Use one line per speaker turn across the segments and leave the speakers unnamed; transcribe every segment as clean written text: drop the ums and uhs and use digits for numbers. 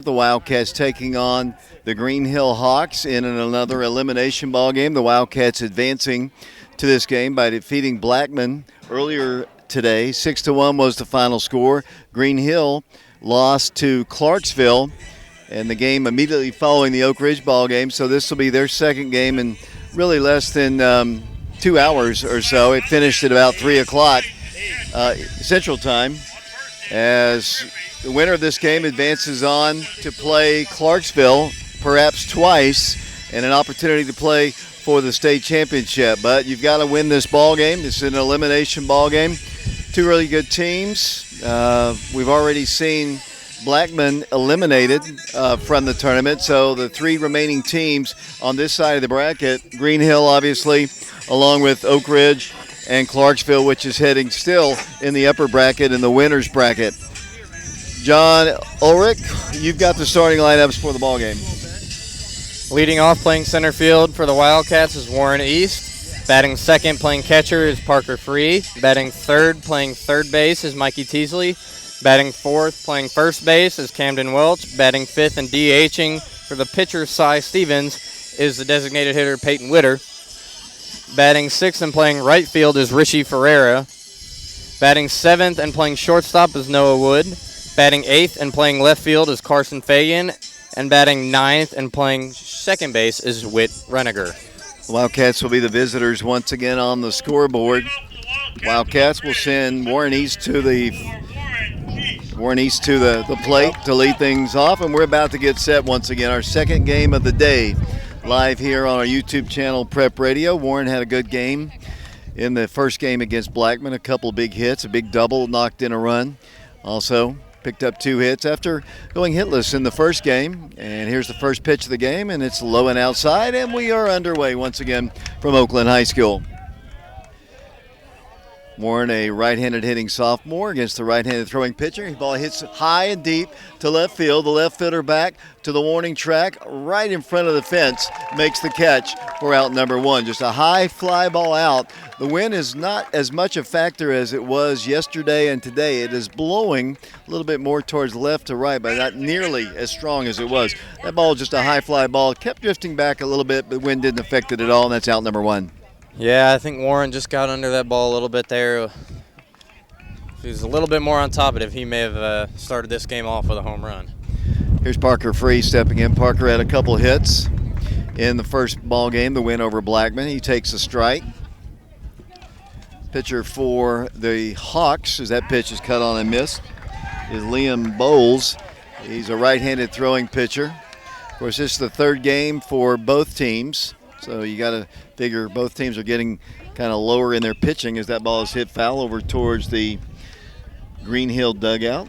the Wildcats taking on the Green Hill Hawks in another elimination ball game. The Wildcats advancing to this game by defeating Blackman earlier today. 6-1 was the final score. Green Hill lost to Clarksville in the game immediately following the Oak Ridge ball game. So this will be their second game in really less than 2 hours or so. It finished at about 3 o'clock Central Time, as the winner of this game advances on to play Clarksville perhaps twice and an opportunity to play for the state championship. But you've got to win this ball game. This is an elimination ball game. Two really good teams. We've already seen Blackman eliminated from the tournament, so the three remaining teams on this side of the bracket, Green Hill obviously, along with Oak Ridge and Clarksville, which is heading still in the upper bracket in the winner's bracket. John Ulrich, you've got the starting lineups for the ball game.
Leading off, playing center field for the Wildcats, is Warren East. Batting second, playing catcher, is Parker Free. Batting third, playing third base, is Mikey Teasley. Batting fourth, playing first base, is Camden Welch. Batting fifth and DHing for the pitcher, Cy Stevens, is the designated hitter, Peyton Witter. Batting sixth and playing right field is Rishi Ferreira. Batting seventh and playing shortstop is Noah Wood. Batting eighth and playing left field is Carson Fagan. And batting ninth and playing second base is Whit Reniger.
The Wildcats will be the visitors once again on the scoreboard. Wildcats will send Warren East to the plate to lead things off, and we're about to get set once again. Our second game of the day, live here on our YouTube channel, Prep Radio. Warren had a good game in the first game against Blackman. A couple big hits, a big double, knocked in a run. Also picked up 2 hits after going hitless in the first game. And here's the first pitch of the game, and it's low and outside, and we are underway once again from Oakland High School. Warren, a right-handed hitting sophomore against the right-handed throwing pitcher. The ball hits high and deep to left field. The left fielder back to the warning track right in front of the fence makes the catch for out number 1. Just a high fly ball out. The wind is not as much a factor as it was yesterday and today. It is blowing a little bit more towards left to right, but not nearly as strong as it was. That ball was just a high fly ball. It kept drifting back a little bit, but the wind didn't affect it at all, and that's out number 1.
Yeah, I think Warren just got under that ball a little bit there. If he was a little bit more on top of it, he may have started this game off with a home run.
Here's Parker Free stepping in. Parker had a couple hits in the first ball game, the win over Blackman. He takes a strike. Pitcher for the Hawks, as that pitch is cut on and missed, is Liam Bowles. He's a right-handed throwing pitcher. Of course, this is the third game for both teams, so you got to figure both teams are getting kind of lower in their pitching as that ball is hit foul over towards the Green Hill dugout.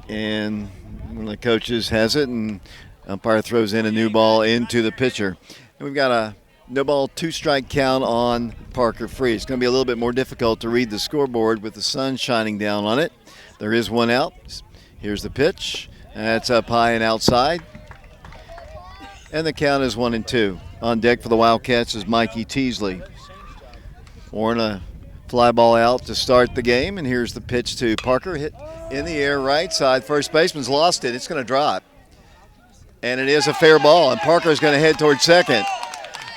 And one of the coaches has it, and umpire throws in a new ball into the pitcher. And we've got a no ball, 2-strike count on Parker Free. It's going to be a little bit more difficult to read the scoreboard with the sun shining down on it. There is one out. Here's the pitch. That's up high and outside. And the count is 1-2. On deck for the Wildcats is Mikey Teasley. Warren, a fly ball out to start the game, and here's the pitch to Parker. Hit in the air right side. First baseman's lost it. It's going to drop. And it is a fair ball, and Parker's going to head towards second.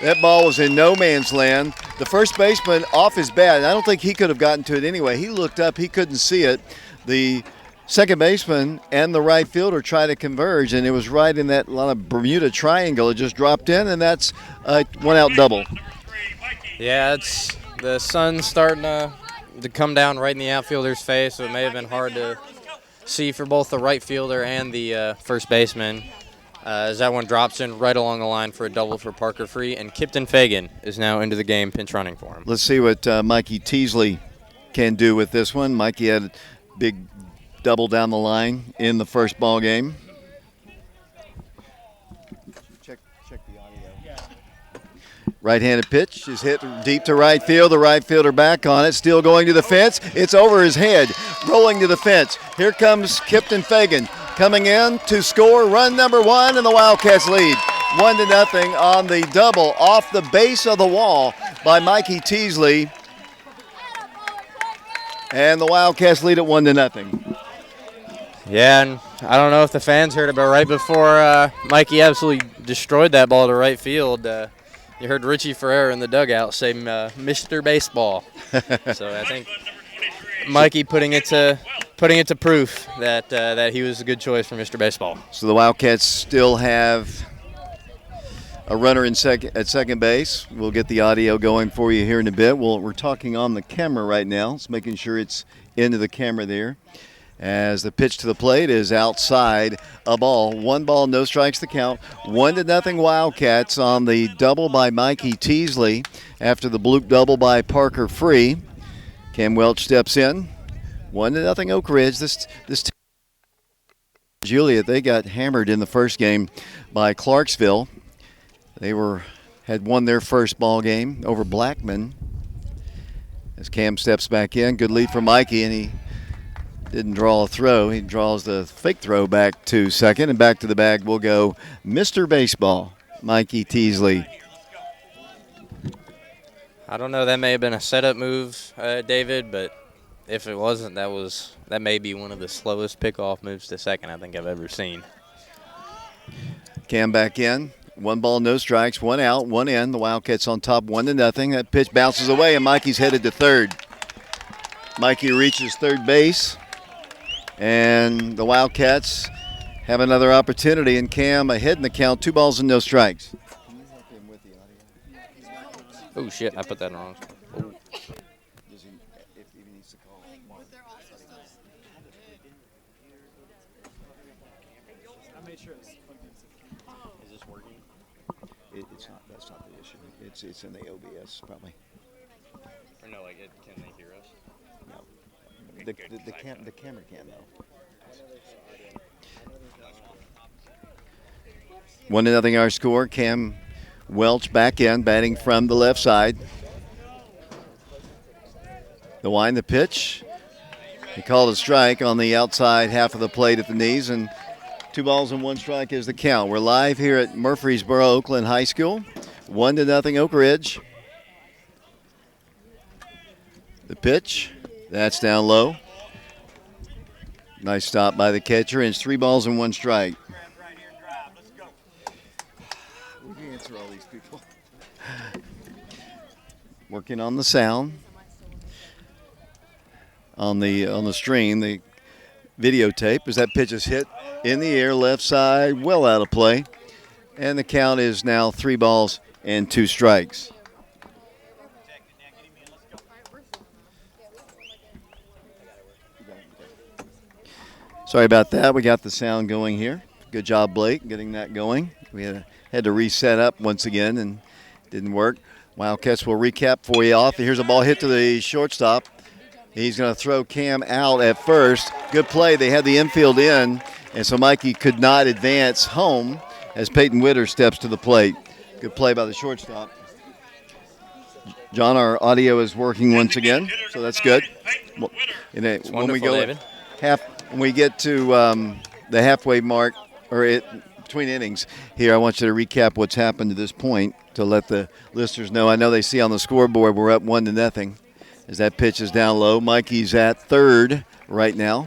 That ball was in no man's land. The first baseman off his bat, and I don't think he could have gotten to it anyway. He looked up. He couldn't see it. The second baseman and the right fielder try to converge, and it was right in that lot of Bermuda triangle. It just dropped in, and that's a one-out double.
Yeah, it's the sun's starting to come down right in the outfielder's face, so it may have been hard to see for both the right fielder and the first baseman. As that one drops in right along the line for a double for Parker Free, and Kipton Fagan is now into the game, pinch running for him.
Let's see what Mikey Teasley can do with this one. Mikey had a big double down the line in the first ball game. Check the audio. Right-handed pitch is hit deep to right field. The right fielder back on it, still going to the fence. It's over his head, rolling to the fence. Here comes Kipton Fagan coming in to score run number 1, and the Wildcats lead 1-0 on the double off the base of the wall by Mikey Teasley. And the Wildcats lead at 1-0.
Yeah, and I don't know if the fans heard it, but right before Mikey absolutely destroyed that ball to right field, you heard Richie Ferreira in the dugout say Mr. Baseball. So I think Mikey putting it to proof that he was a good choice for Mr. Baseball.
So the Wildcats still have a runner at second base. We'll get the audio going for you here in a bit. We're talking on the camera right now. It's making sure it's into the camera there. As the pitch to the plate is outside a ball. 1 ball, no strikes the count. 1-0 Wildcats on the double by Mikey Teasley after the bloop double by Parker Free. Cam Welch steps in. 1-0 Oak Ridge. This Juliet, they got hammered in the first game by Clarksville. They had won their first ball game over Blackman. As Cam steps back in, good lead for Mikey, and he didn't draw a throw. He draws the fake throw back to second, and back to the bag will go Mr. Baseball, Mikey Teasley.
I don't know. That may have been a setup move, David, but if it wasn't, that may be one of the slowest pickoff moves to second I think I've ever seen.
Cam back in. 1 ball, no strikes, 1 out, 1 in. The Wildcats on top 1-0. That pitch bounces away, and Mikey's headed to third. Mikey reaches third base. And the Wildcats have another opportunity, and Cam ahead in the count, 2 balls and no strikes.
Oh, shit, I put that wrong. Oh.
Is this working? It's not. That's not the issue. It's in the OBS probably.
Or no, can they hear us?
No. The camera can though. 1-0 our score. Cam Welch back in, batting from the left side. The wind, the pitch. He called a strike on the outside half of the plate at the knees, and 2 balls and 1 strike is the count. We're live here at Murfreesboro Oakland High School. 1-0 Oak Ridge. The pitch, that's down low. Nice stop by the catcher, and it's 3 balls and 1 strike. We can answer all these people. Working on the sound. On the stream, the videotape, as that pitch is hit in the air, left side, well out of play. And the count is now 3 balls and 2 strikes. Sorry about that. We got the sound going here. Good job, Blake, getting that going. We had to reset up once again and didn't work. Wildcats will recap for you off. Here's a ball hit to the shortstop. He's going to throw Cam out at first. Good play. They had the infield in, and so Mikey could not advance home as Peyton Witter steps to the plate. Good play by the shortstop. John, our audio is working once again, so that's good. When we get to the halfway mark, or between innings here, I want you to recap what's happened to this point to let the listeners know. I know they see on the scoreboard we're up 1-0 as that pitch is down low. Mikey's at third right now.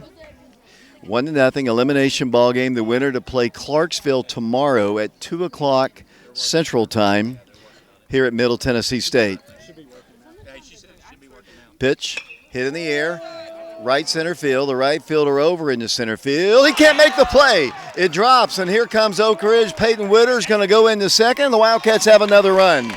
1-0 elimination ball game. The winner to play Clarksville tomorrow at 2 o'clock Central Time here at Middle Tennessee State. Pitch hit in the air. Right center field. The right fielder over into center field. He can't make the play. It drops, and here comes Oak Ridge. Peyton Witter's going to go into second. The Wildcats have another run.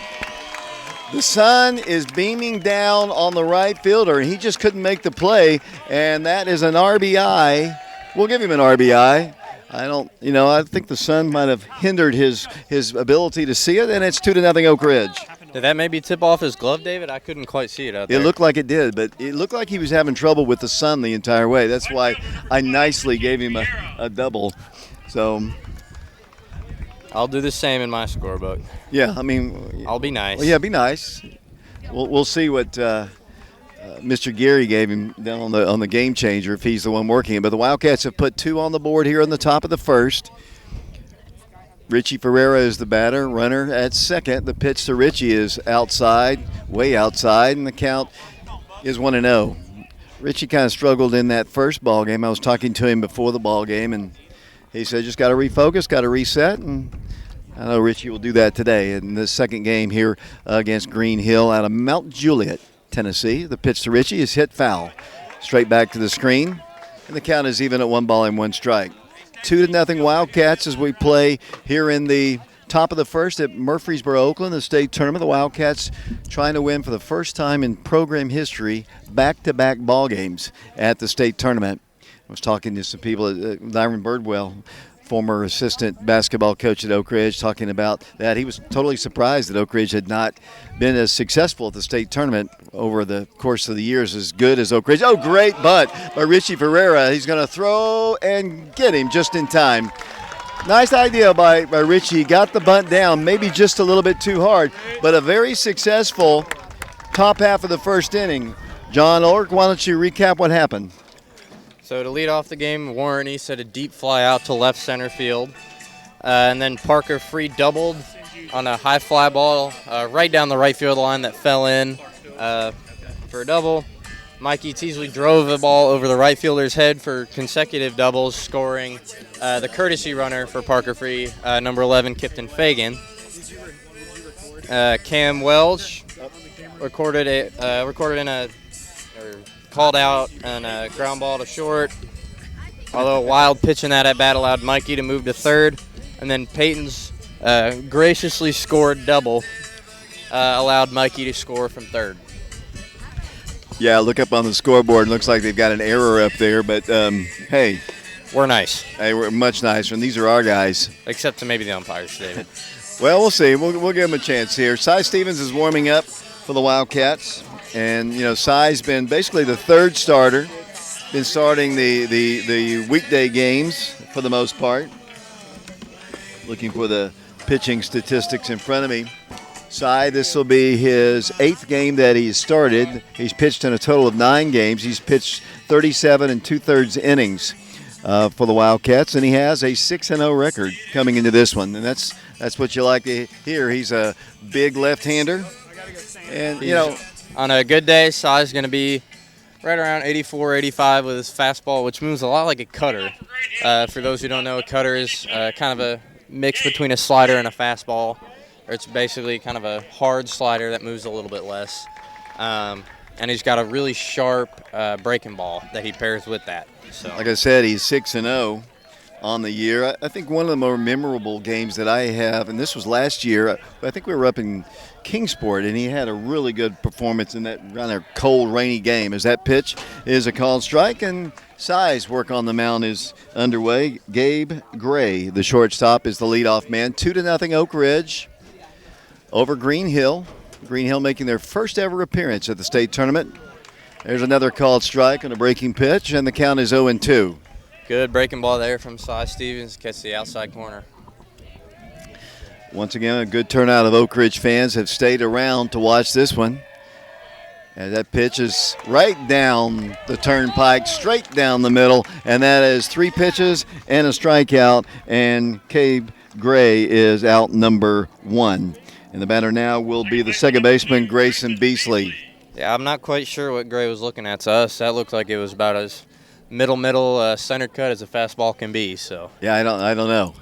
The sun is beaming down on the right fielder, and he just couldn't make the play, and that is an RBI. We'll give him an RBI. I think the sun might have hindered his ability to see it, and it's 2-0 Oak Ridge.
Did that maybe tip off his glove, David? I couldn't quite see it out there.
It looked like it did, but it looked like he was having trouble with the sun the entire way. That's why I nicely gave him a double. So
I'll do the same in my scorebook.
Yeah, I mean,
I'll be nice.
Well, yeah, be nice. We'll see what Mr. Gary gave him down on the game changer if he's the one working it. But the Wildcats have put 2 on the board here on the top of the first. Richie Ferreira is the batter, runner at second. The pitch to Richie is outside, way outside, and the count is 1-0. Richie kind of struggled in that first ball game. I was talking to him before the ball game, and he said just got to refocus, got to reset, and I know Richie will do that today in the second game here against Green Hill out of Mount Juliet, Tennessee. The pitch to Richie is hit foul. Straight back to the screen, and the count is even at 1-1 strike. 2-0 Wildcats as we play here in the top of the first at Murfreesboro, Oakland, the state tournament. The Wildcats trying to win for the first time in program history back-to-back ball games at the state tournament. I was talking to some people, Lyron Birdwell, former assistant basketball coach at Oak Ridge, talking about that. He was totally surprised that Oak Ridge had not been as successful at the state tournament over the course of the years as good as Oak Ridge. Oh, great butt by Richie Ferreira. He's going to throw and get him just in time. Nice idea by Richie. Got the bunt down, maybe just a little bit too hard, but a very successful top half of the first inning. John Ulrich, why don't you recap what happened?
So to lead off the game, Warren East had a deep fly out to left center field. And then Parker Free doubled on a high fly ball right down the right field line that fell in for a double. Mikey Teasley drove the ball over the right fielder's head for consecutive doubles, scoring the courtesy runner for Parker Free, number 11, Kipton Fagan. Cam Welch called out on a ground ball to short. Although a wild pitch in that at bat allowed Mikey to move to third. And then Peyton's graciously scored double allowed Mikey to score from third.
Yeah, look up on the scoreboard. Looks like they've got an error up there, but hey.
We're nice.
Hey, we're much nicer, and these are our guys.
Except to maybe the umpires, David.
Well, we'll see. We'll give them a chance here. Cy Stevens is warming up for the Wildcats. And, you know, Cy's been basically the third starter. Been starting the weekday games for the most part. Looking for the pitching statistics in front of me. Cy, this will be his 8th game that he's started. He's pitched in a total of 9 games. He's pitched 37 2/3 innings for the Wildcats, and he has a 6-0 record coming into this one. And that's what you like to hear. He's a big left-hander. And, you know,
on a good day, Cy's going to be right around 84, 85 with his fastball, which moves a lot like a cutter. For those who don't know, a cutter is kind of a mix between a slider and a fastball. Or it's basically kind of a hard slider that moves a little bit less. And he's got a really sharp breaking ball that he pairs with that. So,
like I said, he's 6-0 on the year. I think one of the more memorable games that I have, and this was last year, I think we were up in Kingsport, and he had a really good performance in that rather cold, rainy game. As that pitch is a called strike, and Cy's work on the mound is underway. Gabe Gray, the shortstop, is the leadoff man. 2-0 Oak Ridge over Green Hill. Green Hill making their first ever appearance at the state tournament. There's another called strike on a breaking pitch, and the count is 0-2.
Good breaking ball there from Cy Stevens. Catch the outside corner.
Once again, a good turnout of Oak Ridge fans have stayed around to watch this one. And that pitch is right down the turnpike, straight down the middle, and that is 3 pitches and a strikeout, and Gabe Gray is out number 1. And the batter now will be the second baseman, Grayson Beasley.
Yeah, I'm not quite sure what Gray was looking at to us. That looked like it was about as middle center cut as a fastball can be. So
yeah, I don't know.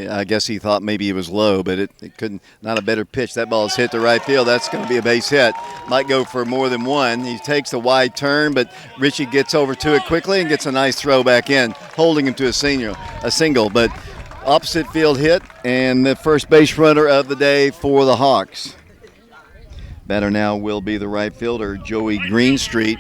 I guess he thought maybe it was low, but it couldn't. Not a better pitch. That ball is hit to right field. That's going to be a base hit. Might go for more than one. He takes the wide turn, but Richie gets over to it quickly and gets a nice throw back in, holding him to a single. But opposite field hit, and the first base runner of the day for the Hawks. Batter now will be the right fielder, Joey Greenstreet.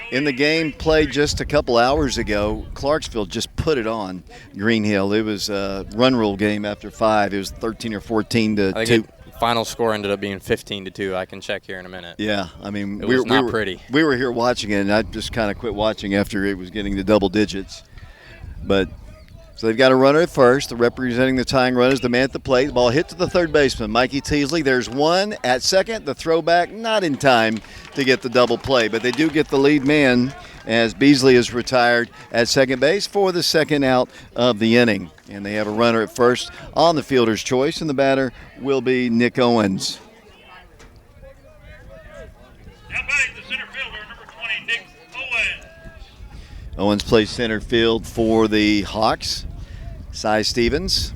In the game played just a couple hours ago, Clarksville just put it on Green Hill. It was a run rule game after 5. It was 13 or 14 to 2.
Final score ended up being 15-2. I can check here in a minute.
Yeah, I mean,
it was not pretty.
We were here watching it, and I just kind of quit watching after it was getting to double digits. But so they've got a runner at first. Representing the tying run is the man at the plate. The ball hit to the third baseman, Mikey Teasley. There's one at second. The throwback not in time to get the double play, but they do get the lead man as Beasley is retired at second base for the second out of the inning. And they have a runner at first on the fielder's choice, and the batter will be Nick Owens.
Now batting the center fielder, number 20, Nick Owens.
Owens plays center field for the Hawks. Cy Stevens,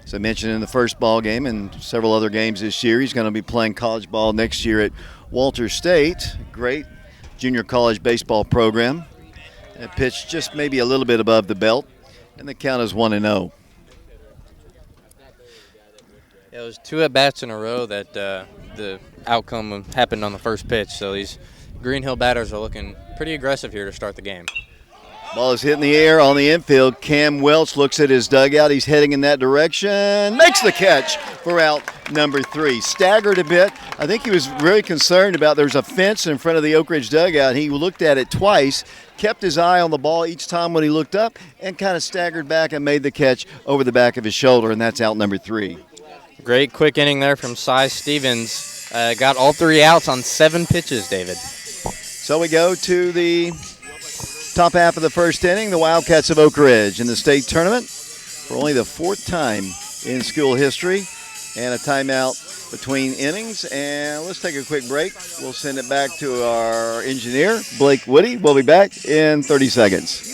as I mentioned in the first ball game and several other games this year, he's going to be playing college ball next year at Walter State. Great junior college baseball program. That pitch just maybe a little bit above the belt, and the count is 1-0.
It was 2 at-bats in a row that the outcome happened on the first pitch, so these Green Hill batters are looking pretty aggressive here to start the game.
Ball is hit in the air on the infield. Cam Welch looks at his dugout. He's heading in that direction. Makes the catch for out number 3. Staggered a bit. I think he was very concerned about there's a fence in front of the Oak Ridge dugout. He looked at it twice, kept his eye on the ball each time when he looked up, and kind of staggered back and made the catch over the back of his shoulder, and that's out number 3.
Great quick inning there from Cy Stevens. Got all 3 outs on 7 pitches, David.
So we go to the top half of the first inning. The Wildcats of Oak Ridge in the state tournament for only the 4th time in school history, and a timeout between innings. And let's take a quick break. We'll send it back to our engineer, Blake Woody. We'll be back in 30 seconds.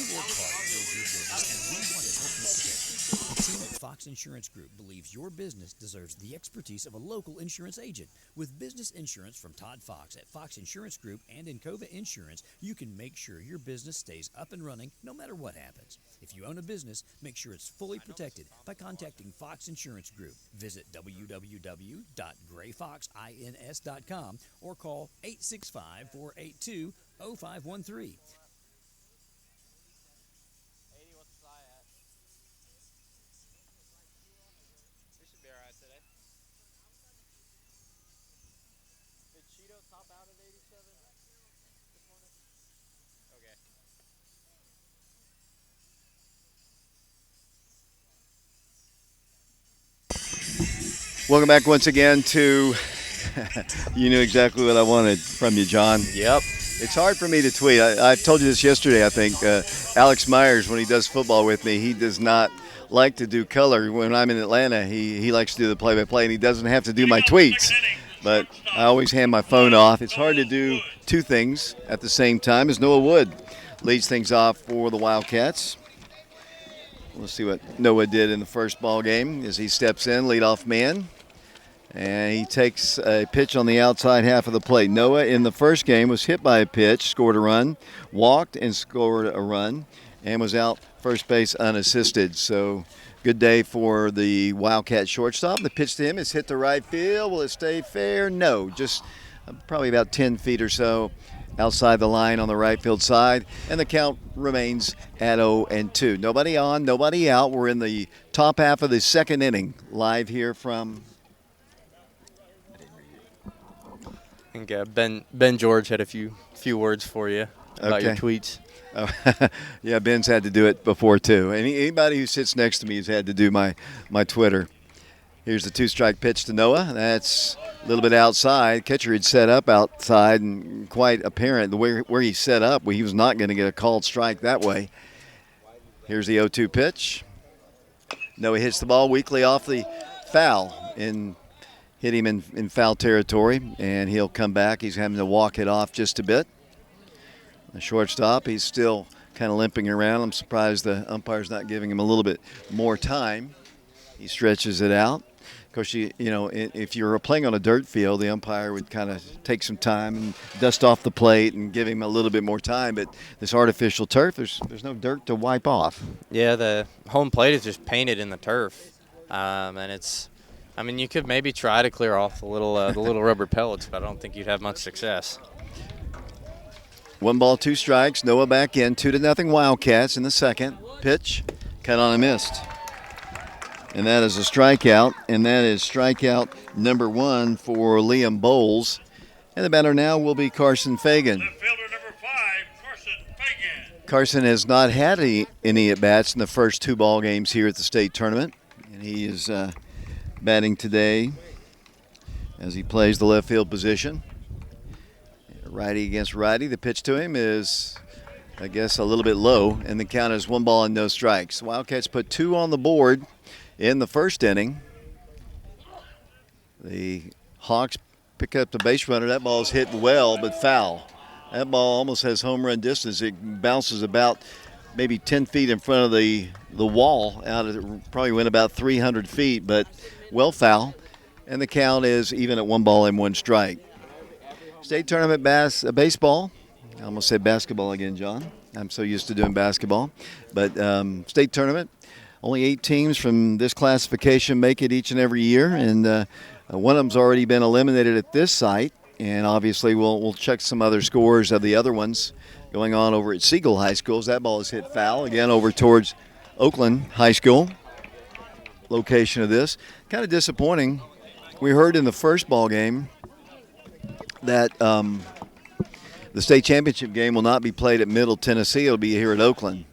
Fox Insurance Group believes your business deserves the expertise of a local insurance agent. With business insurance from Todd Fox at Fox Insurance Group and Encova Insurance, you can make sure your business stays up and running no matter what happens. If you own a business, make sure it's fully protected by contacting Fox Insurance Group. Visit www.grayfoxins.com or call 865-482-0513.
Welcome back once again to you knew exactly what I wanted from you, John.
Yep.
It's hard for me to tweet. I've told you this yesterday, I think. Alex Myers, when he does football with me, he does not like to do color. When I'm in Atlanta, he likes to do the play-by-play, and he doesn't have to do my tweets. But I always hand my phone off. It's hard to do 2 things at the same time, as Noah Wood leads things off for the Wildcats. Let's see what Noah did in the first ball game as he steps in, leadoff man. And he takes a pitch on the outside half of the plate. Noah in the first game was hit by a pitch, scored a run, walked and scored a run, and was out first base unassisted. So good day for the Wildcat shortstop. The pitch to him is hit to right field. Will it stay fair? No, just probably about 10 feet or so outside the line on the right field side. And the count remains at 0-2. Nobody on, nobody out. We're in the top half of the second inning, live here from...
I think Ben George had a few words for you about your tweets.
Yeah, Ben's had to do it before too. Anybody who sits next to me has had to do my Twitter. Here's the 2-strike pitch to Noah. That's a little bit outside. Catcher had set up outside, and quite apparent the way where he set up, he was not going to get a called strike that way. Here's the 0-2 pitch. Noah hits the ball weakly off the foul and hit him in foul territory, and he'll come back. He's having to walk it off just a bit. The shortstop, he's still kind of limping around. I'm surprised the umpire's not giving him a little bit more time. He stretches it out. Of course, you know, if you were playing on a dirt field, the umpire would kind of take some time and dust off the plate and give him a little bit more time. But this artificial turf, there's no dirt to wipe off.
Yeah, the home plate is just painted in the turf, and it's. I mean, you could maybe try to clear off the little rubber pellets, but I don't think you'd have much success.
1 ball, 2 strikes. Noah back in. 2-0 Wildcats in the second. Pitch, cut on and missed. And that is a strikeout, and that is strikeout number 1 for Liam Bowles. And the batter now will be Carson Fagan.
Left fielder number 5, Carson Fagan.
Carson has not had any at-bats in the first 2 ball games here at the state tournament, and he is batting today as he plays the left field position. Righty against righty. The pitch to him is, I guess, a little bit low, and the count is 1 ball and no strikes. Wildcats put 2 on the board in the first inning. The Hawks pick up the base runner. That ball is hit well, but foul. That ball almost has home run distance. It bounces about maybe 10 feet in front of the wall. Probably went about 300 feet, but well foul. And the count is even at 1 ball and 1 strike. State tournament baseball. I almost said basketball again, John. I'm so used to doing basketball. But state tournament, only 8 teams from this classification make it each and every year. And one of them's already been eliminated at this site. And obviously we'll check some other scores of the other ones going on over at Siegel High School. As that ball is hit foul again over towards Oakland High School. Location of this. Kind of disappointing. We heard in the first ball game that the state championship game will not be played at Middle Tennessee. It'll be here at Oakland.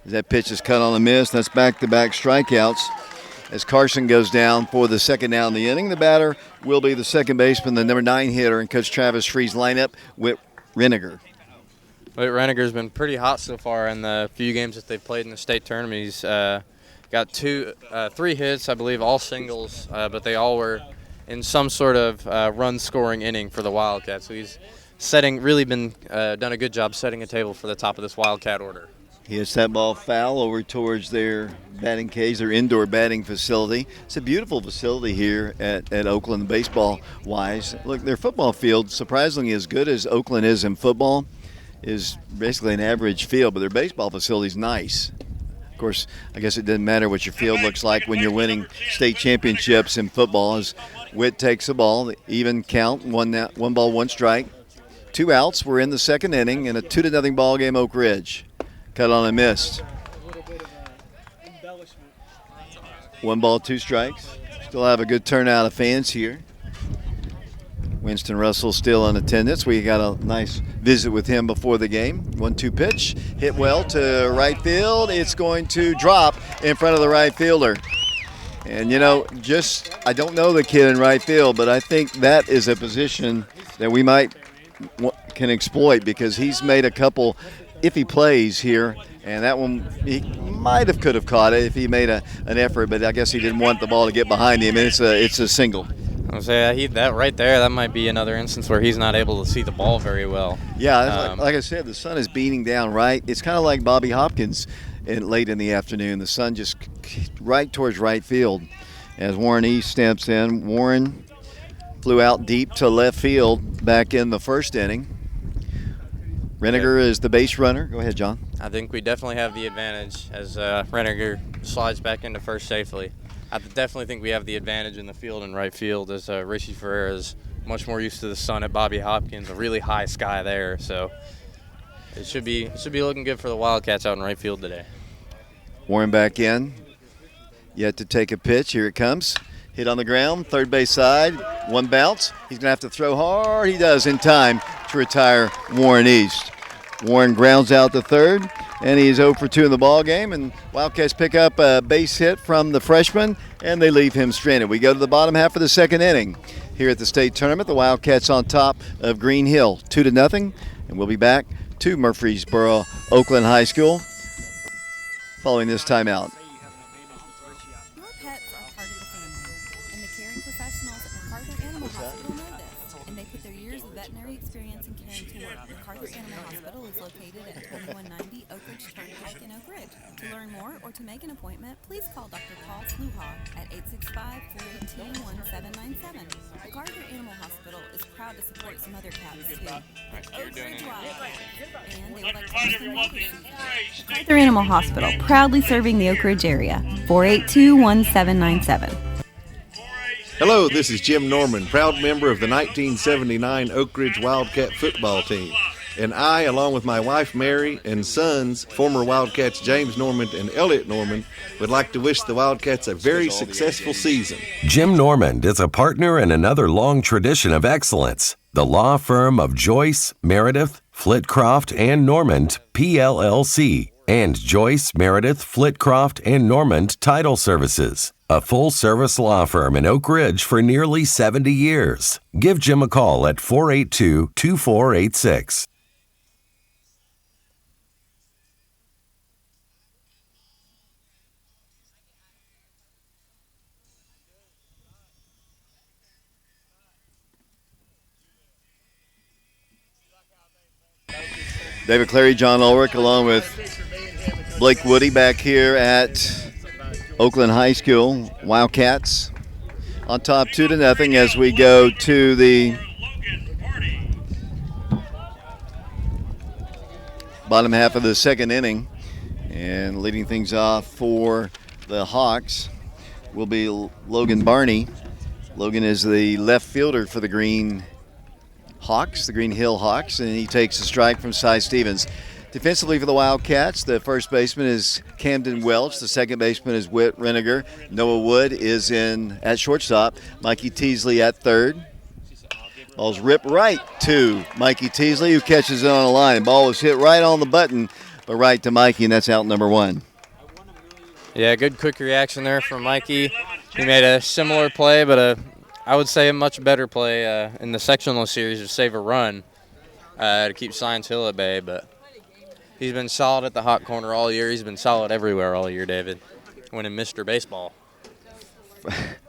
That pitch is cut on a miss. That's back-to-back strikeouts. As Carson goes down for the second down in the inning, the batter will be the second baseman, the number 9 hitter in Coach Travis Free's lineup, Whit Reniger.
Whit Reniger's been pretty hot so far in the few games that they've played in the state tournament. He's got 3 hits, I believe, all singles, but they all were in some sort of run-scoring inning for the Wildcats. So he's done a good job setting a table for the top of this Wildcat order.
He hits that ball foul over towards their batting cage, their indoor batting facility. It's a beautiful facility here at Oakland baseball-wise. Look, their football field, surprisingly as good as Oakland is in football, is basically an average field, but their baseball facility is nice. Of course, I guess it doesn't matter what your field looks like when you're winning state championships in football. As Whit takes the ball, the even count, 1 ball, 1 strike. 2 outs. We're in the second inning in a 2-0 ball game, Oak Ridge. Cut on and missed. 1 ball, 2 strikes. Still have a good turnout of fans here. Winston Russell still in attendance. We got a nice visit with him before the game. 1-2 pitch. Hit well to right field. It's going to drop in front of the right fielder. And, I don't know the kid in right field, but I think that is a position that we can exploit because he's made a couple if he plays here, and that one he could have caught it if he made an effort, but I guess he didn't want the ball to get behind him, and it's a single.
I was say that right there, that might be another instance where he's not able to see the ball very well.
Yeah, like I said, the sun is beating down right. It's kind of like Bobby Hopkins late in the afternoon. The sun just right towards right field. As Warren East steps in, Warren flew out deep to left field back in the first inning. Reniger is the base runner. Go ahead, John.
I think we definitely have the advantage as Reniger slides back into first safely. I definitely think we have the advantage in the field and right field as Rishi Ferreira is much more used to the sun at Bobby Hopkins, a really high sky there. So it should be looking good for the Wildcats out in right field today.
Warren back in. Yet to take a pitch. Here it comes. Hit on the ground, third base side, 1 bounce. He's going to have to throw hard. He does in time to retire Warren East. Warren grounds out to third, and he's 0 for 2 in the ball game. And Wildcats pick up a base hit from the freshman, and they leave him stranded. We go to the bottom half of the second inning. Here at the state tournament, the Wildcats on top of Green Hill, 2-0. And we'll be back to Murfreesboro, Oakland High School following this timeout.
To make an appointment, please call Dr. Paul Sluha at 865-418-1797. The Carter Animal Hospital is proud to support some other cats too. And they would like to wish them well this season. Carter Animal Hospital, proudly serving the Oak Ridge area. 482-1797.
Hello, this is Jim Norman, proud member of the 1979 Oak Ridge Wildcat football team. And I, along with my wife Mary and sons, former Wildcats James Norman and Elliot Norman, would like to wish the Wildcats a very successful season.
Jim Norman is a partner in another long tradition of excellence. The law firm of Joyce, Meredith, Flitcroft, and Normand, PLLC, and Joyce, Meredith, Flitcroft, and Normand Title Services. A full-service law firm in Oak Ridge for nearly 70 years. Give Jim a call at 482-2486.
David Clary, John Ulrich, along with Blake Woody back here at Oakland High School. Wildcats on top 2-0 as we go to the bottom half of the second inning. And leading things off for the Hawks will be Logan Barney. Logan is the left fielder for the Green Hill Hawks, and he takes a strike from Cy Stevens. Defensively for the Wildcats, the first baseman is Camden Welch. The second baseman is Whit Reniger. Noah Wood is in at shortstop. Mikey Teasley at third. Ball's ripped right to Mikey Teasley, who catches it on a line. Ball was hit right on the button, but right to Mikey, and that's out number one.
Yeah, good quick reaction there from Mikey. He made a similar play, but I would say a much better play in the sectional series to save a run to keep Science Hill at bay, but he's been solid at the hot corner all year. He's been solid everywhere all year, David, winning Mr. Baseball.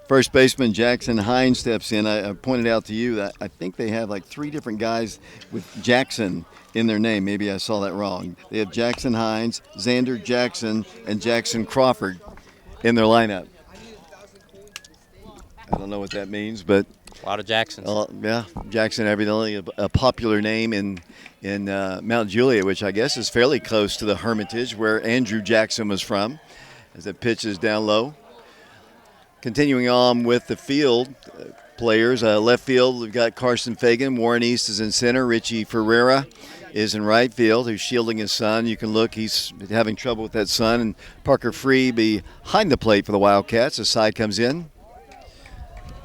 First baseman Jackson Hines steps in. I pointed out to you that I think they have like 3 different guys with Jackson in their name. Maybe I saw that wrong. They have Jackson Hines, Xander Jackson, and Jackson Crawford in their lineup. I don't know what that means, but
a lot of Jacksons.
Yeah, Jackson evidently a popular name in Mount Juliet, which I guess is fairly close to the Hermitage where Andrew Jackson was from, as the pitch is down low. Continuing on with the field players, left field, we've got Carson Fagan. Warren East is in center. Richie Ferreira is in right field, who's shielding his son. You can look, he's having trouble with that son. And Parker Free behind the plate for the Wildcats. The side comes in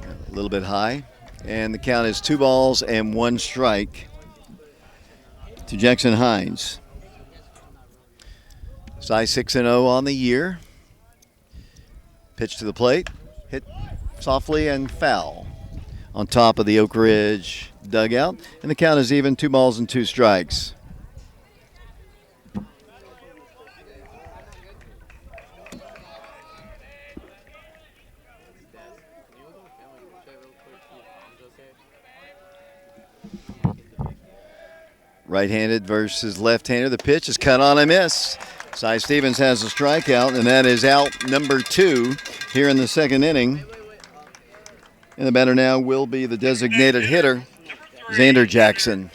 a little bit high. And the count is 2 balls and 1 strike to Jackson Hines. Size 6-0 on the year. Pitch to the plate. Hit softly and foul on top of the Oak Ridge dugout. And the count is even, 2 balls and 2 strikes. Right-handed versus left-hander. The pitch is cut on and missed. Cy Stevens has a strikeout, and that is out number 2 here in the second inning. And the batter now will be the designated hitter, Xander Jackson.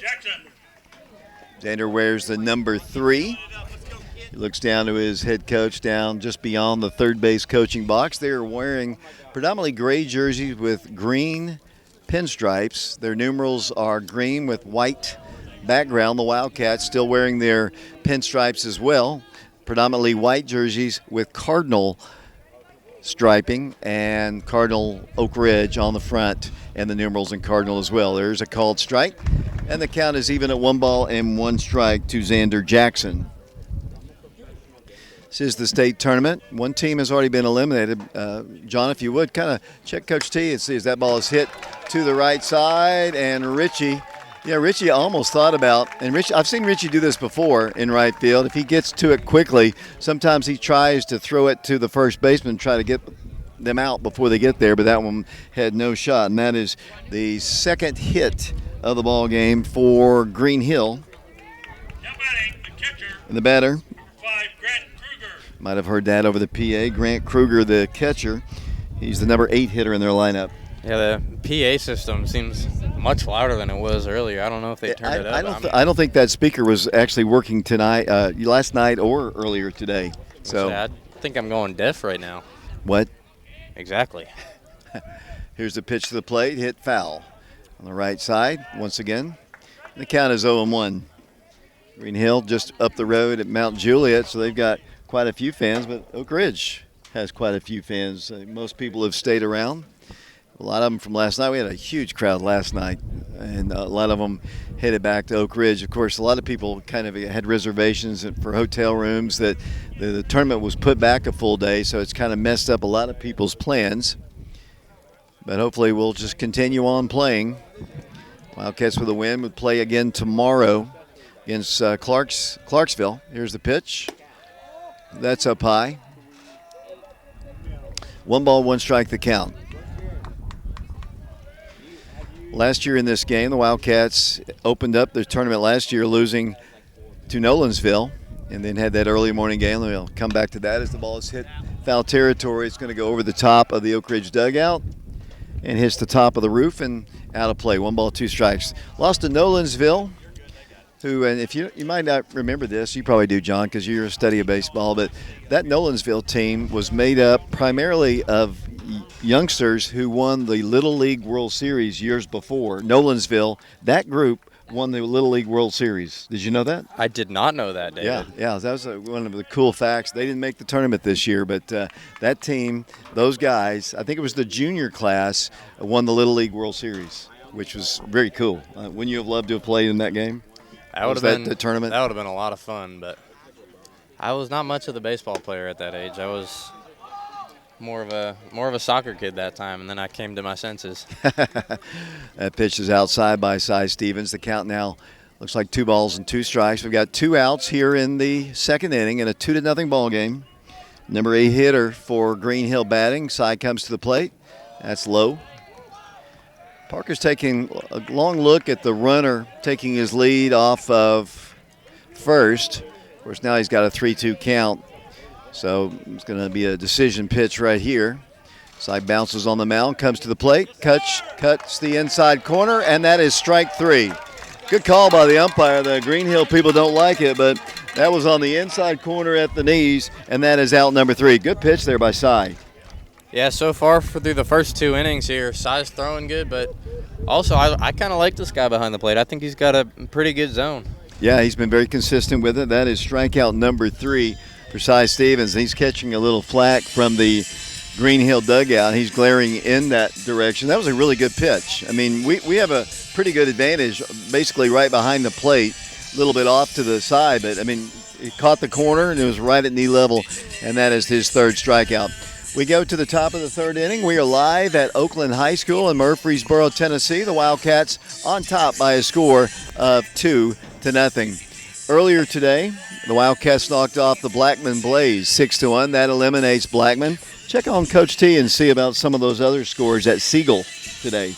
Xander wears the number 3. He looks down to his head coach down just beyond the third base coaching box. They are wearing predominantly gray jerseys with green pinstripes. Their numerals are green with white background. The Wildcats still wearing their pinstripes as well. Predominantly white jerseys with cardinal striping and cardinal Oak Ridge on the front, and the numerals in cardinal as well. There's a called strike, and the count is even at 1 ball and 1 strike to Xander Jackson. This is the state tournament. One team has already been eliminated. John, if you would, kind of check Coach T and see as that ball is hit to the right side, and Richie almost thought about, and I've seen Richie do this before in right field. If he gets to it quickly, sometimes he tries to throw it to the first baseman, try to get them out before they get there, but that one had no shot. And that is the second hit of the ball game for Green Hill. And the batter, might have heard that over the PA, Grant Kruger, the catcher. He's the number 8 hitter in their lineup.
Yeah, the PA system seems much louder than it was earlier. I don't know if they turned it up.
I don't think that speaker was actually working tonight, last night or earlier today. So
I think I'm going deaf right now.
What?
Exactly.
Here's the pitch to the plate, hit foul on the right side once again. The count is 0-1. Green Hill just up the road at Mount Juliet, so they've got quite a few fans, but Oak Ridge has quite a few fans. Most people have stayed around. A lot of them from last night. We had a huge crowd last night, and a lot of them headed back to Oak Ridge. Of course, a lot of people kind of had reservations for hotel rooms. That the tournament was put back a full day, so it's kind of messed up a lot of people's plans. But hopefully we'll just continue on playing. Wildcats with a win would play again tomorrow against Clarksville. Here's the pitch. That's up high. 1 ball, 1 strike the count. Last year in this game, the Wildcats opened up their tournament last year losing to Nolensville and then had that early morning game. We'll come back to that as the ball is hit foul territory. It's going to go over the top of the Oak Ridge dugout and hits the top of the roof and out of play. 1 ball, 2 strikes. Lost to Nolensville, who, and if you might not remember this, you probably do, John, because you're a study of baseball, but that Nolensville team was made up primarily of youngsters who won the Little League World Series years before. Nolensville, that group won the Little League World Series. Did you know that?
I did not know that, David.
Yeah, that was one of the cool facts. They didn't make the tournament this year, but that team, those guys, I think it was the junior class, won the Little League World Series, which was very cool. Wouldn't you have loved to have played in that game?
That would have been
the tournament.
That would have been a lot of fun, but I was not much of the baseball player at that age. I was more of a soccer kid that time, and then I came to my senses.
That pitch is outside by Cy Stevens. The count now looks like 2 balls and 2 strikes. We've got 2 outs here in the second inning in a 2-0 ball game. Number 8 hitter for Green Hill batting. Cy comes to the plate. That's low. Parker's taking a long look at the runner taking his lead off of first. Of course, now he's got a 3-2 count. So it's going to be a decision pitch right here. Cy bounces on the mound, comes to the plate, cuts the inside corner, and that is strike 3. Good call by the umpire. The Green Hill people don't like it, but that was on the inside corner at the knees, and that is out number 3. Good pitch there by Cy.
Yeah, so far through the first 2 innings here, Cy's throwing good, but also I kind of like this guy behind the plate. I think he's got a pretty good zone.
Yeah, he's been very consistent with it. That is strikeout number 3 for Cy Stevens. He's catching a little flack from the Green Hill dugout. He's glaring in that direction. That was a really good pitch. I mean, we have a pretty good advantage basically right behind the plate, a little bit off to the side, but I mean, he caught the corner and it was right at knee level, and that is his 3rd strikeout. We go to the top of the 3rd inning. We are live at Oakland High School in Murfreesboro, Tennessee. The Wildcats on top by a score of 2-0. Earlier today, the Wildcats knocked off the Blackman Blaze 6-1. That eliminates Blackman. Check on Coach T and see about some of those other scores at Siegel today.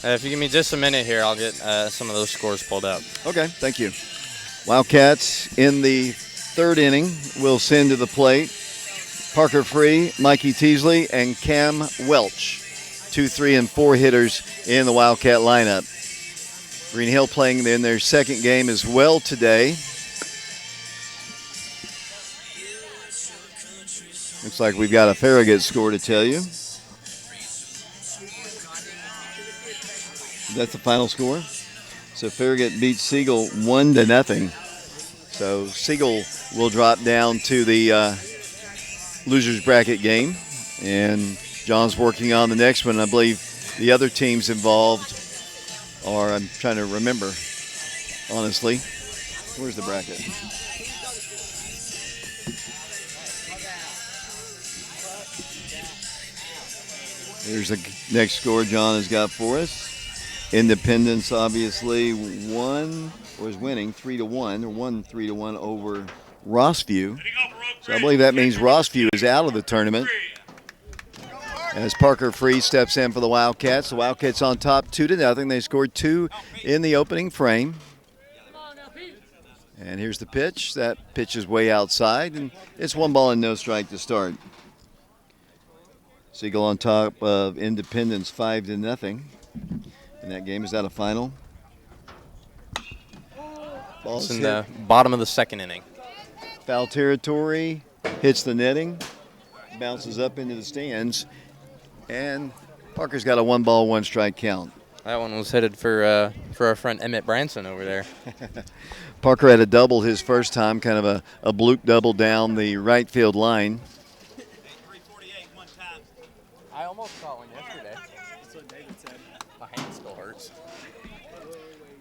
If you give me just a minute here, I'll get some of those scores pulled up.
Okay, thank you. Wildcats in the 3rd inning will send to the plate Parker Free, Mikey Teasley, and Cam Welch. 2, 3, and 4 hitters in the Wildcat lineup. Green Hill playing in their 2nd game as well today. Looks like we've got a Farragut score to tell you. That's the final score. So Farragut beats Siegel 1-0. So Siegel will drop down to the loser's bracket game, and John's working on the next one. I believe the other teams involved are, I'm trying to remember, honestly. Where's the bracket? Here's the next score John has got for us. Independence obviously won, or is winning 3-1, or won 3-1 over Rossview. So I believe that means Rossview is out of the tournament. As Parker Free steps in for the Wildcats. The Wildcats on top 2-0. They scored 2 in the opening frame. And here's the pitch. That pitch is way outside, and it's 1 ball and no strike to start. Siegel on top of Independence 5-0. And that game is out of final.
Ball's in the bottom of the 2nd inning.
Foul territory, hits the netting, bounces up into the stands, and Parker's got a 1 ball, 1 strike count.
That one was headed for our friend Emmett Branson over there.
Parker had a double his first time, kind of a bloop double down the right field line.
I almost caught one yesterday. That's what David said. My hand still hurts.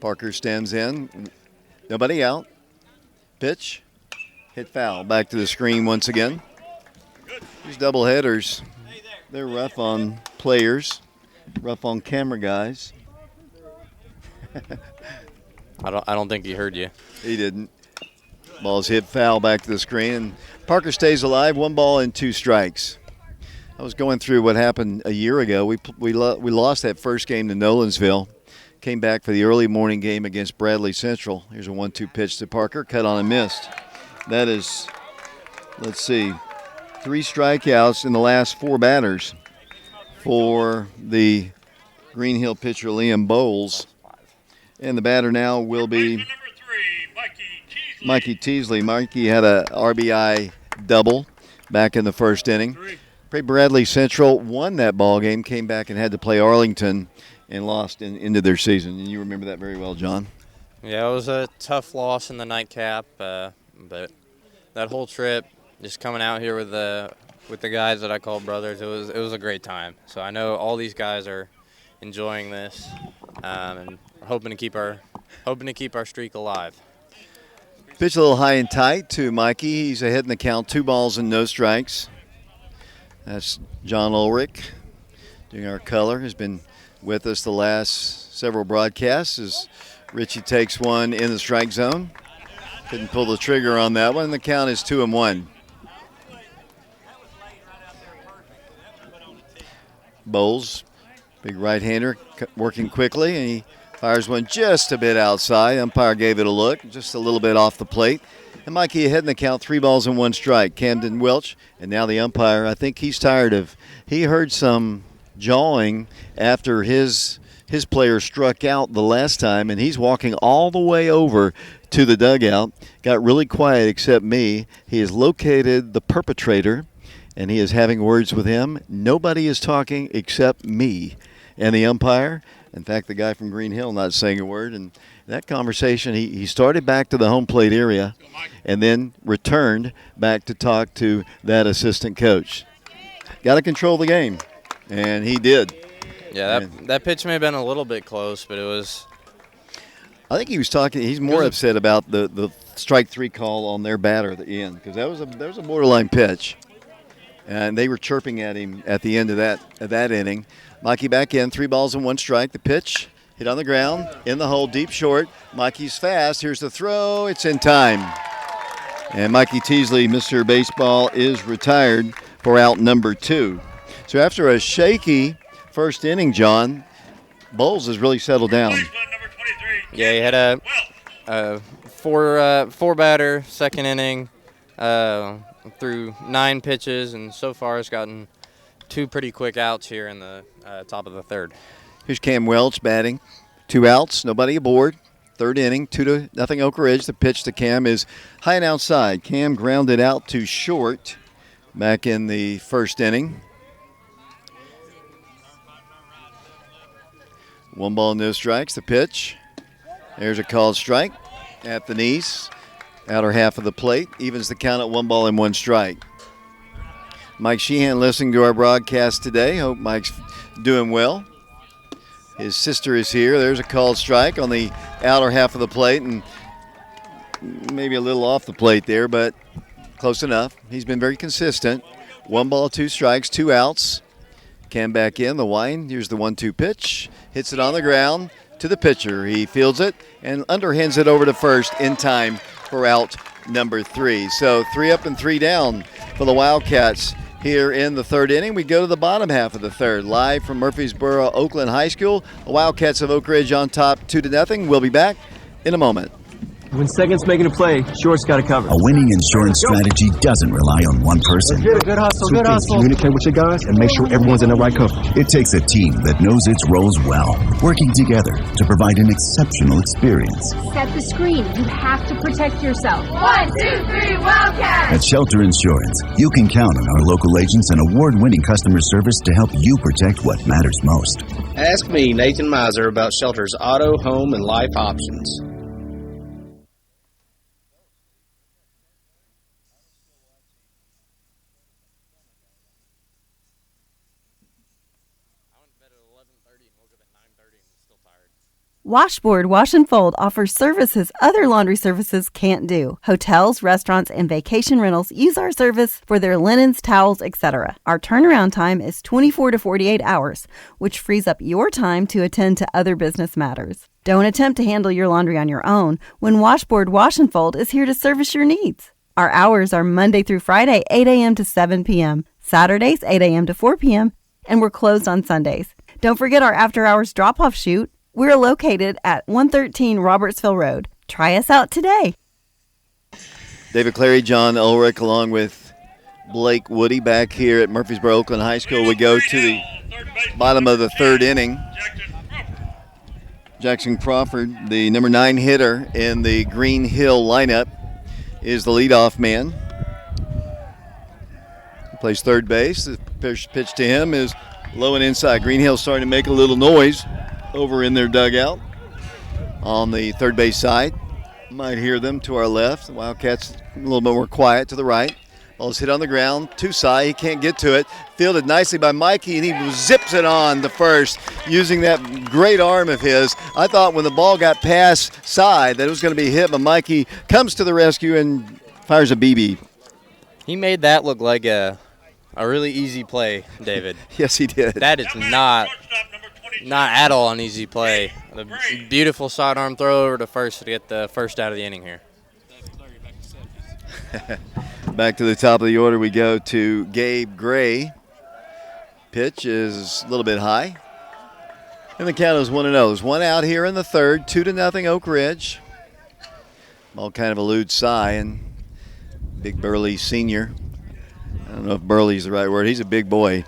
Parker stands in, nobody out. Pitch, hit foul. Back to the screen once again. These double headers, they're rough on players, rough on camera guys.
I don't think he heard you.
He didn't. Ball's hit foul back to the screen, and Parker stays alive. 1 ball and 2 strikes. I was going through what happened a year ago. We lost that first game to Nolensville. Came back for the early morning game against Bradley Central. Here's a 1-2 pitch to Parker, cut on and missed. That is, let's see, 3 strikeouts in the last 4 batters for the Green Hill pitcher Liam Bowles. And the batter now will be
Number 3,
Mikey Teasley. Mikey had a RBI double back in the first inning. Bradley Central won that ball game, came back and had to play Arlington and lost into their season. And you remember that very well, John.
Yeah, it was a tough loss in the nightcap, but that whole trip, just coming out here with the guys that I call brothers, it was a great time. So I know all these guys are enjoying this, and hoping to keep our streak alive.
Pitch a little high and tight to Mikey. He's ahead in the count, 2 balls and no strikes. That's John Ulrich doing our color. Has been with us the last several broadcasts as Richie takes one in the strike zone. Couldn't pull the trigger on that one. The count is 2-1. Bowles, big right-hander, working quickly, and he fires one just a bit outside. Umpire gave it a look, just a little bit off the plate. And Mikey ahead in the count, 3 balls and 1 strike. Camden Welch, and now the umpire, I think he's tired of, he heard some jawing after his player struck out the last time, and he's walking all the way over to the dugout. Got really quiet except me. He has located the perpetrator, and he is having words with him. Nobody is talking except me and the umpire. In fact, the guy from Green Hill not saying a word. And that conversation, he started back to the home plate area and then returned back to talk to that assistant coach. Got to control the game, and he did.
Yeah, that pitch may have been a little bit close, but it was.
I think he was talking. He's more upset about the strike 3 call on their batter at the end, because that was a borderline pitch, and they were chirping at him at the end of that inning. Mikey back in, 3 balls and 1 strike. The pitch hit on the ground in the hole, deep short. Mikey's fast. Here's the throw. It's in time, and Mikey Teasley, Mr. Baseball, is retired for out number 2. So after a shaky first inning, John, Bowles has really settled down.
Yeah, he had a four batter second inning through 9 pitches, and so far has gotten 2 pretty quick outs here in the top of the third.
Here's Cam Welch batting, 2 outs, nobody aboard. Third inning, 2-0 Oak Ridge. The pitch to Cam is high and outside. Cam grounded out to short back in the first inning. 1 ball, no strikes. The pitch. There's a called strike at the knees. Outer half of the plate. Evens the count at 1 ball and 1 strike. Mike Sheehan listening to our broadcast today. Hope Mike's doing well. His sister is here. There's a called strike on the outer half of the plate, and maybe a little off the plate there, but close enough. He's been very consistent. 1 ball, 2 strikes, 2 outs. Cam back in, the wind. Here's the 1-2 pitch. Hits it on the ground to the pitcher. He fields it and underhands it over to first in time for out number 3. So 3 up and 3 down for the Wildcats here in the third inning. We go to the bottom half of the third. Live from Murfreesboro, Oakland High School. The Wildcats of Oak Ridge on top 2-0. We'll be back in a moment.
When second's making a play, short's got to cover.
A winning insurance strategy doesn't rely on one person.
Good hustle, good hustle.
Communicate with your guys and make sure everyone's in the right coverage. It takes a team that knows its roles well, working together to provide an exceptional experience.
Set the screen. You have to protect yourself. 1, 2, 3, Wildcats!
At Shelter Insurance, you can count on our local agents and award-winning customer service to help you protect what matters most.
Ask me, Nathan Miser, about Shelter's auto, home, and life options.
Washboard Wash and Fold offers services other laundry services can't do. Hotels, restaurants, and vacation rentals use our service for their linens, towels, etc. Our turnaround time is 24 to 48 hours, which frees up your time to attend to other business matters. Don't attempt to handle your laundry on your own when Washboard Wash and Fold is here to service your needs. Our hours are Monday through Friday, 8 a.m. to 7 p.m., Saturdays, 8 a.m. to 4 p.m., and we're closed on Sundays. Don't forget our after-hours drop-off shoot. We're located at 113 Robertsville Road. Try us out today.
David Clary, John Ulrich, along with Blake Woody back here at Murfreesboro Oakland High School. We go to the bottom of the third inning. Jackson Crawford, the number 9 hitter in the Green Hill lineup, is the leadoff man. He plays third base. The pitch to him is low and inside. Green Hill starting to make a little noise over in their dugout on the third base side. Might hear them to our left. The Wildcats a little bit more quiet to the right. Ball's hit on the ground to Cy. He can't get to it. Fielded nicely by Mikey, and he zips it on to first using that great arm of his. I thought when the ball got past Cy that it was going to be hit, but Mikey comes to the rescue and fires a BB.
He made that look like a really easy play, David.
Yes, he did.
That is not at all an easy play. The beautiful sidearm throw over to first to get the first out of the inning here.
Back to the top of the order we go to Gabe Gray. Pitch is a little bit high. And the count is 1-0. There's one out here in the third, 2-0 Oak Ridge. Ball kind of eludes Cy, and big burly senior. I don't know if burly is the right word. He's a big boy.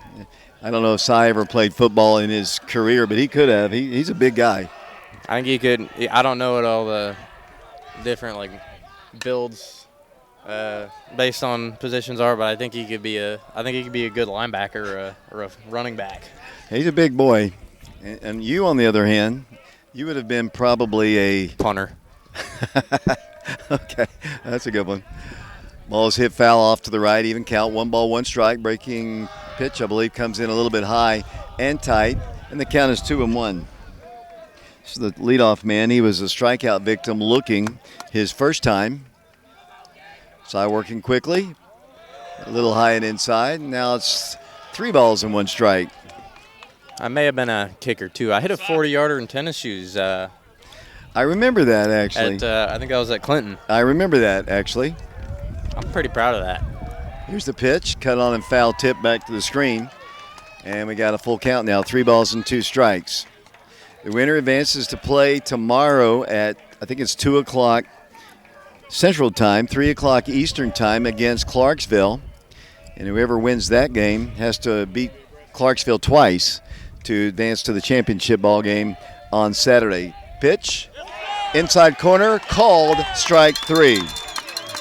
I don't know if Cy ever played football in his career, but he could have. He's a big guy.
I think he could. I don't know what all the different builds based on positions are, but I think he could be a good linebacker or a running back.
He's a big boy. And you, on the other hand, you would have been probably a
punter.
Okay, that's a good one. Ball's hit foul off to the right, even count, 1 ball, 1 strike. Breaking pitch, I believe, comes in a little bit high and tight, and the count is 2-1. This is the leadoff man. He was a strikeout victim looking his first time. Cy working quickly, a little high and inside. Now it's 3 balls and 1 strike.
I may have been a kicker, too. I hit a 40-yarder in tennis shoes.
I remember that, actually.
I think I was at Clinton.
I remember that, actually.
I'm pretty proud of that.
Here's the pitch, cut on and foul tip back to the screen. And we got a full count now, 3 balls and 2 strikes. The winner advances to play tomorrow at, I think it's 2 o'clock Central Time, 3 o'clock Eastern Time against Clarksville. And whoever wins that game has to beat Clarksville twice to advance to the championship ball game on Saturday. Pitch, inside corner, called strike 3.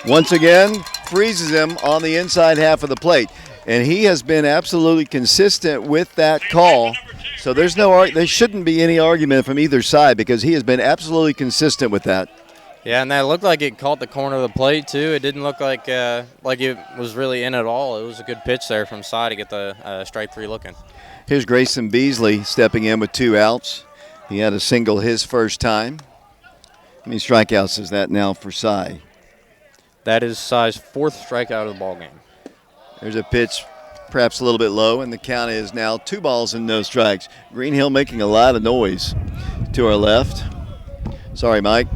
Once again, freezes him on the inside half of the plate. And he has been absolutely consistent with that call. So there shouldn't be any argument from either side because he has been absolutely consistent with that.
Yeah, and that looked like it caught the corner of the plate, too. It didn't look like it was really in at all. It was a good pitch there from Cy to get the strike 3 looking.
Here's Grayson Beasley stepping in with 2 outs. He had a single his first time. How many strikeouts is that now for Cy?
That is Cy's 4th strikeout of the ball game.
There's a pitch perhaps a little bit low, and the count is now 2 balls and no strikes. Green Hill making a lot of noise to our left. Sorry, Mike.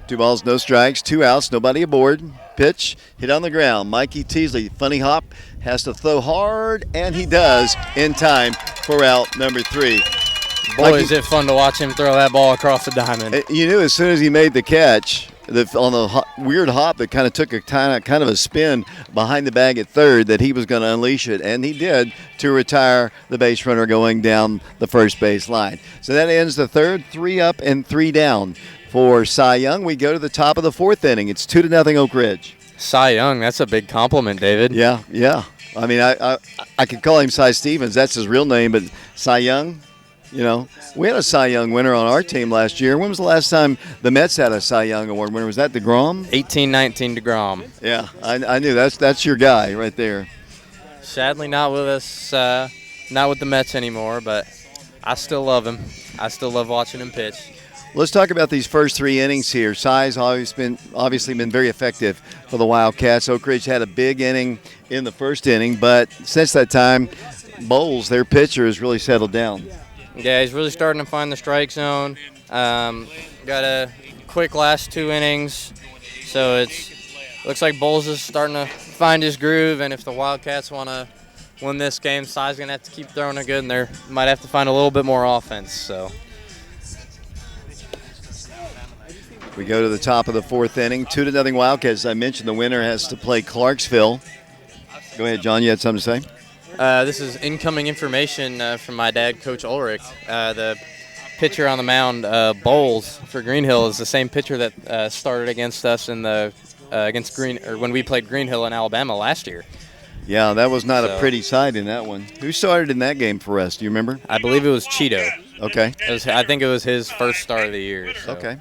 2 balls, no strikes, 2 outs, nobody aboard. Pitch, hit on the ground. Mikey Teasley, funny hop, has to throw hard, and he does in time for out number 3.
Boy, is it fun to watch him throw that ball across the diamond.
You knew as soon as he made the catch, on the weird hop that kind of took a kind of a spin behind the bag at third, that he was going to unleash it, and he did to retire the base runner going down the first base line. So that ends the third, 3 up and 3 down. For Cy Young, we go to the top of the 4th inning. It's 2-0 Oak Ridge.
Cy Young, that's a big compliment, David.
Yeah. I mean, I could call him Cy Stevens. That's his real name, but Cy Young, we had a Cy Young winner on our team last year. When was the last time the Mets had a Cy Young award winner? Was that DeGrom?
18-19 DeGrom.
Yeah, I knew that's your guy right there.
Sadly not with us, not with the Mets anymore, but I still love him. I still love watching him pitch.
Let's talk about these first 3 innings here. Cy's obviously been very effective for the Wildcats. Oak Ridge had a big inning in the first inning, but since that time, Bowles, their pitcher, has really settled down.
Yeah, he's really starting to find the strike zone. Got a quick last 2 innings, so looks like Bowles is starting to find his groove, and if the Wildcats want to win this game, Cy's going to have to keep throwing it good, and they might have to find a little bit more offense. So
We go to the top of the fourth inning. 2-0 Wildcats. As I mentioned, the winner has to play Clarksville. Go ahead, John. You had something to say?
This is incoming information from my dad, Coach Ulrich. The pitcher on the mound, Bowles for Greenhill, is the same pitcher that started against us in the when we played Greenhill in Alabama last year.
Yeah, that was not a pretty sight in that one. Who started in that game for us? Do you remember?
I believe it was Cheeto.
Okay.
I think it was his first start of the year. So.
Okay.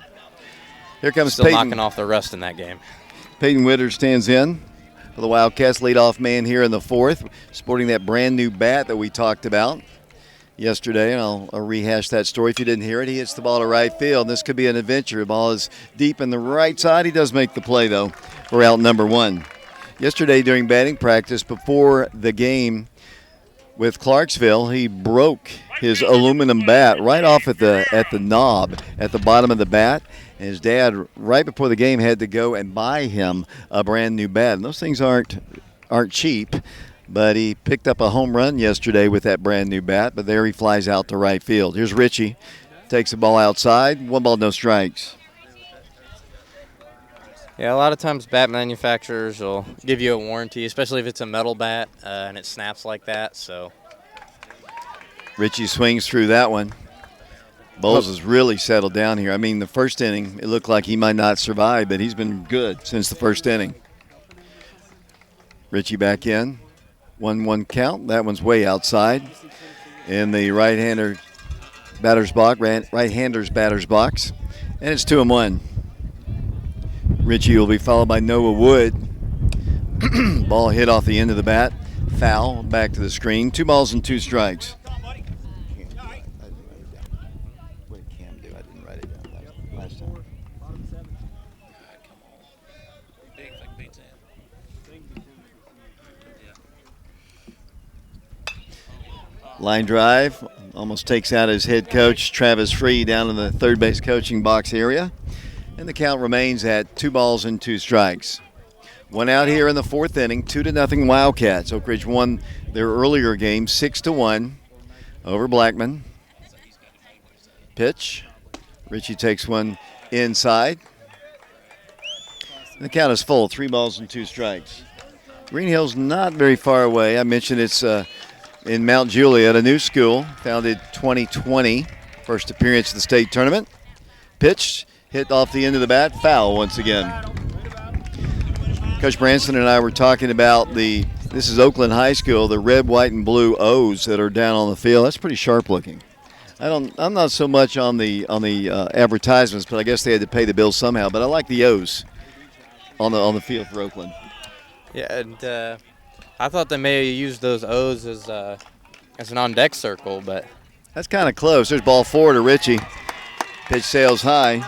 Here comes
Still
Peyton.
knocking off the rust in that game.
Peyton Witter stands in for the Wildcats, leadoff man here in the fourth, sporting that brand new bat that we talked about yesterday, and I'll rehash that story if you didn't hear it. He hits the ball to right field. This could be an adventure. The ball is deep in the right side. He does make the play, though, for out number one. Yesterday during batting practice before the game with Clarksville, he broke his aluminum bat right off at the knob at the bottom of the bat. And his dad, right before the game, had to go and buy him a brand new bat. And those things aren't cheap, but he picked up a home run yesterday with that brand new bat. But there he flies out to right field. Here's Richie, takes the ball outside. 1 ball, no strikes.
Yeah, a lot of times bat manufacturers will give you a warranty, especially if it's a metal bat and it snaps like that. So
Richie swings through that one. Bowles has really settled down here. I mean, the first inning, it looked like he might not survive, but he's been good since the first inning. Richie back in. 1-1 count. That one's way outside. In the right-hander's batter's box. And it's 2-1. Richie will be followed by Noah Wood. Ball hit off the end of the bat. Foul. Back to the screen. 2 balls and 2 strikes. Line drive, almost takes out his head coach, Travis Free, down in the third base coaching box area. And the count remains at 2 balls and 2 strikes. 1 out here in the fourth inning, 2-0 Wildcats. Oak Ridge won their earlier game 6-1 over Blackman. Pitch. Richie takes one inside. And the count is full, 3 balls and 2 strikes. Green Hill's not very far away. I mentioned it's in Mount Juliet, a new school, founded 2020. First appearance of the state tournament. Pitch, hit off the end of the bat, foul once again. Coach Branson and I were talking about this is Oakland High School, the red, white, and blue O's that are down on the field. That's pretty sharp looking. I'm not so much on the advertisements, but I guess they had to pay the bills somehow. But I like the O's on the field for Oakland.
Yeah, and I thought they may have used those O's as an on-deck circle, but
that's kind of close. There's ball 4 to Richie. Pitch sails high,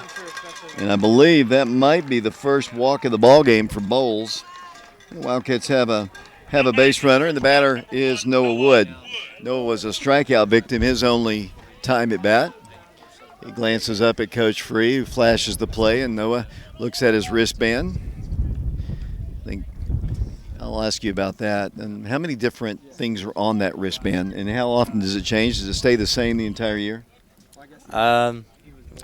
and I believe that might be the first walk of the ball game for Bowles. The Wildcats have a base runner, and the batter is Noah Wood. Noah was a strikeout victim his only time at bat. He glances up at Coach Free, who flashes the play, and Noah looks at his wristband. I think I'll ask you about that. And how many different things are on that wristband, and how often does it change? Does it stay the same the entire year?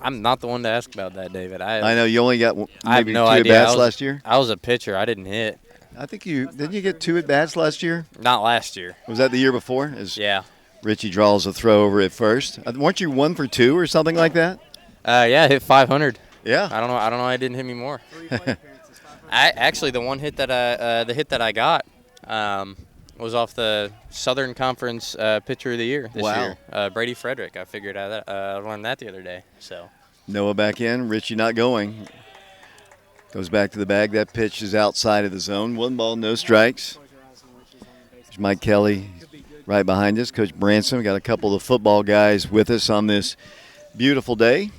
I'm not the one to ask about that, David.
I know you only got maybe
no
2
idea.
at-bats last year?
I was a pitcher. I didn't hit.
I think didn't you get 2 at-bats last year?
Not last year.
Was that the year before?
Yeah. Richie
draws a throw over at first. Weren't you 1 for 2 or something like that?
Yeah, I hit 500.
Yeah.
I don't know. Why it didn't hit me more. Actually, the hit that I got was off the Southern Conference Pitcher of the Year this year. Brady Frederick. I figured out that I learned that the other day. So
Noah back in. Richie not going. Goes back to the bag. That pitch is outside of the zone. 1 ball, no strikes. There's Mike Kelly right behind us. Coach Branson. We got a couple of football guys with us on this beautiful day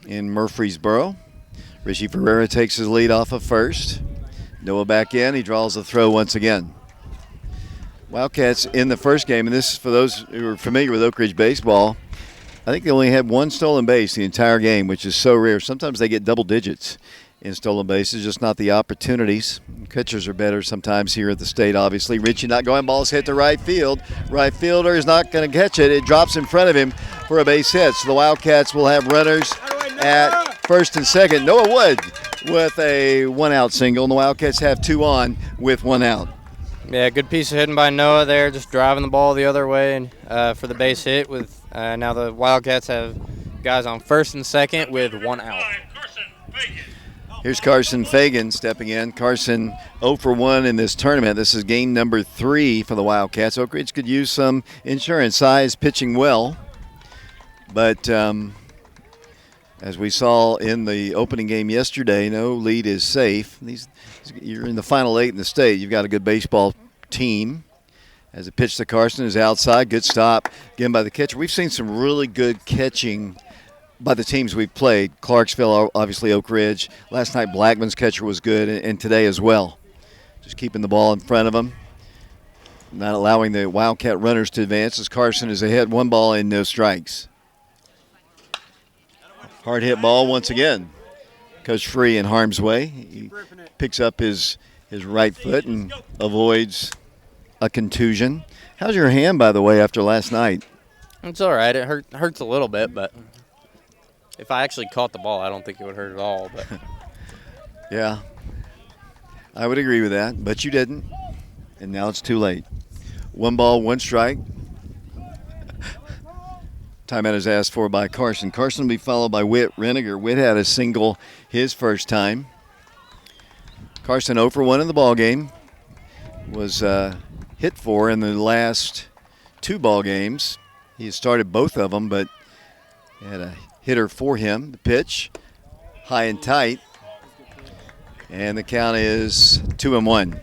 in Murfreesboro. Richie Ferreira takes his lead off of first. Noah back in. He draws a throw once again. Wildcats in the first game, and this is for those who are familiar with Oak Ridge baseball, I think they only had 1 stolen base the entire game, which is so rare. Sometimes they get double digits in stolen bases, just not the opportunities. Pitchers are better sometimes here at the state, obviously. Richie not going, ball's hit to right field. Right fielder is not going to catch it. It drops in front of him for a base hit. So the Wildcats will have runners at first and second. Noah Wood with a one-out single, and the Wildcats have 2 on with 1 out.
Yeah, good piece of hitting by Noah there, just driving the ball the other way and for the base hit. With now the Wildcats have guys on first and second with 1 out.
Here's Carson Fagan stepping in. Carson 0 for 1 in this tournament. This is game number 3 for the Wildcats. Oak Ridge could use some insurance. Size pitching well, but as we saw in the opening game yesterday, no lead is safe. You're in the final 8 in the state. You've got a good baseball team. As it pitched to Carson is outside. Good stop again by the catcher. We've seen some really good catching by the teams we've played. Clarksville, obviously Oak Ridge. Last night Blackman's catcher was good, and today as well. Just keeping the ball in front of them. Not allowing the Wildcat runners to advance as Carson is ahead 1 ball and no strikes. Hard hit ball once again. Goes free in harm's way. He picks up his right foot and avoids a contusion. How's your hand, by the way, after last night?
It's all right. It hurts a little bit, but if I actually caught the ball, I don't think it would hurt at all. But
yeah, I would agree with that, but you didn't, and now it's too late. 1 ball, 1 strike. Timeout is asked for by Carson. Carson will be followed by Whit Reniger. Whit had a single his first time. Carson 0 for 1 in the ball game. Was hit for in the last 2 ball games. He has started both of them, but had a hitter for him. The pitch, high and tight. And the count is 2-1.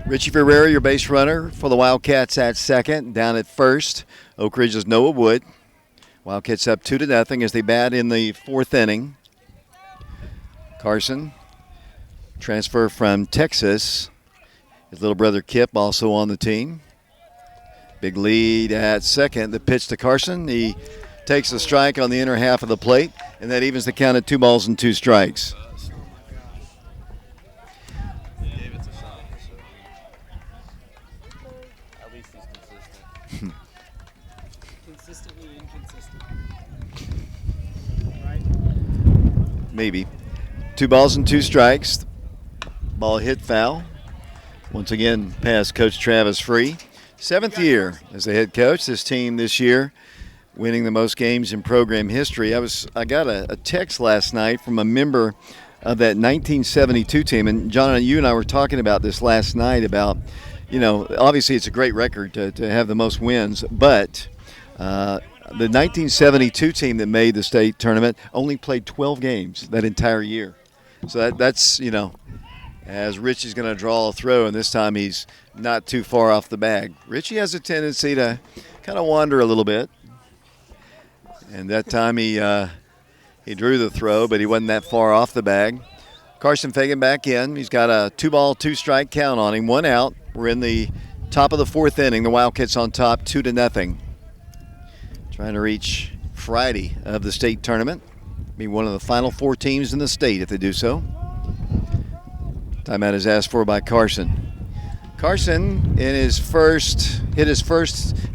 Richie Ferreira, your base runner for the Wildcats at second. Down at first, Oak Ridge's Noah Wood. Wildcats up 2-0 as they bat in the 4th inning. Carson, transfer from Texas. His little brother Kip also on the team. Big lead at second. The pitch to Carson. He takes a strike on the inner half of the plate, and that evens the count at 2 balls and 2 strikes. Maybe. 2 balls and 2 strikes. Ball hit foul. Once again, past Coach Travis Free. 7th year as the head coach. This team this year winning the most games in program history. I got a text last night from a member of that 1972 team. And John, you and I were talking about this last night about, obviously it's a great record to have the most wins, but the 1972 team that made the state tournament only played 12 games that entire year. So that's as Richie's going to draw a throw, and this time he's not too far off the bag. Richie has a tendency to kind of wander a little bit. And that time he drew the throw, but he wasn't that far off the bag. Carson Fagan back in. He's got a 2-ball, 2-strike count on him. 1 out. We're in the top of the 4th inning. The Wildcats on top 2-0. Trying to reach Friday of the state tournament. Be one of the final 4 teams in the state if they do so. Timeout is asked for by Carson. Carson hit his first,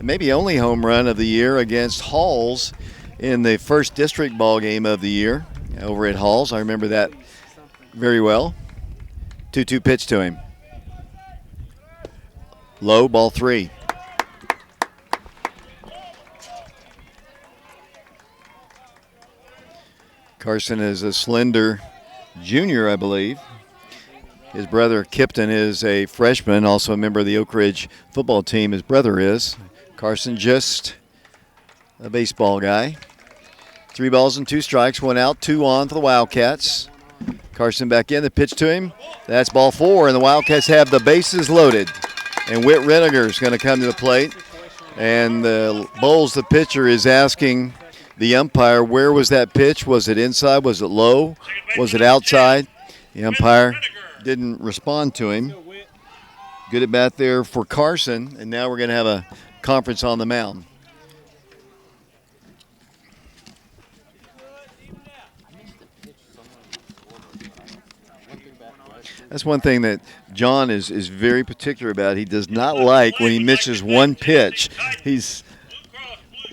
maybe only home run of the year against Halls in the first district ball game of the year over at Halls. I remember that very well. 2-2 pitch to him. Low, ball 3. Carson is a slender junior, I believe. His brother Kipton is a freshman, also a member of the Oak Ridge football team. His brother is. Carson just a baseball guy. 3 balls and 2 strikes, 1 out, 2 on for the Wildcats. Carson back in, the pitch to him. That's ball 4, and the Wildcats have the bases loaded. And Whit Reniger is going to come to the plate. And Bowles, the pitcher, is asking the umpire, where was that pitch? Was it inside? Was it low? Was it outside? The umpire didn't respond to him. Good at bat there for Carson, and now we're going to have a conference on the mound. That's one thing that John is very particular about. He does not like when he misses one pitch. He's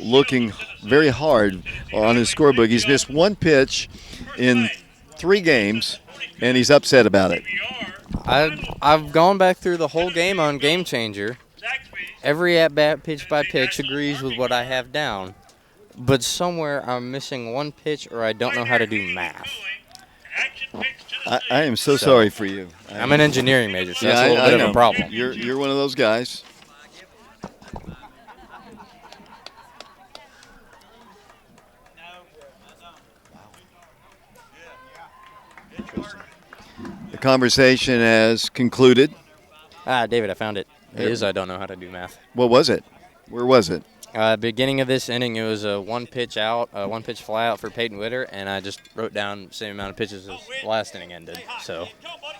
looking very hard on his scorebook. He's missed one pitch in 3 games, and he's upset about it.
I've gone back through the whole game on Game Changer. Every at-bat pitch by pitch agrees with what I have down. But somewhere I'm missing one pitch or I don't know how to do math.
I am so sorry for you.
I'm an engineering major, so that's a little bit of a problem.
You're one of those guys. Interesting. The conversation has concluded.
David, I found it. It is I don't know how to do math.
What was it? Where was it?
Beginning of this inning, it was a one pitch fly out for Peyton Witter, and I just wrote down the same amount of pitches as the last inning ended. So,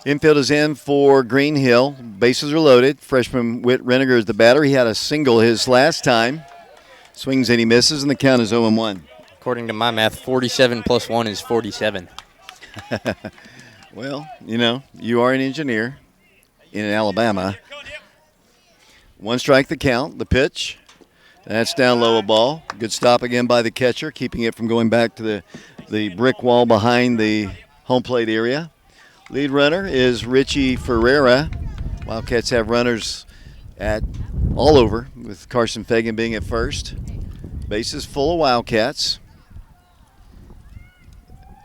infield is in for Green Hill. Bases are loaded. Freshman Whit Reniger is the batter. He had a single his last time. Swings and he misses, and the count is 0-1.
According to my math, 47 plus 1 is 47.
Well, you are an engineer in Alabama. 1 strike the count, the pitch. That's down low, a ball. Good stop again by the catcher, keeping it from going back to the brick wall behind the home plate area. Lead runner is Richie Ferreira. Wildcats have runners at all over, with Carson Fagan being at first. Bases full of Wildcats.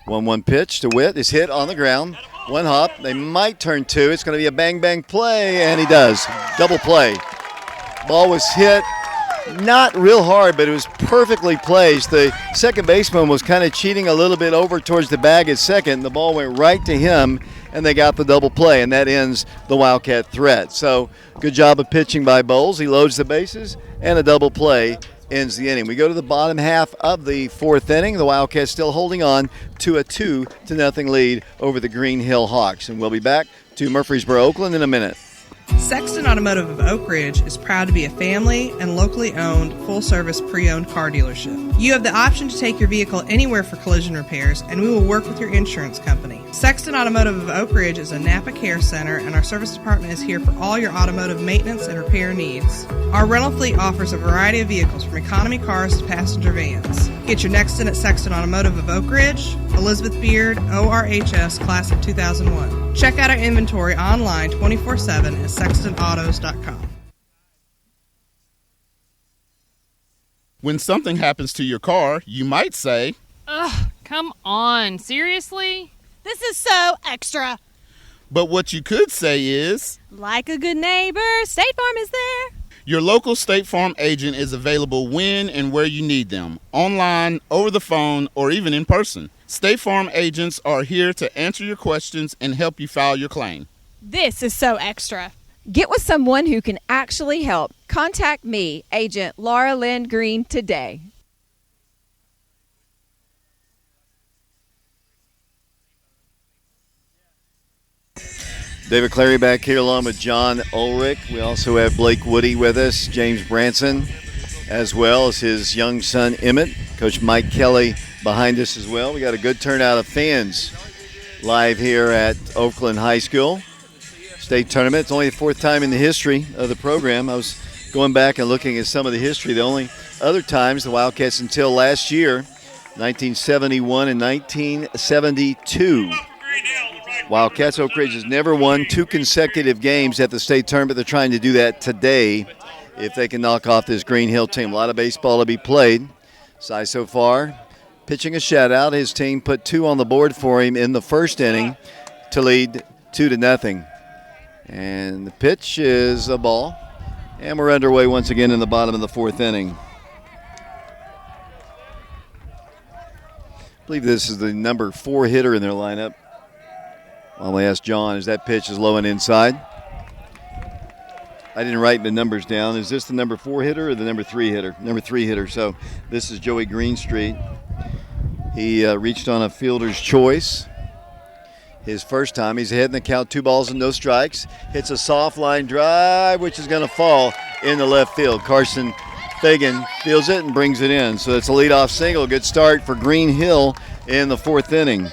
1-1 pitch to Witt is hit on the ground. 1 hop. They might turn 2. It's going to be a bang-bang play, and he does. Double play. Ball was hit not real hard, but it was perfectly placed. The second baseman was kind of cheating a little bit over towards the bag at second. The ball went right to him, and they got the double play, and that ends the Wildcat threat. So good job of pitching by Bowles. He loads the bases, and a double play ends the inning. We go to the bottom half of the 4th inning. The Wildcats still holding on to a 2-0 lead over the Green Hill Hawks, and we'll be back to Murfreesboro, Oakland in a minute.
Sexton Automotive of Oak Ridge is proud to be a family and locally owned, full-service pre-owned car dealership. You have the option to take your vehicle anywhere for collision repairs, and we will work with your insurance company. Sexton Automotive of Oak Ridge is a Napa Care Center, and our service department is here for all your automotive maintenance and repair needs. Our rental fleet offers a variety of vehicles, from economy cars to passenger vans. Get your next in at Sexton Automotive of Oak Ridge, Elizabeth Beard, ORHS, Class of 2001. Check out our inventory online 24/7 at sextonautos.com.
When something happens to your car, you might say,
"Ugh, come on, seriously?
This is so extra."
But what you could say is,
like a good neighbor, State Farm is there.
Your local State Farm agent is available when and where you need them, online, over the phone, or even in person. State Farm agents are here to answer your questions and help you file your claim.
This is so extra.
Get with someone who can actually help. Contact me, Agent Laura Lynn Green, today.
David Clary back here along with John Ulrich. We also have Blake Woody with us, James Branson, as well as his young son Emmett. Coach Mike Kelly behind us as well. We got a good turnout of fans live here at Oakland High School. State tournament. It's only the 4th time in the history of the program. I was going back and looking at some of the history. The only other times the Wildcats until last year, 1971 and 1972. Wildcats, Oak Ridge has never won 2 consecutive games at the state tournament. They're trying to do that today if they can knock off this Green Hill team. A lot of baseball to be played. Sai so far pitching a shutout. His team put 2 on the board for him in the first inning to lead 2-0. And the pitch is a ball. And we're underway once again in the bottom of the 4th inning. I believe this is the number 4 hitter in their lineup. I'll ask John, as that pitch is low and inside. I didn't write the numbers down. Is this the number 4 hitter or the number 3 hitter? Number 3 hitter. So this is Joey Greenstreet. He reached on a fielder's choice. His first time. He's ahead in the count, 2 balls and no strikes. Hits a soft line drive, which is going to fall in the left field. Carson Fagan fields it and brings it in. So it's a leadoff single. Good start for Green Hill in the 4th inning.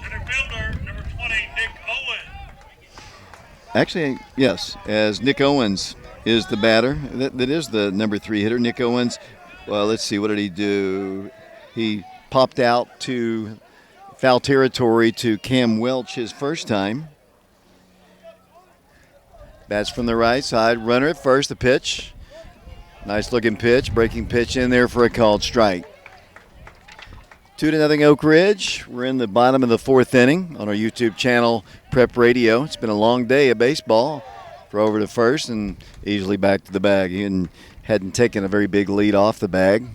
Center fielder, number 20, Nick Owen.
Actually, yes, as Nick Owens is the batter. That is the number 3 hitter, Nick Owens. Well, let's see. What did he do? He popped out to foul territory to Cam Welch his first time. Bats from the right side. Runner at first. The pitch. Nice looking pitch. Breaking pitch in there for a called strike. 2-0 Oak Ridge. We're in the bottom of the 4th inning on our YouTube channel, Prep Radio. It's been a long day of baseball. Throw over to first and easily back to the bag. He hadn't taken a very big lead off the bag.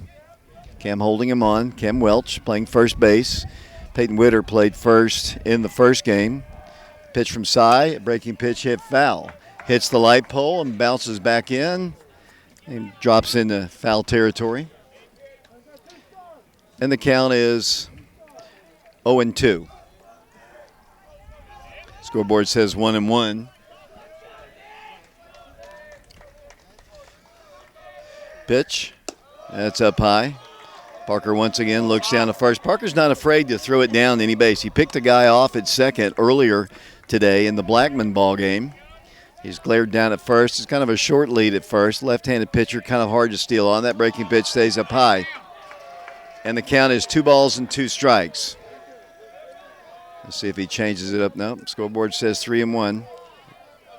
Cam holding him on. Cam Welch playing first base. Peyton Witter played first in the first game. Pitch from Cy. Breaking pitch hit foul. Hits the light pole and bounces back in and drops into foul territory. And the count is 0-2. Scoreboard says 1-1. Pitch. That's up high. Parker once again looks down to first. Parker's not afraid to throw it down any base. He picked a guy off at second earlier today in the Blackman ball game. He's glared down at first. It's kind of a short lead at first. Left-handed pitcher, kind of hard to steal on. That breaking pitch stays up high. And the count is 2-2 strikes. Let's see if he changes it up. No, scoreboard says 3-1.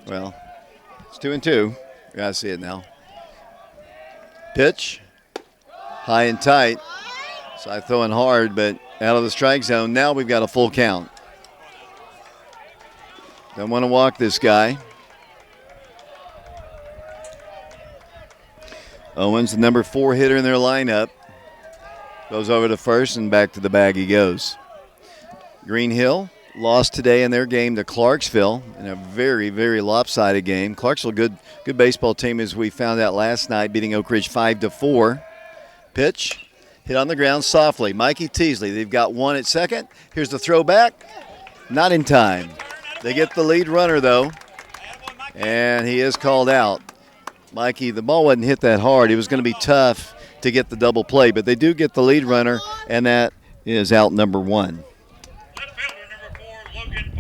Well, it's 2-2. Gotta see it now. Pitch. High and tight. Cy throwing hard, but out of the strike zone. Now we've got a full count. Don't want to walk this guy. Owens, the number 4 hitter in their lineup. Goes over to first and back to the bag he goes. Green Hill lost today in their game to Clarksville in a very, very lopsided game. Clarksville, good baseball team, as we found out last night, beating Oak Ridge 5-4. Pitch, hit on the ground softly. Mikey Teasley, they've got one at second. Here's the throwback. Not in time. They get the lead runner, though, and he is called out. Mikey, the ball wasn't hit that hard. It was going to be tough to get the double play, but they do get the lead runner, and that is out number 1.
Left fielder number 4, Logan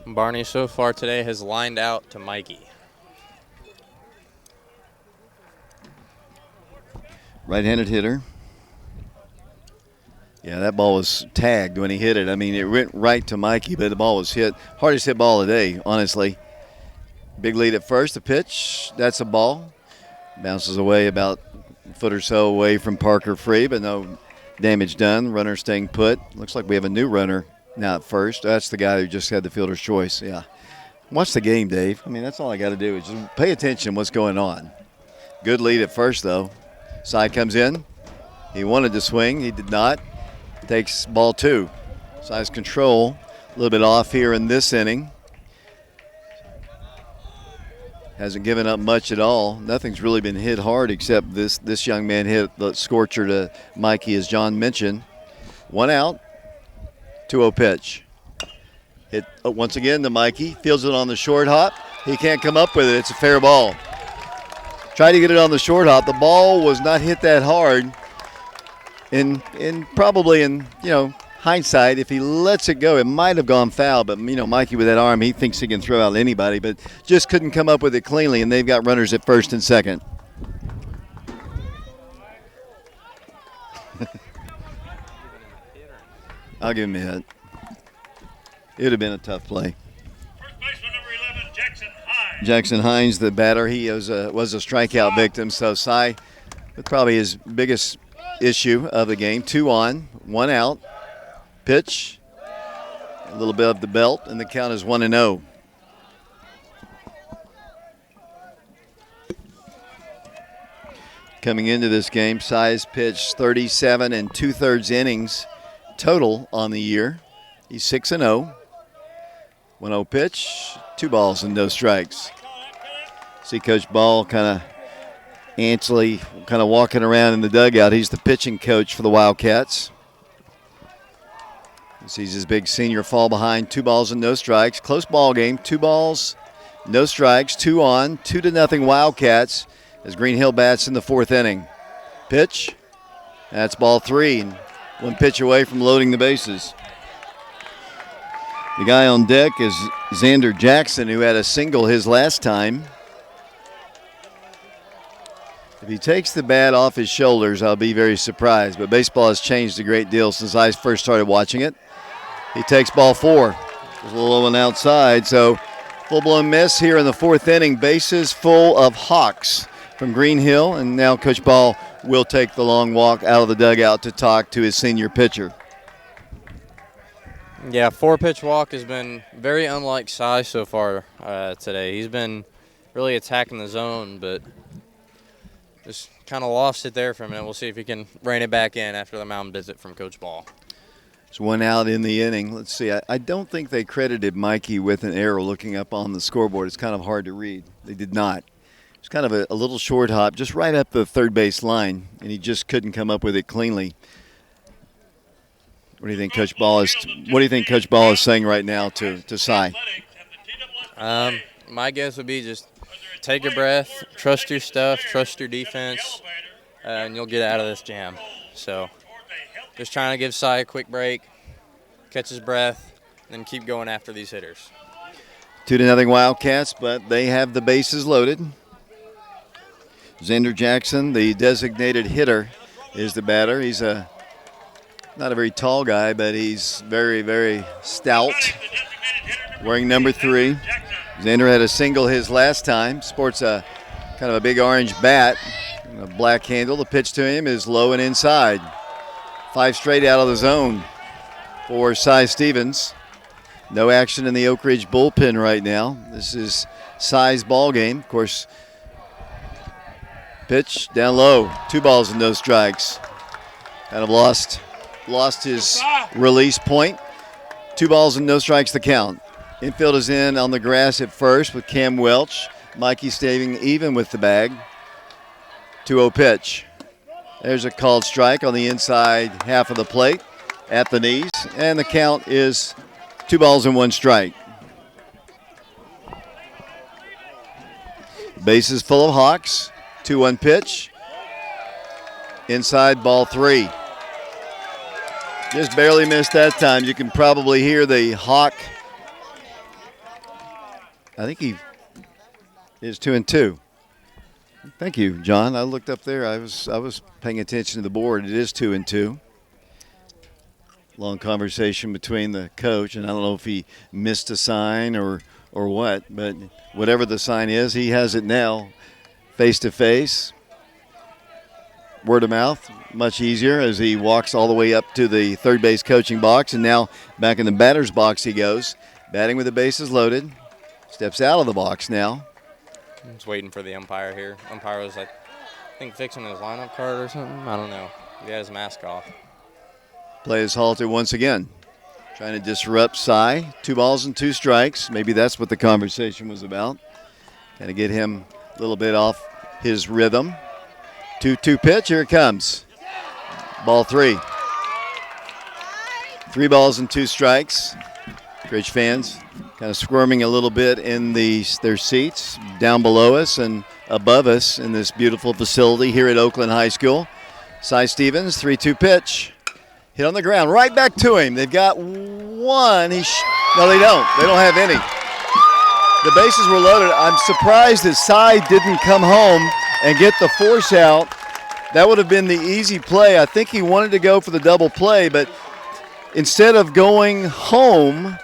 Barney.
Barney so far today has lined out to Mikey.
Right-handed hitter. Yeah, that ball was tagged when he hit it. I mean, it went right to Mikey, but the ball was hit. Hardest hit ball of the day, honestly. Big lead at first. The pitch, that's a ball. Bounces away about a foot or so away from Parker Free, but no damage done. Runner staying put. Looks like we have a new runner now at first. That's the guy who just had the fielder's choice. Yeah. Watch the game, Dave. I mean, that's all I got to do is just pay attention to what's going on. Good lead at first, though. Side comes in. He wanted to swing. He did not. Takes ball 2. Size control. A little bit off here in this inning. Hasn't given up much at all. Nothing's really been hit hard except this young man hit the scorcher to Mikey, as John mentioned. 1 out. 2-0 pitch. Hit once again to Mikey. Fields it on the short hop. He can't come up with it. It's a fair ball. Tried to get it on the short hop. The ball was not hit that hard. In probably in hindsight, if he lets it go, it might have gone foul. But Mikey with that arm, he thinks he can throw out anybody, but just couldn't come up with it cleanly. And they've got runners at first and second. I'll give him a hit. It would have been a tough play.
First baseman number 11, Jackson Hines.
Jackson Hines, the batter, he was a strikeout victim. So Cy, with probably his biggest issue of the game. 2 on, 1 out. Pitch, a little bit of the belt, and the count is 1-0. Coming into this game, Cy's pitched 37 2/3 innings total on the year. He's 6-0. 1-0 pitch, 2 balls and no strikes. See Coach Ball kind of Ansley kind of walking around in the dugout. He's the pitching coach for the Wildcats. He sees his big senior fall behind. 2 balls and no strikes. Close ball game. 2 balls, no strikes. 2 on. 2-0 Wildcats as Green Hill bats in the 4th inning. Pitch. That's ball 3. And 1 pitch away from loading the bases. The guy on deck is Xander Jackson, who had a single his last time. If he takes the bat off his shoulders, I'll be very surprised. But baseball has changed a great deal since I first started watching it. He takes ball 4. There's a little one outside, so full-blown miss here in the 4th inning. Bases full of Hawks from Green Hill, and now Coach Ball will take the long walk out of the dugout to talk to his senior pitcher.
Yeah, 4-pitch walk has been very unlike Cy so far today. He's been really attacking the zone, but just kind of lost it there for a minute. We'll see if he can rein it back in after the mound visit from Coach Ball.
There's one out in the inning. Let's see. I don't think they credited Mikey with an error looking up on the scoreboard. It's kind of hard to read. They did not. It's kind of a little short hop just right up the third base line, and he just couldn't come up with it cleanly. What do you think Coach Ball is saying right now to Cy?
My guess would be just take a breath, trust your stuff, trust your defense, and you'll get out of this jam. So just trying to give Cy a quick break, catch his breath, and keep going after these hitters.
2-0 Wildcats, but they have the bases loaded. Xander Jackson, the designated hitter, is the batter. He's not a very tall guy, but he's very, very stout. Wearing number 3. Xander had a single his last time. Sports a kind of a big orange bat, a black handle. The pitch to him is low and inside. 5 straight out of the zone for Cy Stevens. No action in the Oak Ridge bullpen right now. This is Cy's ball game. Of course, pitch down low. 2 balls and no strikes. Kind of lost his release point. 2 balls and no strikes to count. Infield is in on the grass at first with Cam Welch. Mikey staying even with the bag. 2-0 pitch. There's a called strike on the inside half of the plate at the knees, and the count is 2 balls and 1 strike. Bases full of Hawks. 2-1 pitch. Inside, ball 3. Just barely missed that time. You can probably hear the Hawk. I think he is 2-2. Thank you, John. I looked up there. I was paying attention to the board. It is 2-2. Long conversation between the coach, and I don't know if he missed a sign or what, but whatever the sign is, he has it now, face to face. Word of mouth, much easier as he walks all the way up to the third base coaching box, and now back in the batter's box he goes, batting with the bases loaded. Steps out of the box now.
Just waiting for the umpire here. Umpire was, I think, fixing his lineup card or something. I don't know. He had his mask off.
Play is halted once again. Trying to disrupt Cy. 2 balls and 2 strikes. Maybe that's what the conversation was about. Kind of get him a little bit off his rhythm. 2-2 pitch. Here it comes. Ball 3. 3 balls and 2 strikes. Ridge fans kind of squirming a little bit in their seats down below us and above us in this beautiful facility here at Oakland High School. Cy Stevens, 3-2 pitch. Hit on the ground, right back to him. They've got one. No, they don't. They don't have any. The bases were loaded. I'm surprised that Cy didn't come home and get the force out. That would have been the easy play. I think he wanted to go for the double play, but instead of going home,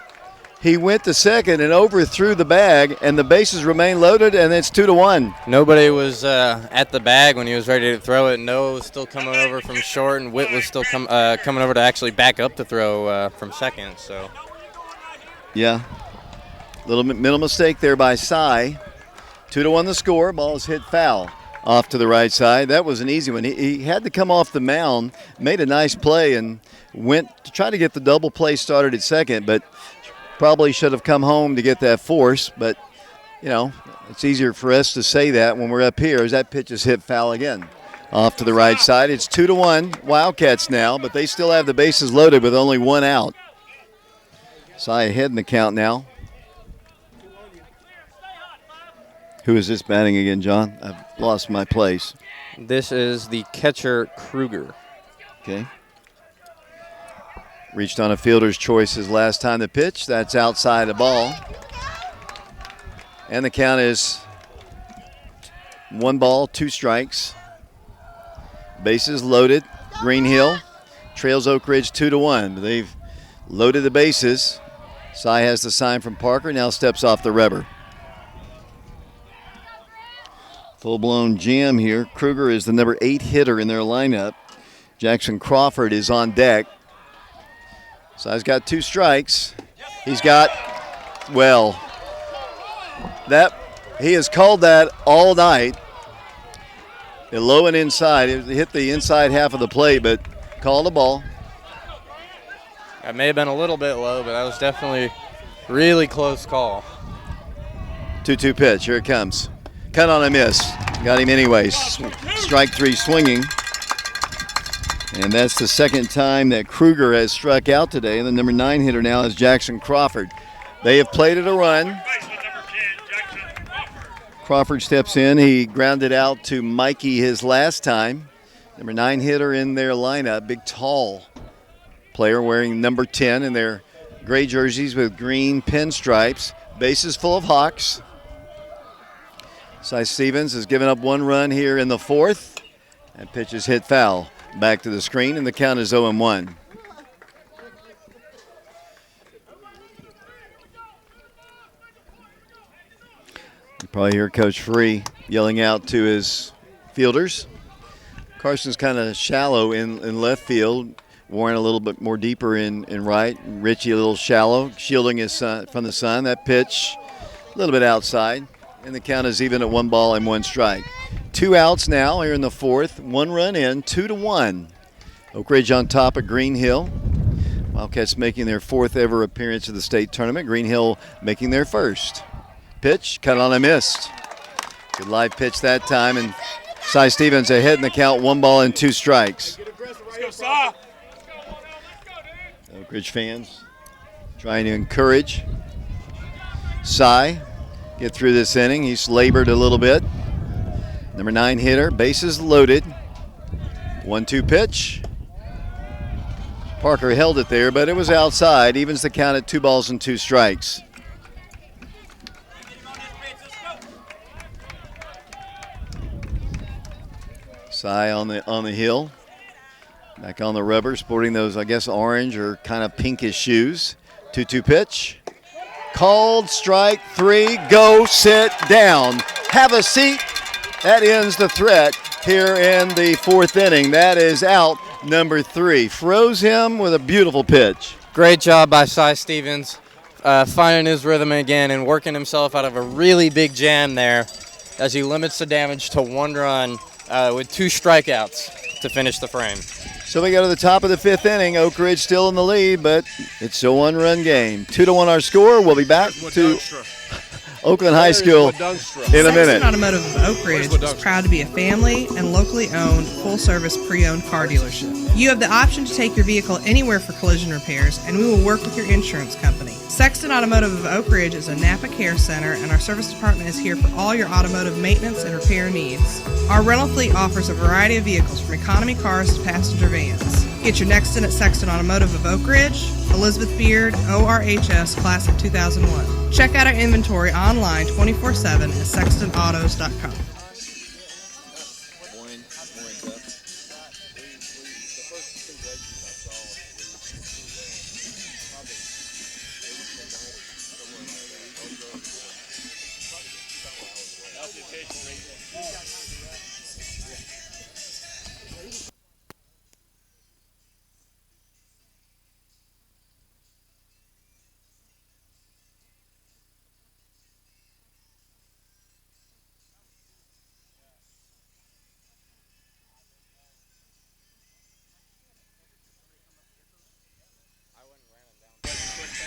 he went to second and overthrew the bag, and the bases remain loaded, and it's 2-1.
Nobody was at the bag when he was ready to throw it. Noah was still coming over from short, and Witt was still coming over to actually back up the throw from second. So,
yeah, little middle mistake there by Cy. 2-1 the score. Ball is hit foul off to the right side. That was an easy one. He had to come off the mound, made a nice play, and went to try to get the double play started at second, but probably should have come home to get that force, but, you know, it's easier for us to say that when we're up here as that pitch is hit foul again. Off to the right side. It's 2-1 Wildcats now, but they still have the bases loaded with only 1 out. Cy ahead in the count now. Who is this batting again, John? I've lost my place.
This is the catcher, Kruger.
Okay. Reached on a fielder's choice his last time to pitch. That's outside the ball. And the count is 1 ball, 2 strikes. Bases loaded. Green Hill trails Oak Ridge 2-1. They've loaded the bases. Cy has the sign from Parker, now steps off the rubber. Full-blown jam here. Kruger is the number 8 hitter in their lineup. Jackson Crawford is on deck. Cy's got 2 strikes. He's got, well, that he has called that all night. Low and inside. It hit the inside half of the plate, but called a ball.
That may have been a little bit low, but that was definitely really close call.
2-2 pitch. Here it comes. Cut on a miss. Got him anyways. Strike 3 swinging. And that's the second time that Kruger has struck out today. The number 9 hitter now is Jackson Crawford. They have played it a run. Crawford steps in. He grounded out to Mikey his last time. Number 9 hitter in their lineup. Big, tall player wearing number 10 in their gray jerseys with green pinstripes. Bases full of Hawks. Cy Stevens has given up 1 run here in the 4th. That pitch is hit foul. Back to the screen, and the count is 0-1. You probably hear Coach Free yelling out to his fielders. Carson's kind of shallow in left field. Warren a little bit more deeper in right. Richie a little shallow, shielding his son from the sun. That pitch a little bit outside. And the count is even at 1 ball and 1 strike. 2 outs now here in the 4th. 1 run in, 2-1. Oak Ridge on top of Green Hill. Wildcats making their 4th ever appearance of the state tournament. Green Hill making their 1st. Pitch, cut on a miss. Good live pitch that time, and Cy Stevens ahead in the count, 1 ball and 2 strikes. Oak Ridge fans trying to encourage Cy. Get through this inning. He's labored a little bit. Number 9 hitter, bases loaded. 1-2 pitch. Parker held it there, but it was outside. Evens the count at 2 balls and 2 strikes. Cy on the hill. Back on the rubber, sporting those, I guess, orange or kind of pinkish shoes. 2-2 pitch. Called strike 3. Go sit down. Have a seat. That ends the threat here in the 4th inning. That is out number 3. Froze him with a beautiful pitch.
Great job by Cy Stevens, finding his rhythm again and working himself out of a really big jam there as he limits the damage to 1 run with 2 strikeouts to finish the frame.
So we go to the top of the 5th inning. Oak Ridge still in the lead, but it's a 1-run game. 2-1 our score. We'll be back to Oakland High School in a minute.
Sexton Automotive of Oak Ridge is proud to be a family and locally owned, full-service pre-owned car dealership. You have the option to take your vehicle anywhere for collision repairs, and we will work with your insurance company. Sexton Automotive of Oak Ridge is a Napa Care Center, and our service department is here for all your automotive maintenance and repair needs. Our rental fleet offers a variety of vehicles from economy cars to passenger vans. Get your next in at Sexton Automotive of Oak Ridge, Elizabeth Beard, ORHS Class of 2001. Check out our inventory online 24/7 at sextonautos.com.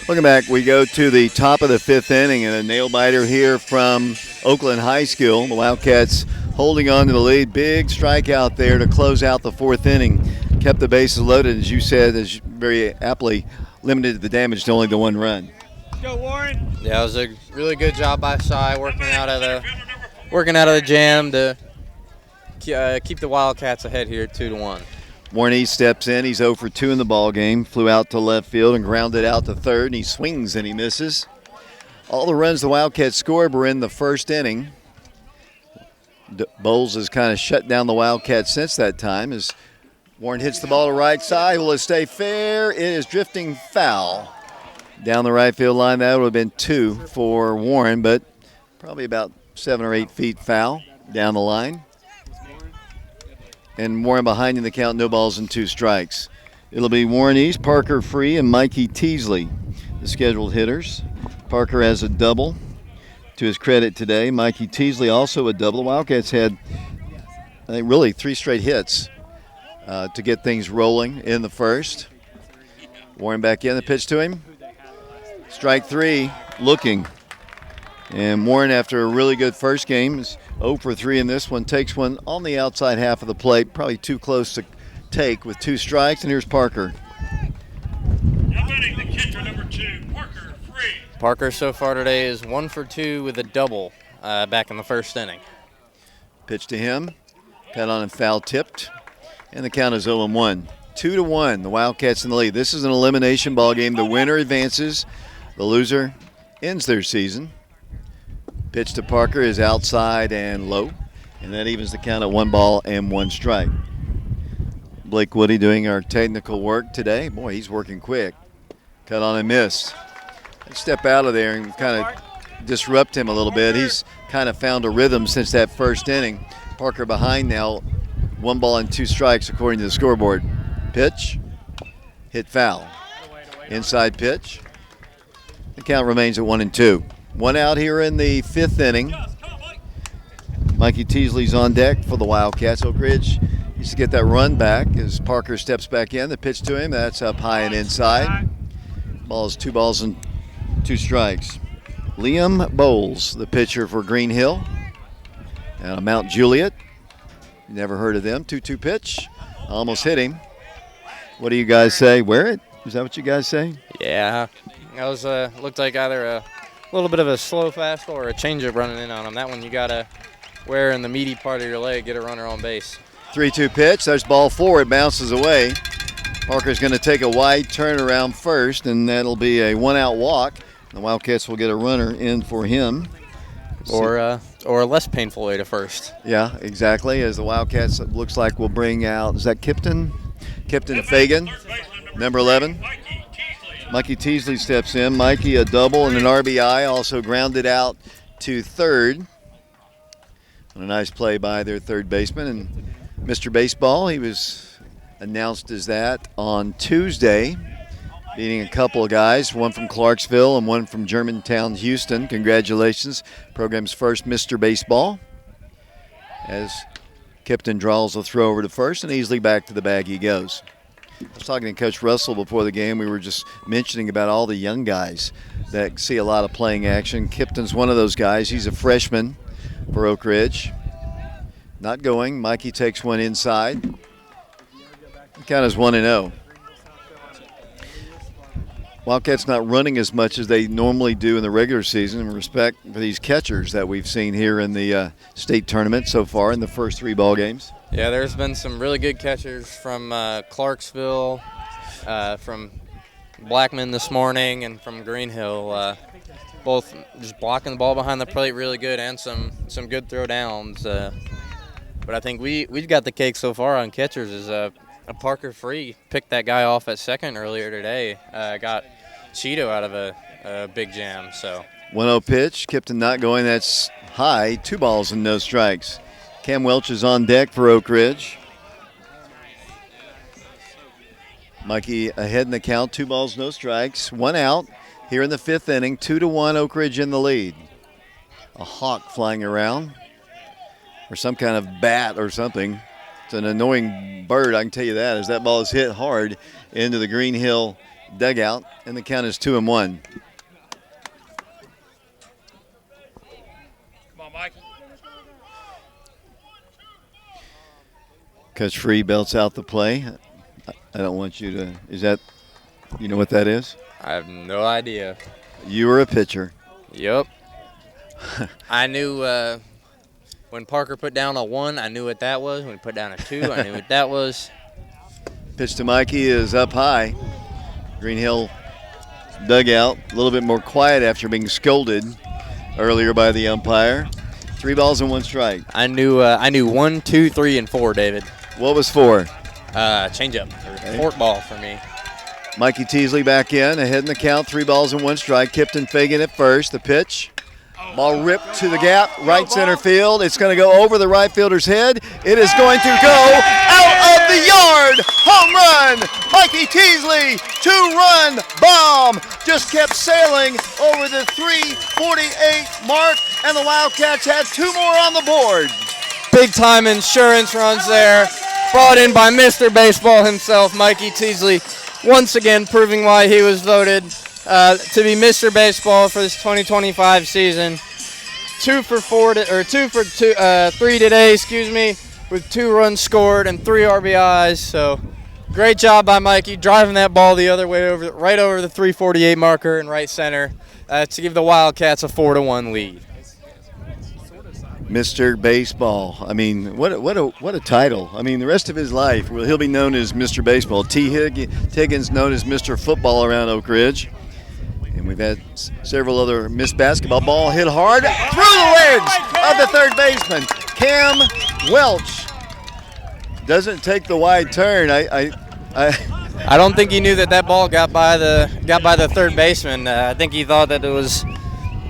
Welcome back. We go to the top of the 5th inning, and a nail-biter here from Oakland High School. The Wildcats holding on to the lead. Big strikeout there to close out the 4th inning. Kept the bases loaded, as you said, as very aptly limited the damage to only the 1 run.
Go, Warren. Yeah, it was a really good job by Cy working out of the jam to keep the Wildcats ahead here 2-1.
Warren East steps in. He's 0 for 2 in the ball game. Flew out to left field and grounded out to third, and he swings and he misses. All the runs the Wildcats scored were in the first inning. Bowles has kind of shut down the Wildcats since that time as Warren hits the ball to right side. Will it stay fair? It is drifting foul. Down the right field line, that would have been 2 for Warren, but probably about 7 or 8 feet foul down the line. And Warren behind in the count, no balls and 2 strikes. It'll be Warren East, Parker Free, and Mikey Teasley, the scheduled hitters. Parker has a double to his credit today. Mikey Teasley also a double. The Wildcats had, I think, really 3 straight hits to get things rolling in the first. Warren back in, the pitch to him. Strike 3, looking. And Warren, after a really good first game, is 0 for 3 in this one. Takes one on the outside half of the plate, probably too close to take with 2 strikes. And here's Parker.
Now batting the catcher, number 2, Parker Free.
Parker so far today is 1 for 2 with a double back in the first inning.
Pitch to him. Cut on and foul tipped. And the count is 0-1. 2-1, the Wildcats in the lead. This is an elimination ball game. The winner advances. The loser ends their season. Pitch to Parker is outside and low, and that evens the count at 1 ball and 1 strike. Blake Woody doing our technical work today. Boy, he's working quick. Cut on and missed. Let's step out of there and kind of disrupt him a little bit. He's kind of found a rhythm since that first inning. Parker behind now, 1 ball and 2 strikes according to the scoreboard. Pitch, hit foul. Inside pitch. The count remains at 1-2. 1 out here in the 5th inning. Mikey Teasley's on deck for the Wildcats. Oak Ridge needs to get that run back as Parker steps back in. The pitch to him, that's up high and inside. Ball is 2 balls and 2 strikes. Liam Bowles, the pitcher for Green Hill. And Mount Juliet. Never heard of them. 2-2 pitch. Almost hit him. What do you guys say? Wear it? Is that what you guys say?
Yeah. That was looked like either a little bit of a slow fastball or a changeup running in on him. That one you got to wear in the meaty part of your leg, get a runner on base.
3-2 pitch. There's ball 4. It bounces away. Parker's going to take a wide turnaround first, and that'll be a 1-out walk. The Wildcats will get a runner in for him.
Or a less painful way to first.
Yeah, exactly. As the Wildcats, it looks like, will bring out, is that Kipton? Kipton Fagan, number 11. Mikey Teasley steps in. Mikey a double and an RBI, also grounded out to third. And a nice play by their third baseman. And Mr. Baseball, he was announced as that on Tuesday, beating a couple of guys, one from Clarksville and one from Germantown, Houston. Congratulations, program's first Mr. Baseball. As Kipton draws a throw over to first and easily back to the bag he goes. I was talking to Coach Russell before the game. We were just mentioning about all the young guys that see a lot of playing action. Kipton's one of those guys. He's a freshman for Oak Ridge. Not going. Mikey takes one inside. The count is 1-0. Wildcats not running as much as they normally do in the regular season in respect for these catchers that we've seen here in the state tournament so far in the first 3 ball games.
Yeah, there's been some really good catchers from Clarksville, from Blackman this morning, and from Green Hill. Both just blocking the ball behind the plate really good and some good throw downs. But I think we've got the cake so far on catchers. Is a Parker Free picked that guy off at second earlier today. Got Cheeto out of a big jam. So
1-0 pitch. Kipton not going. That's high. 2 balls and no strikes. Cam Welch is on deck for Oak Ridge. Mikey ahead in the count. 2 balls, no strikes. 1 out here in the 5th inning. 2-1 Oak Ridge in the lead. A hawk flying around, or some kind of bat or something. It's an annoying bird, I can tell you that, as that ball is hit hard into the Green Hill dugout, and the count is 2-1.
Come on, Mike.
Coach Free belts out the play. I don't want you to, is that, you know what that is?
I have no idea.
You were a pitcher.
Yep. I knew when Parker put down a 1, I knew what that was. When he put down a 2, I knew what that was.
Pitch to Mikey is up high. Green Hill dugout a little bit more quiet after being scolded earlier by the umpire. 3 balls and 1 strike.
I knew 1, 2, 3, and 4, David.
What was 4?
Changeup or fork ball for me.
Mikey Teasley back in, ahead in the count, 3 balls and 1 strike. Kipton Fagan at first. The pitch. Ball ripped to the gap, right center field. It's going to go over the right fielder's head. It is going to go out of the yard. Home run. Mikey Teasley, 2-run bomb. Just kept sailing over the 348 mark, and the Wildcats had 2 more on the board.
Big time insurance runs there. Brought in by Mr. Baseball himself, Mikey Teasley. Once again proving why he was voted to be Mr. Baseball for this 2025 season. 3 today, with 2 runs scored and 3 RBIs. So great job by Mikey driving that ball the other way right over the 348 marker in right center to give the Wildcats a 4-1 lead.
Mr. Baseball. I mean, what a title. I mean, the rest of his life, well, he'll be known as Mr. Baseball. Higgins known as Mr. Football around Oak Ridge. And we've had several other missed basketball. Ball hit hard through the legs of the third baseman. Cam Welch doesn't take the wide turn.
I don't think he knew that ball got by the third baseman. I think he thought that it was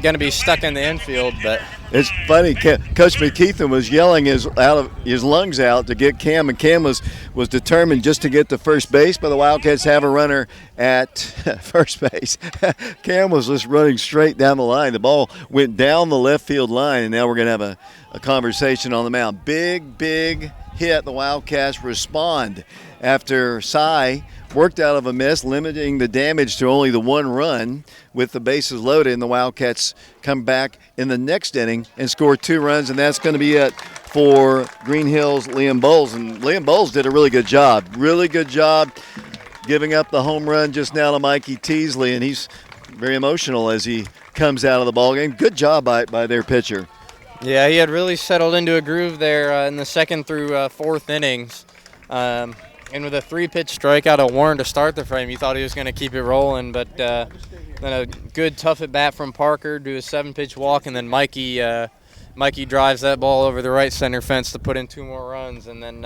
going to be stuck in the infield, but
it's funny. Coach McKeithen was yelling his lungs out to get Cam, and Cam was determined just to get to first base. But the Wildcats have a runner at first base. Cam was just running straight down the line. The ball went down the left field line, and now we're going to have a conversation on the mound. Big hit. The Wildcats respond after Cy worked out of a miss, limiting the damage to only the 1 run with the bases loaded, and the Wildcats come back in the next inning and score 2 runs, and that's going to be it for Green Hill's Liam Bowles. And Liam Bowles did a really good job giving up the home run just now to Mikey Teasley, and he's very emotional as he comes out of the ballgame. Good job by their pitcher.
Yeah, he had really settled into a groove there in the 2nd through 4th innings. And with a 3-pitch strikeout of Warren to start the frame, you thought he was going to keep it rolling. But then a good tough at bat from Parker, do a 7-pitch walk, and then Mikey drives that ball over the right center fence to put in 2 more runs. And then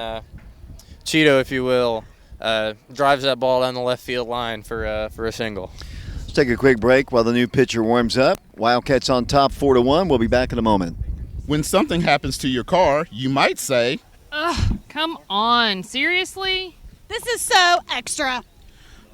Cheeto, if you will, drives that ball down the left field line for a single.
Let's take a quick break while the new pitcher warms up. Wildcats on top 4-1. We'll be back in a moment.
When something happens to your car, you might say,
Ugh, come on. Seriously?
This is so extra.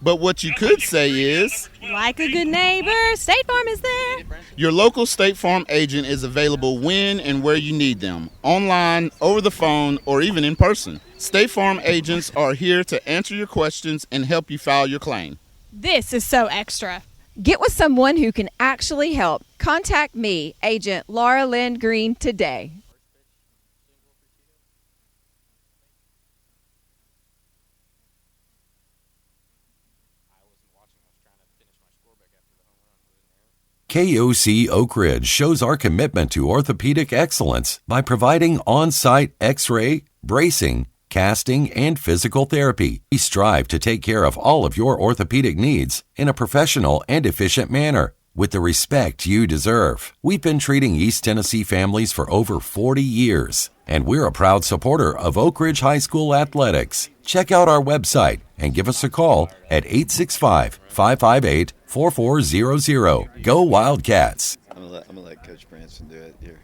But what you could say is,
Like a good neighbor, State Farm is there.
Your local State Farm agent is available when and where you need them, online, over the phone, or even in person. State Farm agents are here to answer your questions and help you file your claim.
This is so extra.
Get with someone who can actually help. Contact me, Agent Laura Lynn Green, today.
KOC Oak Ridge shows our commitment to orthopedic excellence by providing on-site X-ray, bracing, casting, and physical therapy. We strive to take care of all of your orthopedic needs in a professional and efficient manner with the respect you deserve. We've been treating East Tennessee families for over 40 years, and we're a proud supporter of Oak Ridge High School athletics. Check out our website and give us a call at 865-558-4400. Go Wildcats!
I'm gonna let Coach Branson do it here.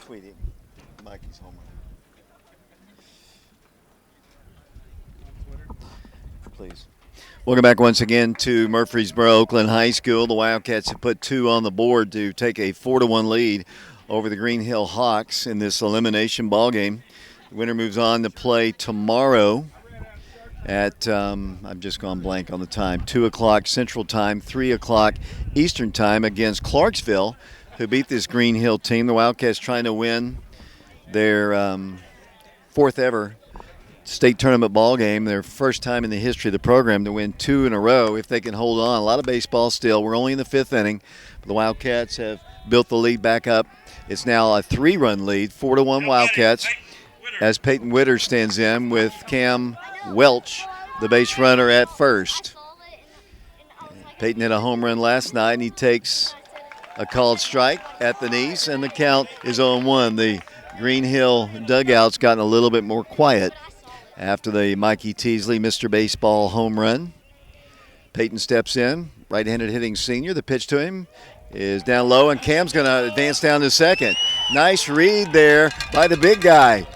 Tweet him. Mikey's home run. Please. Welcome back once again to Murfreesboro Oakland High School. The Wildcats have put 2 on the board to take a 4-1 lead over the Green Hill Hawks in this elimination ball game. The winner moves on to play tomorrow at, I've just gone blank on the time, 2 o'clock Central Time, 3 o'clock Eastern Time against Clarksville, who beat this Green Hill team. The Wildcats trying to win their 4th ever state tournament ball game, their first time in the history of the program to win 2 in a row if they can hold on. A lot of baseball still. We're only in the 5th inning. But the Wildcats have built the lead back up. It's now a 3-run lead, 4-1 Wildcats. as Peyton Witter stands in with Cam Welch, the base runner, at first. Peyton hit a home run last night, and he takes a called strike at the knees, and the count is 0-1. The Green Hill dugout's gotten a little bit more quiet after the Mikey Teasley Mr. Baseball home run. Peyton steps in, right-handed hitting senior. The pitch to him is down low, and Cam's going to advance down to second. Nice read there by the big guy.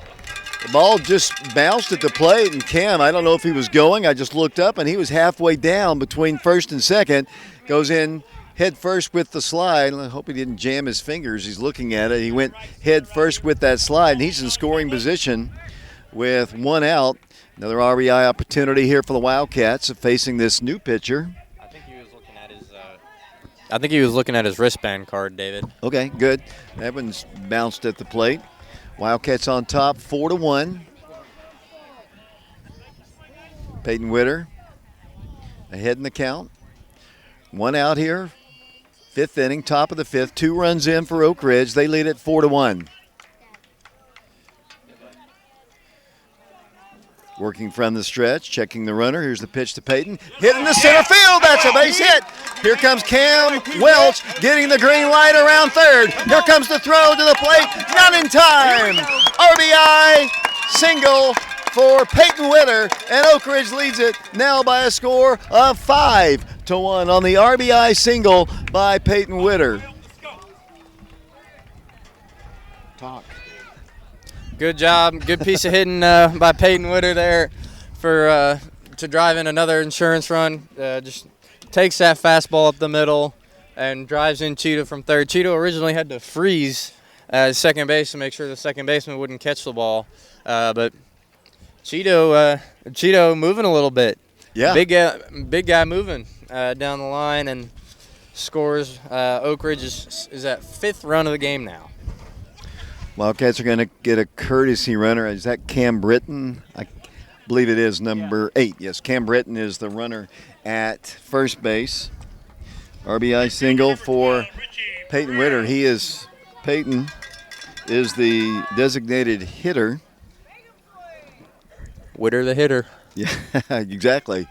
The ball just bounced at the plate, and Cam, I don't know if he was going. I just looked up, and he was halfway down between first and second. Goes in head first with the slide. I hope he didn't jam his fingers. He's looking at it. He went head first with that slide, and he's in scoring position with one out. Another RBI opportunity here for the Wildcats facing this new pitcher.
I think he was looking at his wristband card, David.
Okay, good. That one's bounced at the plate. Wildcats on top, 4-1. Peyton Witter ahead in the count. One out here. Fifth inning, top of the fifth. 2 runs in for Oak Ridge. They lead it 4-1. Working from the stretch, checking the runner. Here's the pitch to Peyton. Hit in the center field. That's a base hit. Here comes Cam Welch getting the green light around third. Here comes the throw to the plate. Not in time. RBI single for Peyton Witter, and Oak Ridge leads it now by a score of 5-1 on the RBI single by Peyton Witter.
Talk. Good job. Good piece of hitting by Peyton Witter there for to drive in another insurance run. Just takes that fastball up the middle and drives in Cheeto from third. Cheeto originally had to freeze at second base to make sure the second baseman wouldn't catch the ball. But Cheeto moving a little bit.
Yeah.
Big guy moving down the line and scores. Oak Ridge is at 5th run of the game now.
Wildcats are going to get a courtesy runner. Is that Cam Britton? I believe it is number 8. Yes, Cam Britton is the runner at first base. RBI single for Peyton Witter. Peyton is the designated hitter.
Witter the hitter.
Yeah, exactly.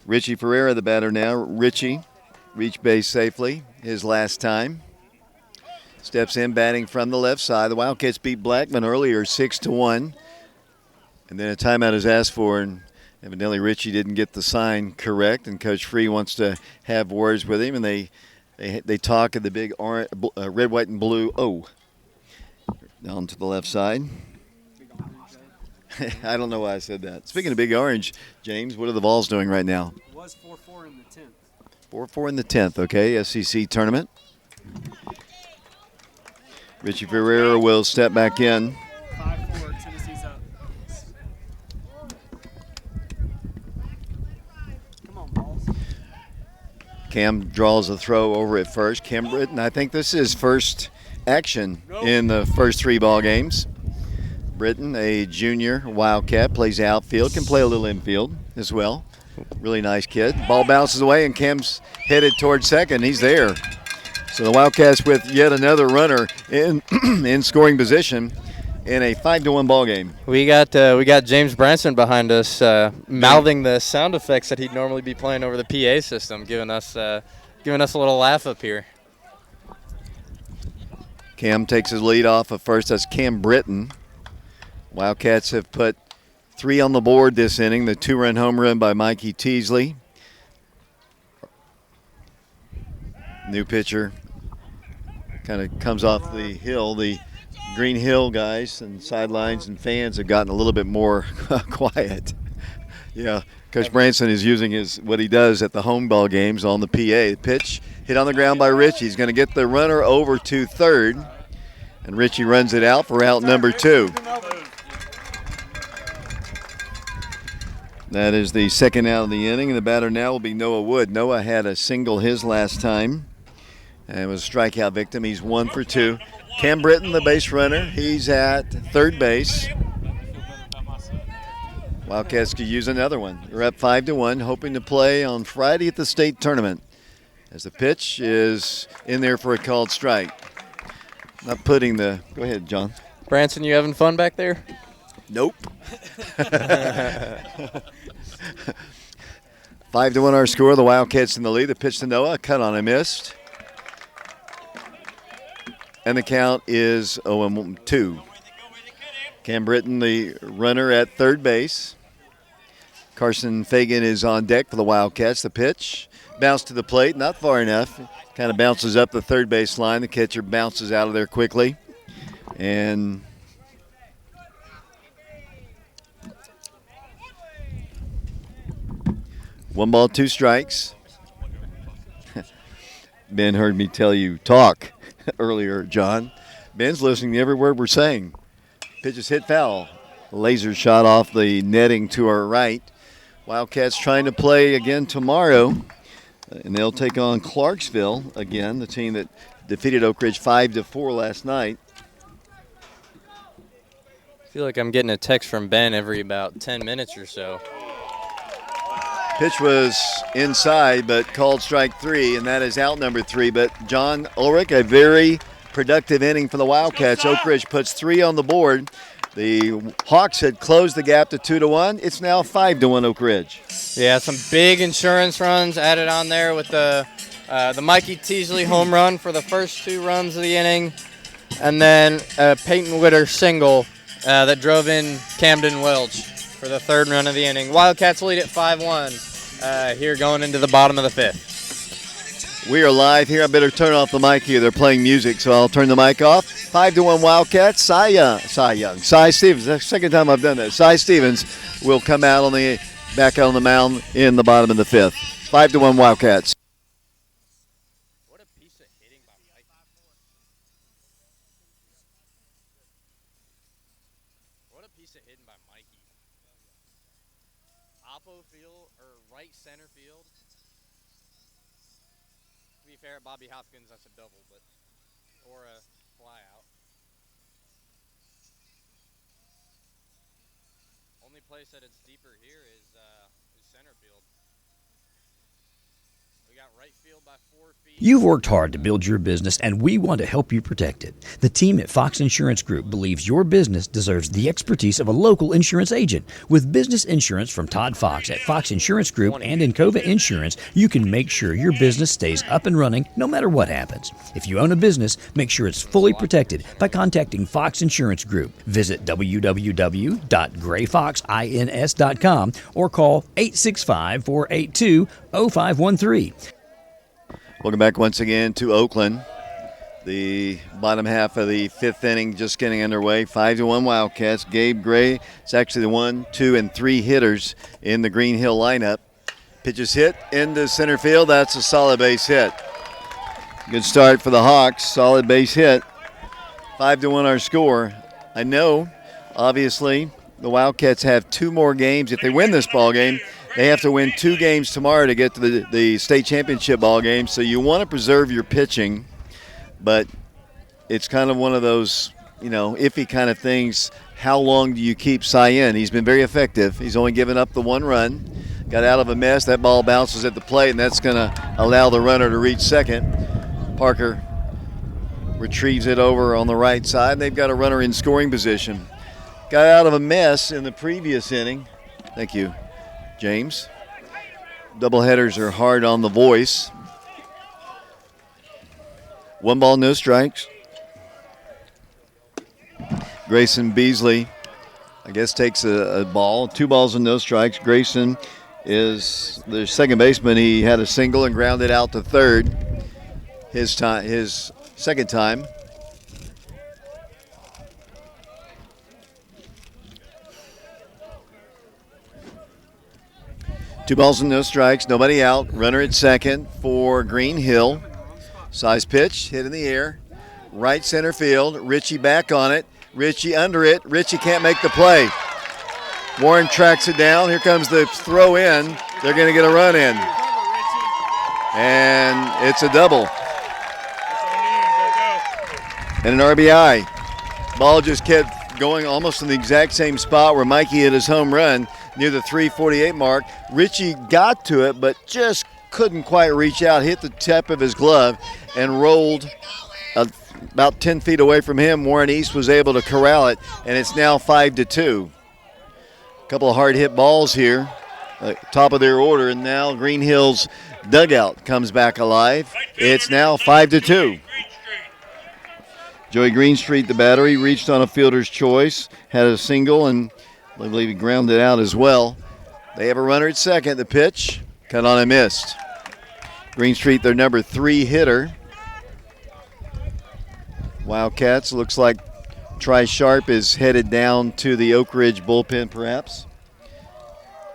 Richie Ferreira, the batter now. Richie reached base safely his last time. Steps in, batting from the left side. The Wildcats beat Blackman earlier, 6-1. And then a timeout is asked for, and evidently Richie didn't get the sign correct, and Coach Free wants to have words with him, and they talk at the big red, white, and blue O down to the left side. I don't know why I said that. Speaking of Big Orange, James, what are the Vols doing right now?
It was 4-4 in the 10th.
4-4 in the 10th, okay, SEC tournament. Richie Ferreira will step back in.
5-4, Tennessee's up. Come on, Vols.
Cam draws a throw over at first. Cam Britton, I think this is first action in the first 3 ball games. Britton, a junior Wildcat, plays outfield, can play a little infield as well. Really nice kid. Ball bounces away, and Cam's headed towards second. He's there. So the Wildcats with yet another runner in in scoring position in a 5-1 ball game.
We got James Branson behind us, mouthing the sound effects that he'd normally be playing over the PA system, giving us a little laugh up here.
Cam takes his lead off of first. That's Cam Britton. Wildcats have put 3 on the board this inning. The 2-run home run by Mikey Teasley. New pitcher kind of comes off the hill. The Green Hill guys and sidelines and fans have gotten a little bit more quiet. Yeah, Coach Branson is using what he does at the home ball games on the PA. The pitch hit on the ground by Richie. He's going to get the runner over to third, and Richie runs it out for out number 2. That is the second out of the inning, and the batter now will be Noah Wood. Noah had a single his last time and was a strikeout victim. He's 1 for 2. Cam Britton, the base runner, he's at third base. Wildcats could use another one. They're up 5-1, hoping to play on Friday at the state tournament. As the pitch is in there for a called strike. Not putting the – go ahead, John.
Branson, you having fun back there?
Nope. 5-1 our score. The Wildcats in the lead. The pitch to Noah. Cut on and missed. And the count is 0-2. Cam Britton, the runner at third base. Carson Fagan is on deck for the Wildcats. The pitch. Bounce to the plate. Not far enough. Kind of bounces up the third base line. The catcher bounces out of there quickly. And one ball, two strikes. Ben heard me tell you talk earlier, John. Ben's listening to every word we're saying. Pitch is hit foul. Laser shot off the netting to our right. Wildcats trying to play again tomorrow. And they'll take on Clarksville again, the team that defeated Oak Ridge 5-4 last night.
I feel like I'm getting a text from Ben every about 10 minutes or so.
Pitch was inside, but called strike three, and that is out number 3. But John Ulrich, a very productive inning for the Wildcats. Oak Ridge puts 3 on the board. The Hawks had closed the gap to 2-1. It's now 5-1 Oak Ridge.
Yeah, some big insurance runs added on there with the Mikey Teasley home run for the first 2 runs of the inning, and then a Peyton Witter single that drove in Camden Welch for the 3rd run of the inning. Wildcats lead at 5-1 here going into the bottom of the 5th.
We are live here. I better turn off the mic here. They're playing music, so I'll turn the mic off. 5-1 Wildcats. Cy Stevens. That's the second time I've done that. Cy Stevens will come out back out on the mound in the bottom of the 5th. 5-1 Wildcats.
What a piece of hitting by Mikey. What a piece of hitting by Mikey. Oppo field or right center field. To be fair, Bobby Hopkins, that's a double, or a fly out. Only place that it's deeper here is center field. We got right field by 4 feet.
You've worked hard to build your business, and we want to help you protect it. The team at Fox Insurance Group believes your business deserves the expertise of a local insurance agent. With business insurance from Todd Fox at Fox Insurance Group and Encova Insurance, you can make sure your business stays up and running no matter what happens. If you own a business, make sure it's fully protected by contacting Fox Insurance Group. Visit www.grayfoxins.com or call 865-482-0513.
Welcome back once again to Oakland. The bottom half of the 5th inning just getting underway. 5-1 Wildcats. Gabe Gray is actually the 1, 2, and 3 hitters in the Green Hill lineup. Pitches hit into center field. That's a solid base hit. Good start for the Hawks. Solid base hit. 5-1 our score. I know, obviously, the Wildcats have 2 more games. If they win this ball game, they have to win 2 games tomorrow to get to the state championship ball game. So you want to preserve your pitching, but it's kind of one of those, iffy kind of things. How long do you keep Cy in? He's been very effective. He's only given up the 1 run. Got out of a mess. That ball bounces at the plate, and that's going to allow the runner to reach second. Parker retrieves it over on the right side. They've got a runner in scoring position. Got out of a mess in the previous inning. Thank you, James. Doubleheaders are hard on the voice. 1 ball, no strikes. Grayson Beasley, I guess, takes a ball. 2 balls and no strikes. Grayson is the second baseman. He had a single and grounded out to third. His second time. Two balls and no strikes, nobody out. Runner at second for Green Hill. Size pitch, hit in the air. Right center field, Ritchie back on it. Ritchie under it. Ritchie can't make the play. Warren tracks it down. Here comes the throw in. They're going to get a run in. And it's a double. And an RBI. Ball just kept going almost in the exact same spot where Mikey hit his home run near the 348 mark. Ritchie got to it, but just couldn't quite reach out, hit the tip of his glove, and rolled about 10 feet away from him. Warren East was able to corral it, and it's now 5-2. A couple of hard hit balls here, top of their order, and now Green Hill's dugout comes back alive. It's now 5-2. Joey Greenstreet, the batter, reached on a fielder's choice, had a single, and I believe he grounded out as well. They have a runner at second. The pitch, cut on and missed. Greenstreet, their number 3 hitter. Wildcats, looks like Tri Sharp is headed down to the Oak Ridge bullpen, perhaps.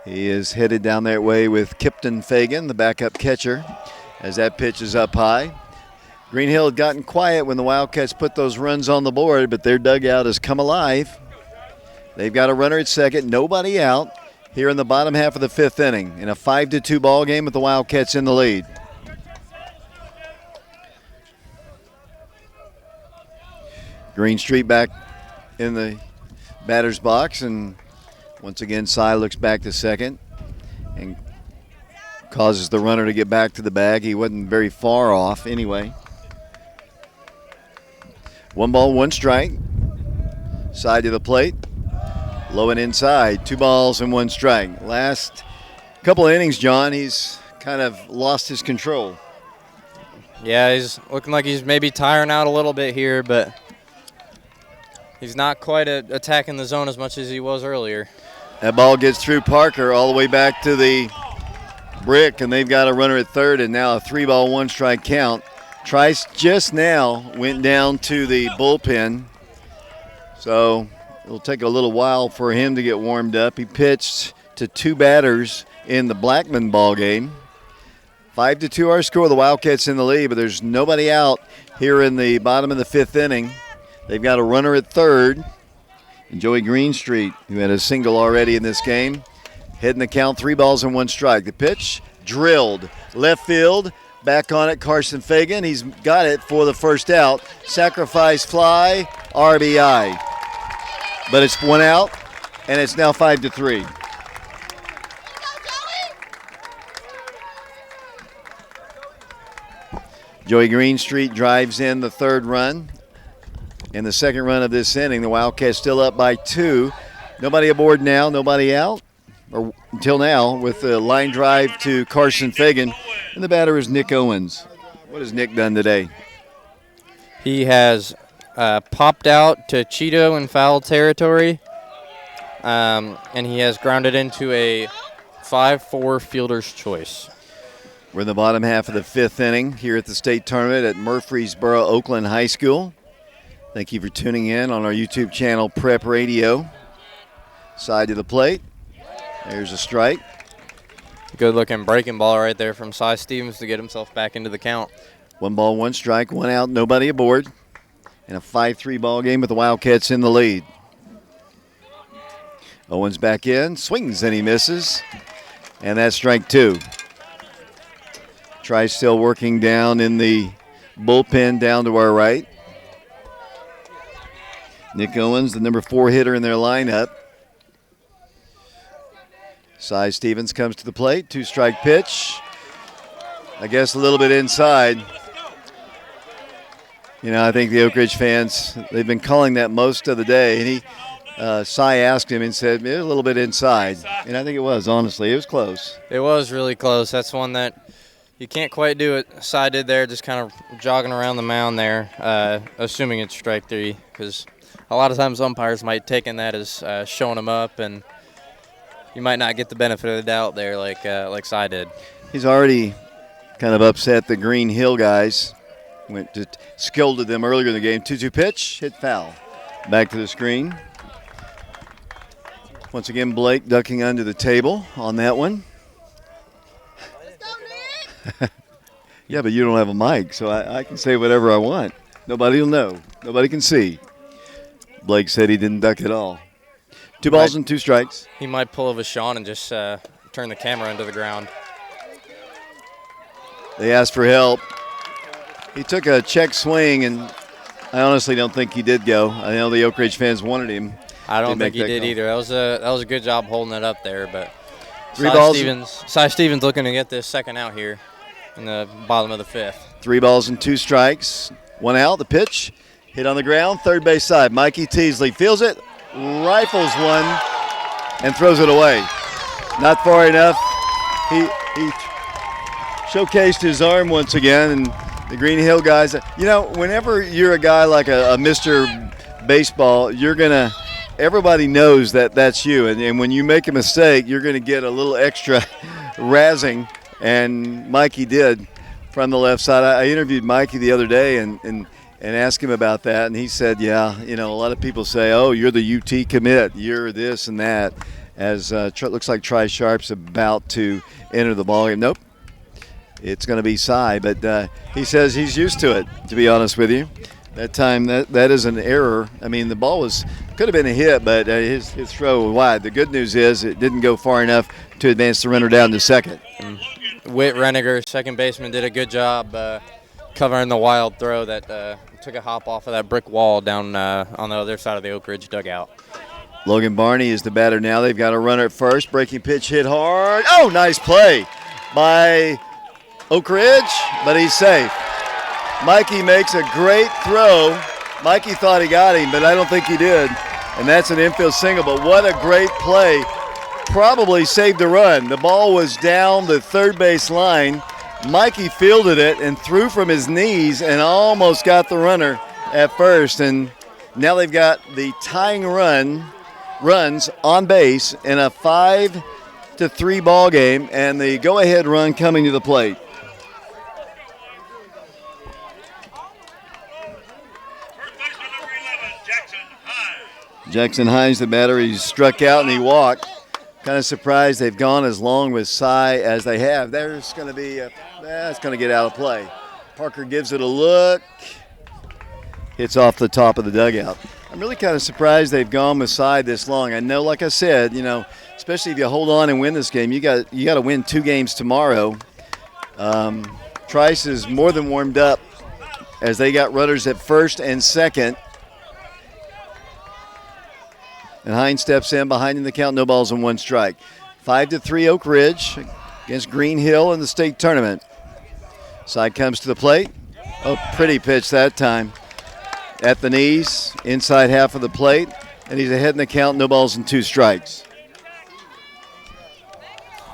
He is headed down that way with Kipton Fagan, the backup catcher, as that pitch is up high. Green Hill had gotten quiet when the Wildcats put those runs on the board, but their dugout has come alive. They've got a runner at second, nobody out here in the bottom half of the 5th inning in a 5-2 ball game with the Wildcats in the lead. Greenstreet back in the batter's box, and once again Cy looks back to second and causes the runner to get back to the bag. He wasn't very far off anyway. 1 ball, 1 strike. Side to the plate. Low and inside. 2 balls and 1 strike. Last couple of innings, John, he's kind of lost his control.
Yeah, he's looking like he's maybe tiring out a little bit here, but he's not quite attacking the zone as much as he was earlier.
That ball gets through Parker all the way back to the brick, and they've got a runner at third, and now a 3 ball, 1 strike count. Trice just now went down to the bullpen, so it'll take a little while for him to get warmed up. He pitched to 2 batters in the Blackman ball game. 5-2 our score. The Wildcats in the lead, but there's nobody out here in the bottom of the 5th inning. They've got a runner at third, and Joey Greenstreet, who had a single already in this game, heading the count, 3 balls and 1 strike. The pitch drilled left field. Back on it, Carson Fagan. He's got it for the first out. Sacrifice fly, RBI. But it's 1 out, and it's now 5-3. Joey Greenstreet drives in the 3rd run. In the 2nd run of this inning, the Wildcats still up by 2. Nobody aboard now, nobody out, or until now, with the line drive to Carson Fagan. And the batter is Nick Owens. What has Nick done today?
He has popped out to Cheeto in foul territory, and he has grounded into a 5-4 fielder's choice.
We're in the bottom half of the 5th inning here at the state tournament at Murfreesboro Oakland High School. Thank you for tuning in on our YouTube channel, Prep Radio. Side to the plate. There's a strike.
Good looking breaking ball right there from Cy Stevens to get himself back into the count.
1 ball, 1 strike, 1 out, nobody aboard. And a 5-3 ball game with the Wildcats in the lead. Owens back in, swings and he misses. And that's strike 2. Trice still working down in the bullpen down to our right. Nick Owens, the number 4 hitter in their lineup. Cy Stevens comes to the plate, 2-strike pitch. I guess a little bit inside. You know, I think the Oak Ridge fans, they've been calling that most of the day. And Cy asked him and said, it was a little bit inside. And I think it was, honestly. It was close.
It was really close. That's one that you can't quite do what Cy did there, just kind of jogging around the mound there, assuming it's strike 3, because a lot of times umpires might take in that as showing him up, and you might not get the benefit of the doubt there like Cy did.
He's already kind of upset the Green Hill guys. Went to scolded them earlier in the game. 2-2 pitch, hit foul. Back to the screen. Once again, Blake ducking under the table on that one. Yeah, but you don't have a mic, so I can say whatever I want. Nobody will know. Nobody can see. Blake said he didn't duck at all. 2 balls and 2 strikes.
He might pull a Vashon and just turn the camera into the ground.
They asked for help. He took a check swing, and I honestly don't think he did go. I know the Oak Ridge fans wanted him.
I don't think he did either. That was a good job holding it up there. But Cy Stevens looking to get this second out here in the bottom of the 5th.
3 balls and 2 strikes. 1 out. The pitch hit on the ground. Third base side. Mikey Teasley feels it. Rifles one and throws it away. Not far enough. He showcased his arm once again, and the Green Hill guys, whenever you're a guy like a Mr. Baseball, everybody knows that that's you. And when you make a mistake, you're going to get a little extra razzing, and Mikey did from the left side. I interviewed Mikey the other day and asked him about that, and he said, yeah, a lot of people say, oh, you're the UT commit, you're this and that, as looks like Tri Sharp's about to enter the ballgame. Nope, it's going to be Cy, but he says he's used to it, to be honest with you. That time, that is an error. I mean, the ball could have been a hit, but his throw was wide. The good news is it didn't go far enough to advance the runner down to second.
Whit Reniger, second baseman, did a good job covering the wild throw that took a hop off of that brick wall down on the other side of the Oak Ridge dugout.
Logan Barney is the batter now. They've got a runner at first. Breaking pitch hit hard. Oh, nice play by Oak Ridge, but he's safe. Mikey makes a great throw. Mikey thought he got him, but I don't think he did. And that's an infield single, but what a great play. Probably saved the run. The ball was down the third base line. Mikey fielded it and threw from his knees and almost got the runner at first. And now they've got the tying runs on base in a 5-3 ball game, and the go-ahead run coming to the plate. Jackson Hines, the batter, he struck out and he walked. Kind of surprised they've gone as long with Cy as they have. There's going to be it's going to get out of play. Parker gives it a look. Hits off the top of the dugout. I'm really kind of surprised they've gone with Cy this long. I know, like I said, especially if you hold on and win this game, you got to win 2 games tomorrow. Trice is more than warmed up as they got runners at first and second. And Hines steps in behind in the count, no balls and 1 strike. 5-3 Oak Ridge against Green Hill in the state tournament. Side comes to the plate. Oh, pretty pitch that time. At the knees, inside half of the plate, and he's ahead in the count, no balls and 2 strikes.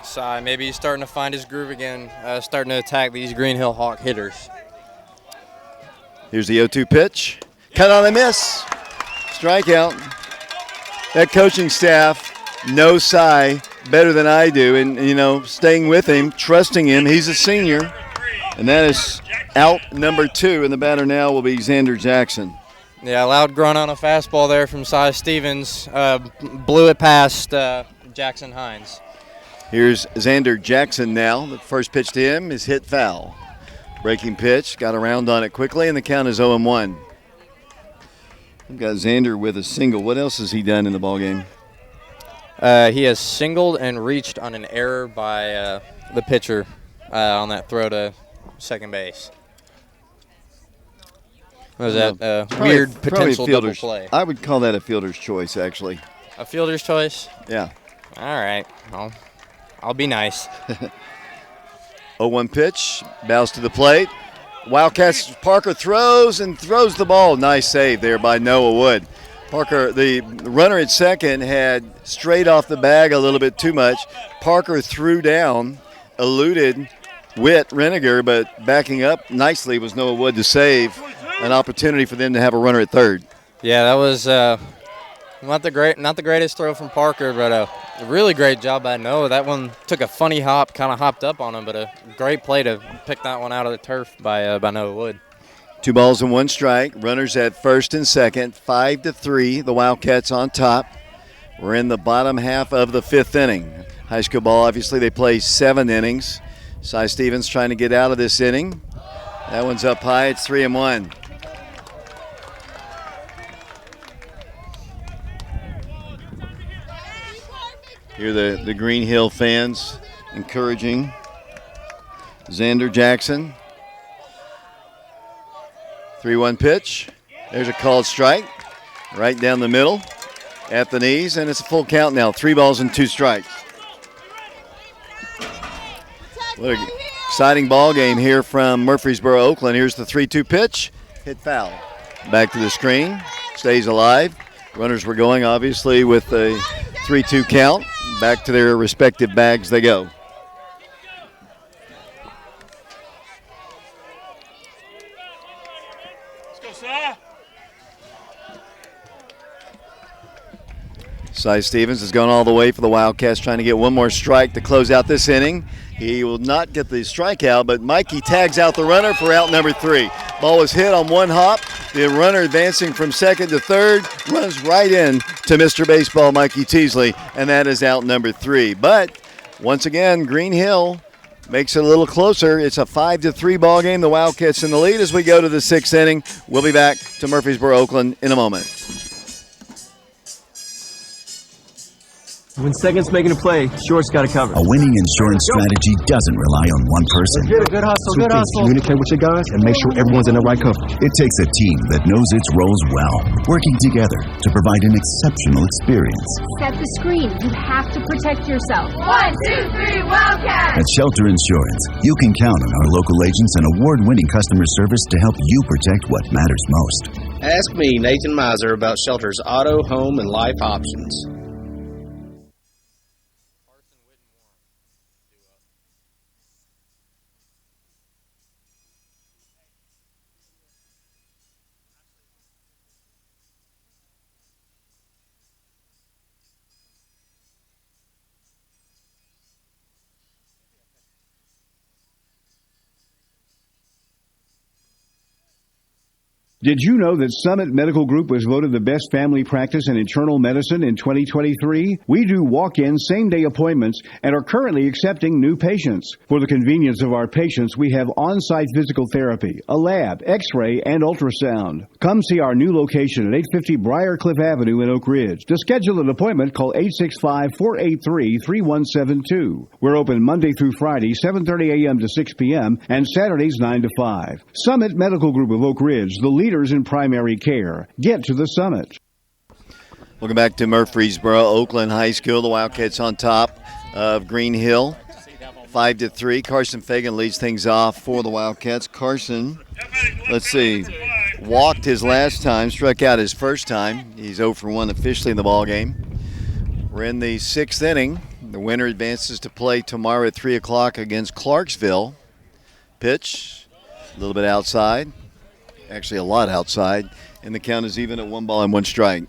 Cy, maybe he's starting to find his groove again, starting to attack these Green Hill Hawk hitters.
Here's the 0-2 pitch. Cut on a miss. Strikeout. That coaching staff knows Cy better than I do, and, staying with him, trusting him. He's a senior, and that is out number 2, and the batter now will be Xander Jackson.
Yeah, loud grunt on a fastball there from Cy Stevens. Blew it past Jackson Hines.
Here's Xander Jackson now. The first pitch to him is hit foul. Breaking pitch, got around on it quickly, and the count is 0-1. We've got Xander with a single. What else has he done in the ballgame?
He has singled and reached on an error by the pitcher on that throw to second base. Was that weird potential double play?
I would call that a fielder's choice, actually.
A fielder's choice?
Yeah.
All right. I'll be nice.
0-1 pitch, bows to the plate. Wildcats, Parker throws the ball. Nice save there by Noah Wood. Parker, the runner at second, had strayed off the bag a little bit too much. Parker threw down, eluded Whit Reniger, but backing up nicely was Noah Wood to save an opportunity for them to have a runner at third.
Yeah, that was not the greatest throw from Parker, but a really great job by Noah. That one took a funny hop, kind of hopped up on him, but a great play to pick that one out of the turf by Noah Wood.
2 balls and 1 strike. Runners at first and second. 5-3. The Wildcats on top. We're in the bottom half of the 5th inning. High school ball, obviously, they play 7 innings. Cy Stevens trying to get out of this inning. That one's up high. It's 3-1. Here the Green Hill fans encouraging Xander Jackson. 3-1 pitch. There's a called strike right down the middle at the knees, and it's a full count now. 3 balls and 2 strikes. What an exciting ball game here from Murfreesboro, Oakland. Here's the 3-2 pitch. Hit foul. Back to the screen. Stays alive. Runners were going, obviously, with the 3-2 count. Back to their respective bags they go. Cy Stevens has gone all the way for the Wildcats, trying to get one more strike to close out this inning. He will not get the strikeout, but Mikey tags out the runner for out number 3. Ball was hit on one hop. The runner advancing from second to third runs right in to Mr. Baseball, Mikey Teasley, and that is out number 3. But once again, Green Hill makes it a little closer. It's a 5-3 ball game. The Wildcats in the lead as we go to the 6th inning. We'll be back to Murfreesboro, Oakland in a moment.
When second's making a play, short's got to cover.
A winning insurance strategy doesn't rely on one person.
Good hustle, good hustle.
Communicate with your guys and make sure everyone's in the right coverage. It takes a team that knows its roles well, working together to provide an exceptional experience.
Set the screen. You have to protect yourself. 1, 2, 3, Wildcats!
At Shelter Insurance, you can count on our local agents and award-winning customer service to help you protect what matters most.
Ask me, Nathan Miser, about Shelter's auto, home, and life options.
Did you know that Summit Medical Group was voted the best family practice in internal medicine in 2023? We do walk-in same-day appointments and are currently accepting new patients. For the convenience of our patients, we have on-site physical therapy, a lab, x-ray, and ultrasound. Come see our new location at 850 Briarcliff Avenue in Oak Ridge. To schedule an appointment, call 865-483-3172. We're open Monday through Friday, 7:30 a.m. to 6 p.m., and Saturdays 9 to 5. Summit Medical Group of Oak Ridge, the leaders in primary care. Get to the Summit.
Welcome back to Murfreesboro, Oakland High School. The Wildcats on top of Green Hill, 5-3. Carson Fagan leads things off for the Wildcats. Carson, let's see, walked his last time, struck out his first time. He's 0 for 1 officially in the ball game. We're in the 6th inning. The winner advances to play tomorrow at 3 o'clock against Clarksville. Pitch, a little bit outside. Actually, a lot outside, and the count is even at 1 ball and 1 strike.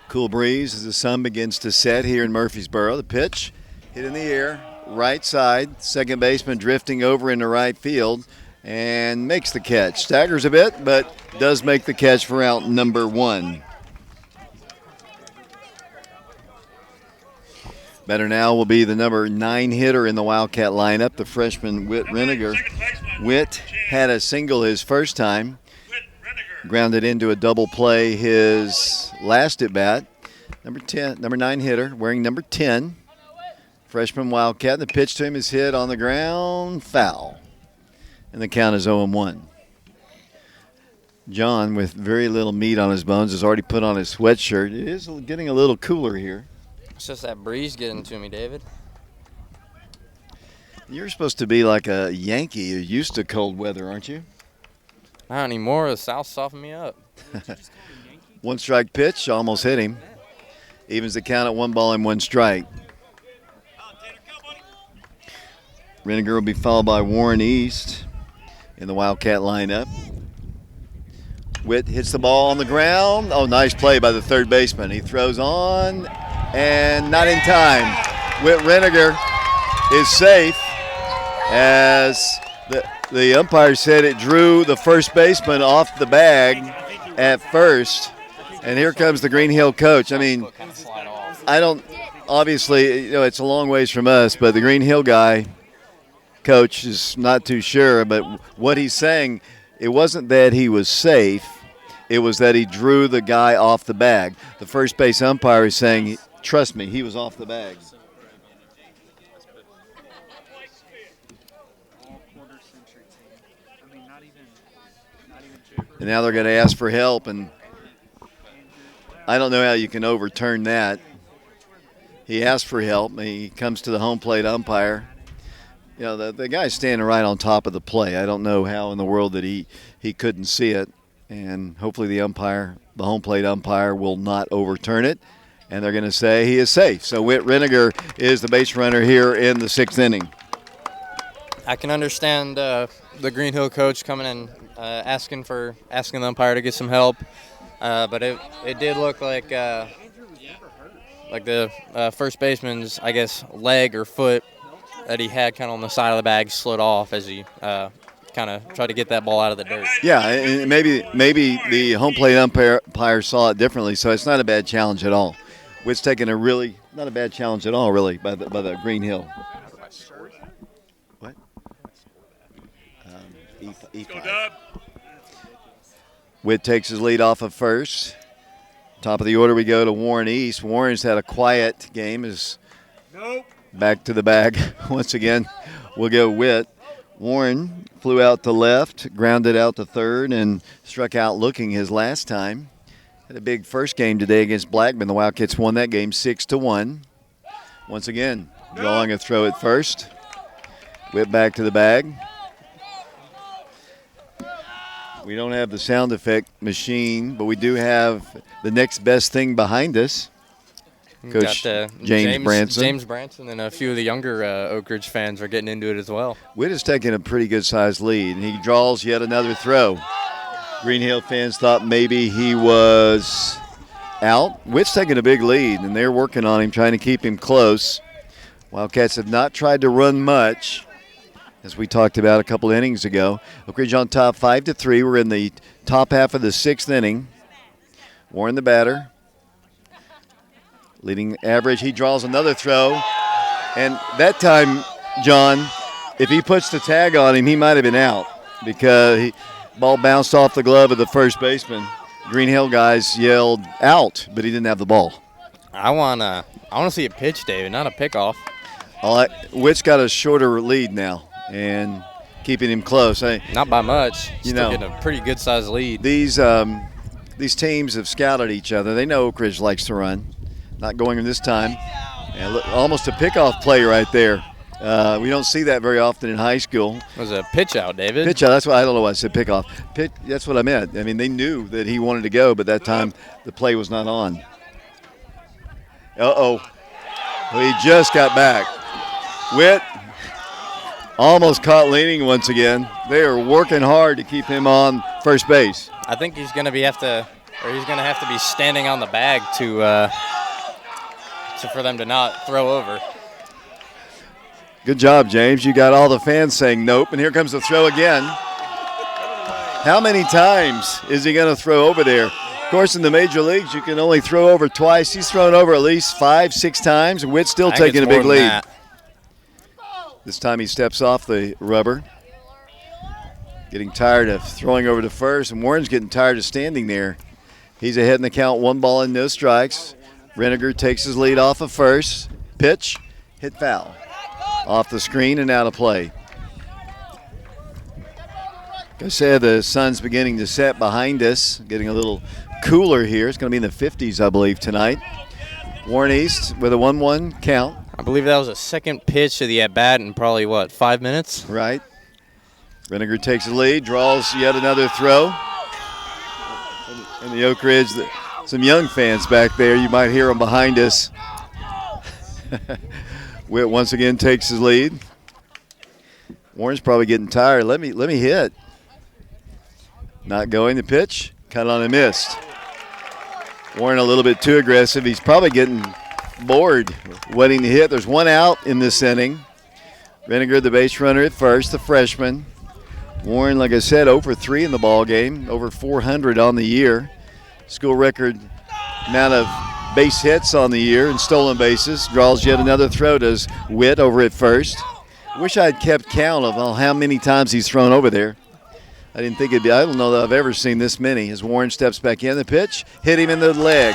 Cool breeze as the sun begins to set here in Murfreesboro. The pitch hit in the air, right side. Second baseman drifting over into right field and makes the catch. Staggers a bit, but does make the catch for out number 1. Better now will be the number 9 hitter in the Wildcat lineup, the freshman Whit Reniger. Whit had a single his first time, grounded into a double play his last at bat. Number 9 hitter, wearing number 10, freshman Wildcat. The pitch to him is hit on the ground, foul, and the count is 0-1. John, with very little meat on his bones, has already put on his sweatshirt. It is getting a little cooler here.
It's just that breeze getting to me, David.
You're supposed to be like a Yankee. You're used to cold weather, aren't you?
Not anymore. The South softened me up.
1 strike pitch, almost hit him. Evens the count at 1 ball and 1 strike. Reniger will be followed by Warren East in the Wildcat lineup. Witt hits the ball on the ground. Oh, nice play by the third baseman. He throws on and not in time. Witt Reniger is safe, as the umpire said it drew the first baseman off the bag at first. And here comes the Green Hill coach. I mean, obviously, it's a long ways from us, but the Green Hill guy, coach, is not too sure. But what he's saying, it wasn't that he was safe, it was that he drew the guy off the bag. The first base umpire is saying, trust me, he was off the bag. And now they're going to ask for help, and I don't know how you can overturn that. He asked for help. He comes to the home plate umpire. You know, the guy's standing right on top of the play. I don't know how in the world that he couldn't see it. And hopefully the home plate umpire, will not overturn it. and they're going to say he is safe. So Whit Reniger is the base runner here in the 6th inning.
I can understand the Green Hill coach coming and asking the umpire to get some help, but it did look like the first baseman's, I guess, leg or foot that he had kind of on the side of the bag slid off as he kind of tried to get that ball out of the dirt.
Yeah, and maybe the home plate umpire saw it differently, so it's not a bad challenge at all. Whit's taking not a bad challenge at all, really, by the Green Hill. What? E5. Whit takes his lead off of first. Top of the order we go to Warren East. Warren's had a quiet game. Is back to the bag once again. We'll go Whit. Warren flew out to left, grounded out to third, and struck out looking his last time. Had a big first game today against Blackman. The Wildcats won that game 6-1. Once again, drawing a throw at first. Whip back to the bag. We don't have the sound effect machine, but we do have the next best thing behind us. Coach James Branson.
James Branson and a few of the younger Oak Ridge fans are getting into it as well.
Whit is taking a pretty good-sized lead, and he draws yet another throw. Green Hill fans thought maybe he was out. Whit's taking a big lead, and they're working on him, trying to keep him close. Wildcats have not tried to run much, as we talked about a couple innings ago. Oak Ridge on top 5-3. We're in the top half of the 6th inning. Warren the batter. Leading average, he draws another throw. And that time, John, if he puts the tag on him, he might have been out because ball bounced off the glove of the first baseman. Green Hill guys yelled out, but he didn't have the ball.
I want to see a pitch, David, not a pickoff.
Whit's got a shorter lead now and keeping him close.
Not by much. Still getting a pretty good-sized lead.
These teams have scouted each other. They know Oak Ridge likes to run. Not going in this time. And look, almost a pickoff play right there. We don't see that very often in high school.
It was a pitch out, David.
Pitch out. That's why I don't know why I said pickoff. That's what I meant. I mean, they knew that he wanted to go, but that time the play was not on. He just got back. Whit almost caught leaning once again. They are working hard to keep him on first base.
I think he's going to have to be standing on the bag for them to not throw over.
Good job, James. You got all the fans saying nope, and here comes the throw again. How many times is he going to throw over there? Of course, in the major leagues, you can only throw over twice. He's thrown over at least 5-6 times, and Whit's still taking a big lead. This time he steps off the rubber. Getting tired of throwing over to first, and Warren's getting tired of standing there. He's ahead in the count, 1 ball and no strikes. Reniger takes his lead off of first. Pitch, hit foul. Off the screen and out of play. Like I said, the sun's beginning to set behind us, getting a little cooler here. It's going to be in the 50s, I believe, tonight. Warren East with a 1-1 count.
I believe that was a second pitch of the at-bat in probably, 5 minutes?
Right. Reniger takes the lead, draws yet another throw. And the Oak Ridge, some young fans back there. You might hear them behind us. Whit once again takes his lead. Warren's probably getting tired. Let me hit. Not going the pitch. Cut on and missed. Warren a little bit too aggressive. He's probably getting bored waiting to hit. There's one out in this inning. Reniger, the base runner at first, the freshman. Warren, like I said, over 3 in the ball game, over 400 on the year. School record amount of base hits on the year and stolen bases. Draws yet another throw, does Whit over at first. Wish I'd kept count of how many times he's thrown over there. I didn't think it'd be, I don't know that I've ever seen this many. As Warren steps back in the pitch, hit him in the leg.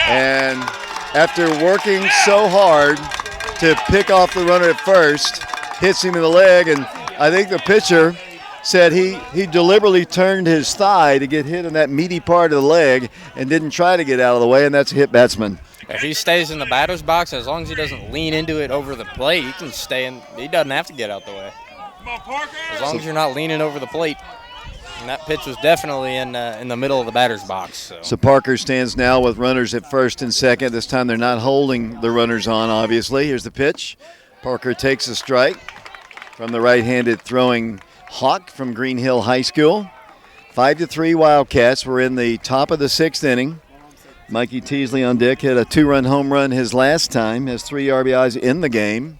And after working so hard to pick off the runner at first, hits him in the leg, and I think the pitcher said he deliberately turned his thigh to get hit in that meaty part of the leg and didn't try to get out of the way, and that's a hit batsman.
If he stays in the batter's box, as long as he doesn't lean into it over the plate, he can stay in. He doesn't have to get out the way. As long as you're not leaning over the plate. And that pitch was definitely in the middle of the batter's box.
So Parker stands now with runners at first and second. This time they're not holding the runners on, obviously. Here's the pitch. Parker takes a strike from the right-handed throwing Hawk from Green Hill High School. 5-3 Wildcats. We're in the top of the sixth inning. Mikey Teasley on deck, hit a 2-run home run his last time, has 3 RBIs in the game.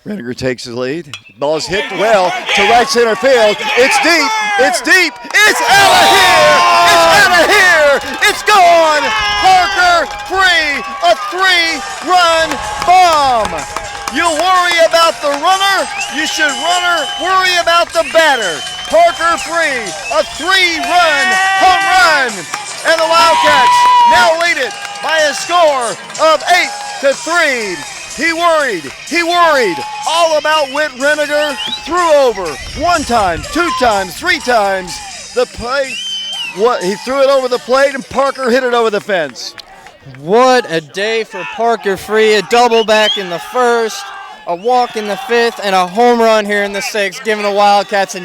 Renninger takes his lead. Ball is hit well to right center field. It's deep. It's deep. It's out of here. It's out of here. It's gone. Parker free. A 3-run bomb. You worry about the runner. You should worry about the batter. Parker free. A 3-run home run. And the Wildcats now lead it by a score of 8-3. He worried all about Whit Renninger, threw over 1 time, 2 times, 3 times. The plate, he threw it over the plate and Parker hit it over the fence.
What a day for Parker Free, a double back in the first, a walk in the 5th, and a home run here in the 6th, giving the Wildcats a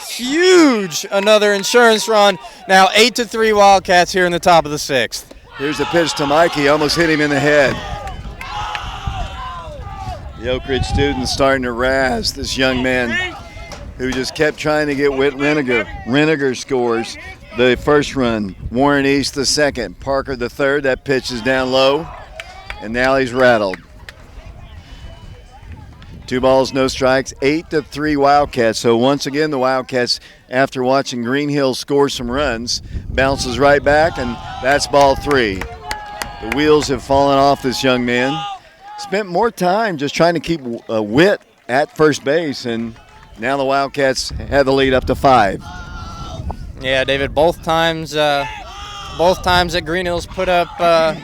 huge another insurance run. Now 8-3 Wildcats here in the top of the 6th.
Here's the pitch to Mikey, almost hit him in the head. The Oak Ridge student starting to razz this young man who just kept trying to get Whit Renninger. Renninger scores the first run. Warren East the second. Parker the third. That pitch is down low, and now he's rattled. 2 balls, no strikes. 8-3 Wildcats. So once again, the Wildcats, after watching Green Hill score some runs, bounces right back, and that's ball 3. The wheels have fallen off this young man. Spent more time just trying to keep Whit at first base, and now the Wildcats have the lead up to 5.
Yeah, David. Both times that Green Hills put up a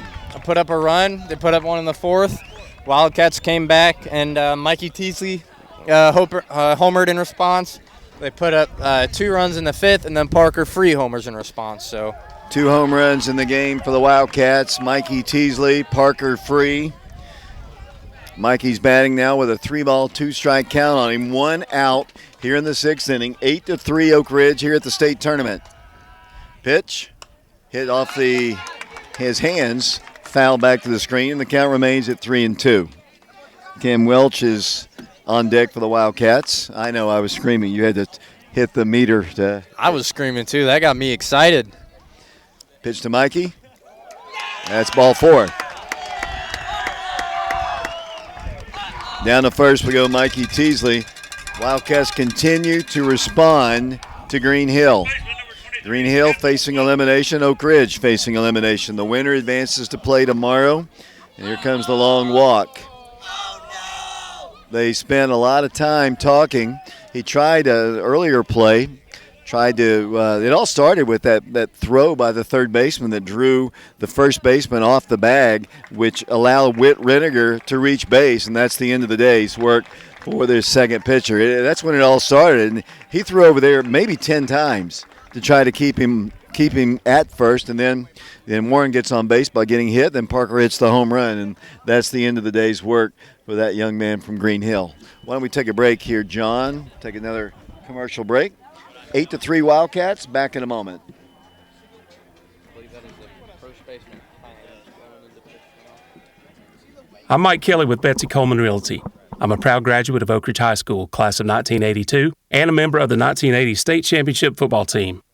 run, they put up one in the 4th. Wildcats came back, and Mikey Teasley homered in response. They put up 2 runs in the 5th, and then Parker Free homers in response. So
2 home runs in the game for the Wildcats. Mikey Teasley, Parker Free. Mikey's batting now with a 3-ball, 2-strike count on him. 1 out here in the 6th inning. 8-3 Oak Ridge here at the state tournament. Pitch hit off his hands, foul back to the screen, and the count remains at 3-2. Cam Welch is on deck for the Wildcats. I know I was screaming. You had to hit the meter to.
I was screaming too. That got me excited.
Pitch to Mikey. That's ball 4. Down to first we go Mikey Teasley. Wildcats continue to respond to Green Hill. Green Hill facing elimination, Oak Ridge facing elimination. The winner advances to play tomorrow. And here comes the long walk. They spent a lot of time talking. He tried an earlier play. It all started with that throw by the third baseman that drew the first baseman off the bag, which allowed Whit Renninger to reach base, and that's the end of the day's work for their second pitcher. That's when it all started, and he threw over there maybe 10 times to try to keep him at first, and then Warren gets on base by getting hit, then Parker hits the home run, and that's the end of the day's work for that young man from Green Hill. Why don't we take a break here, John? Take another commercial break. 8-3 Wildcats, back in a moment.
I'm Mike Kelly with Betsy Coleman Realty. I'm a proud graduate of Oak Ridge High School, class of 1982, and a member of the 1980 state championship football team.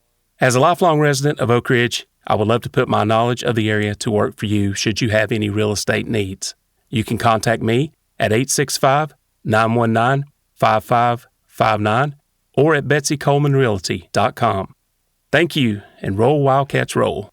As a lifelong resident of Oak Ridge, I would love to put my knowledge of the area to work for you should you have any real estate needs. You can contact me at 865-919-5559 or at betsycolemanrealty.com. Thank you, and roll Wildcats roll.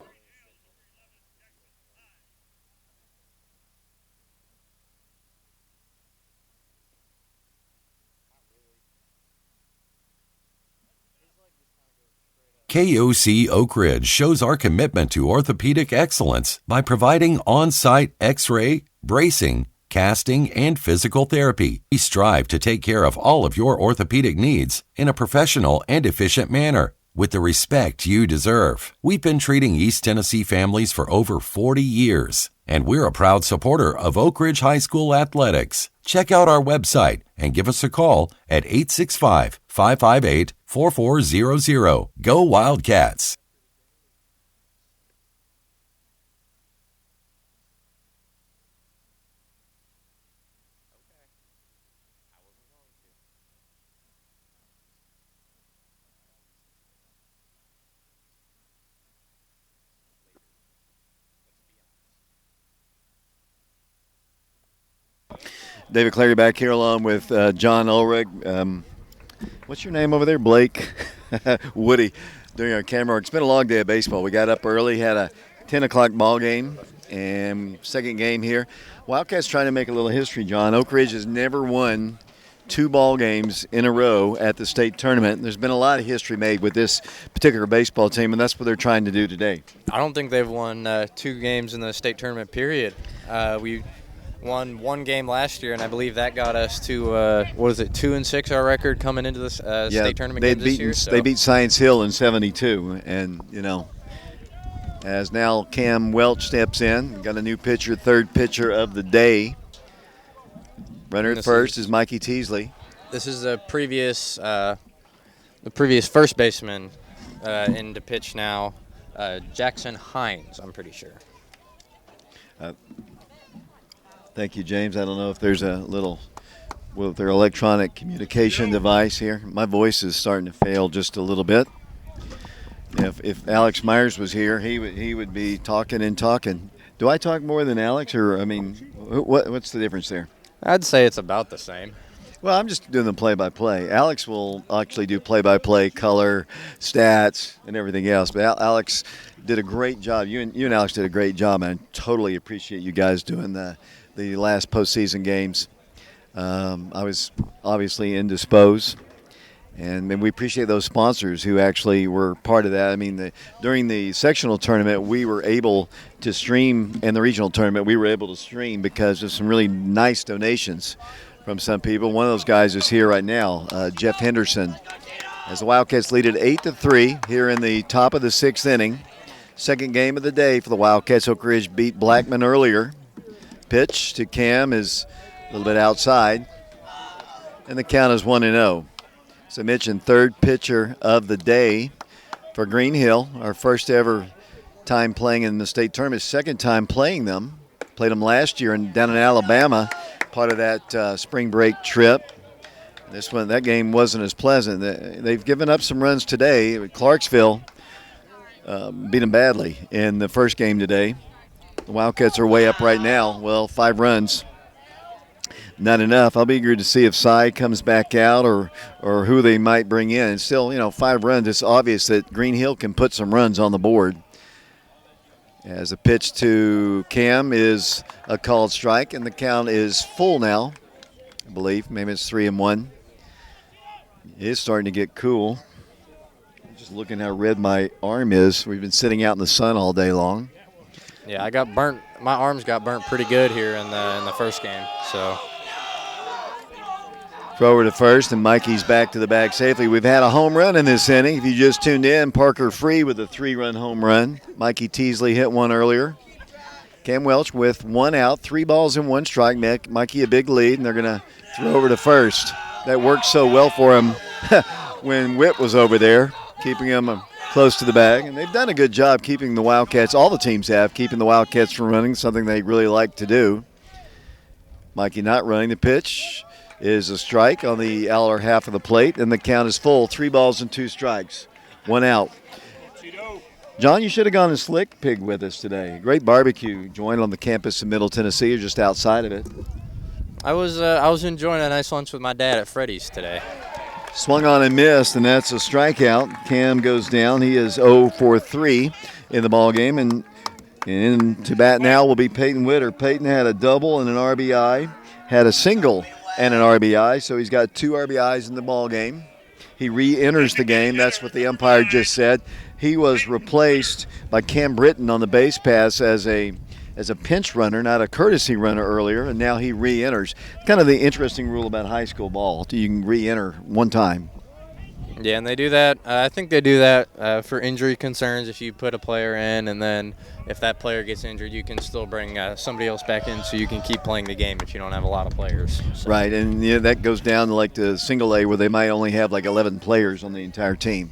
KOC Oak Ridge shows our commitment to orthopedic excellence by providing on-site X-ray, bracing, casting, and physical therapy. We strive to take care of all of your orthopedic needs in a professional and efficient manner with the respect you deserve. We've been treating East Tennessee families for over 40 years, and we're a proud supporter of Oak Ridge High School athletics. Check out our website and give us a call at 865-558-4400. Go Wildcats!
David Clary back here along with John Ulrich. What's your name over there? Blake? Woody, doing our camera work. It's been a long day of baseball. We got up early, had a 10 o'clock ball game, and second game here. Wildcats trying to make a little history, John. Oak Ridge has never won 2 ball games in a row at the state tournament. There's been a lot of history made with this particular baseball team, and that's what they're trying to do today.
I don't think they've won 2 games in the state tournament period. We won 1 game last year, and I believe that got us to 2-6 our record coming into this state tournament game this year. So.
They beat Science Hill in 72, and as now Cam Welch steps in, got a new pitcher, third pitcher of the day. Runner at first is Mikey Teasley.
This is the previous first baseman in to pitch now, Jackson Hines, I'm pretty sure.
Thank you, James. I don't know if there's a little with their electronic communication device here. My voice is starting to fail just a little bit. If Alex Myers was here, he would be talking and talking. Do I talk more than Alex, or what's the difference there?
I'd say it's about the same.
Well, I'm just doing the play-by-play. Alex will actually do play-by-play, color, stats, and everything else. But Alex did a great job. You and Alex did a great job, and I totally appreciate you guys doing the last postseason games. I was obviously indisposed, and we appreciate those sponsors who actually were part of that. I mean, during the sectional tournament, we were able to stream, and the regional tournament, we were able to stream because of some really nice donations from some people. One of those guys is here right now, Jeff Henderson. As the Wildcats lead at 8-3 here in the top of the 6th inning. Second game of the day for the Wildcats. Oak Ridge beat Blackman earlier. Pitch to Cam is a little bit outside, and the count is 1-0. As I mentioned, third pitcher of the day for Green Hill, our first ever time playing in the state tournament, second time playing them. Played them last year down in Alabama, part of that spring break trip. That game wasn't as pleasant. They've given up some runs today. Clarksville beat them badly in the first game today. The Wildcats are way up right now. Well, 5 runs, not enough. I'll be eager to see if Cy comes back out or who they might bring in. And still, 5 runs. It's obvious that Green Hill can put some runs on the board. As a pitch to Cam is a called strike, and the count is full now. I believe maybe it's 3-1. It is starting to get cool. Just looking how red my arm is. We've been sitting out in the sun all day long.
Yeah, I got burnt. My arms got burnt pretty good here in the first game. So
throw over to first, and Mikey's back to the bag safely. We've had a home run in this inning. If you just tuned in, Parker Free with a 3-run home run. Mikey Teasley hit one earlier. Cam Welch with 1 out, 3 balls and 1 strike. Mikey a big lead, and they're going to throw over to first. That worked so well for him when Whit was over there, keeping him close to the bag. And they've done a good job keeping the Wildcats, all the teams have, keeping the Wildcats from running, something they really like to do. Mikey not running. The pitch is a strike on the Aller half of the plate, and the count is full. 3 balls and 2 strikes, 1 out. John, you should have gone to Slick Pig with us today. Great barbecue joint on the campus in Middle Tennessee, or just outside of it.
I was enjoying a nice lunch with my dad at Freddy's today.
Swung on and missed, and that's a strikeout. Cam goes down. He is 0 for 3 in the ball game, and to bat now will be Peyton Witter. Peyton had a double and an RBI, had a single and an RBI, so he's got 2 RBIs in the ball game. He re-enters the game. That's what the umpire just said. He was replaced by Cam Britton on the base pass as a pinch runner, not a courtesy runner earlier, and now he re-enters. Kind of the interesting rule about high school ball. You can re-enter one time.
Yeah, and they do that. I think they do that for injury concerns. If you put a player in, and then if that player gets injured, you can still bring somebody else back in, so you can keep playing the game if you don't have a lot of players. So.
Right, and that goes down to like the single A where they might only have like 11 players on the entire team.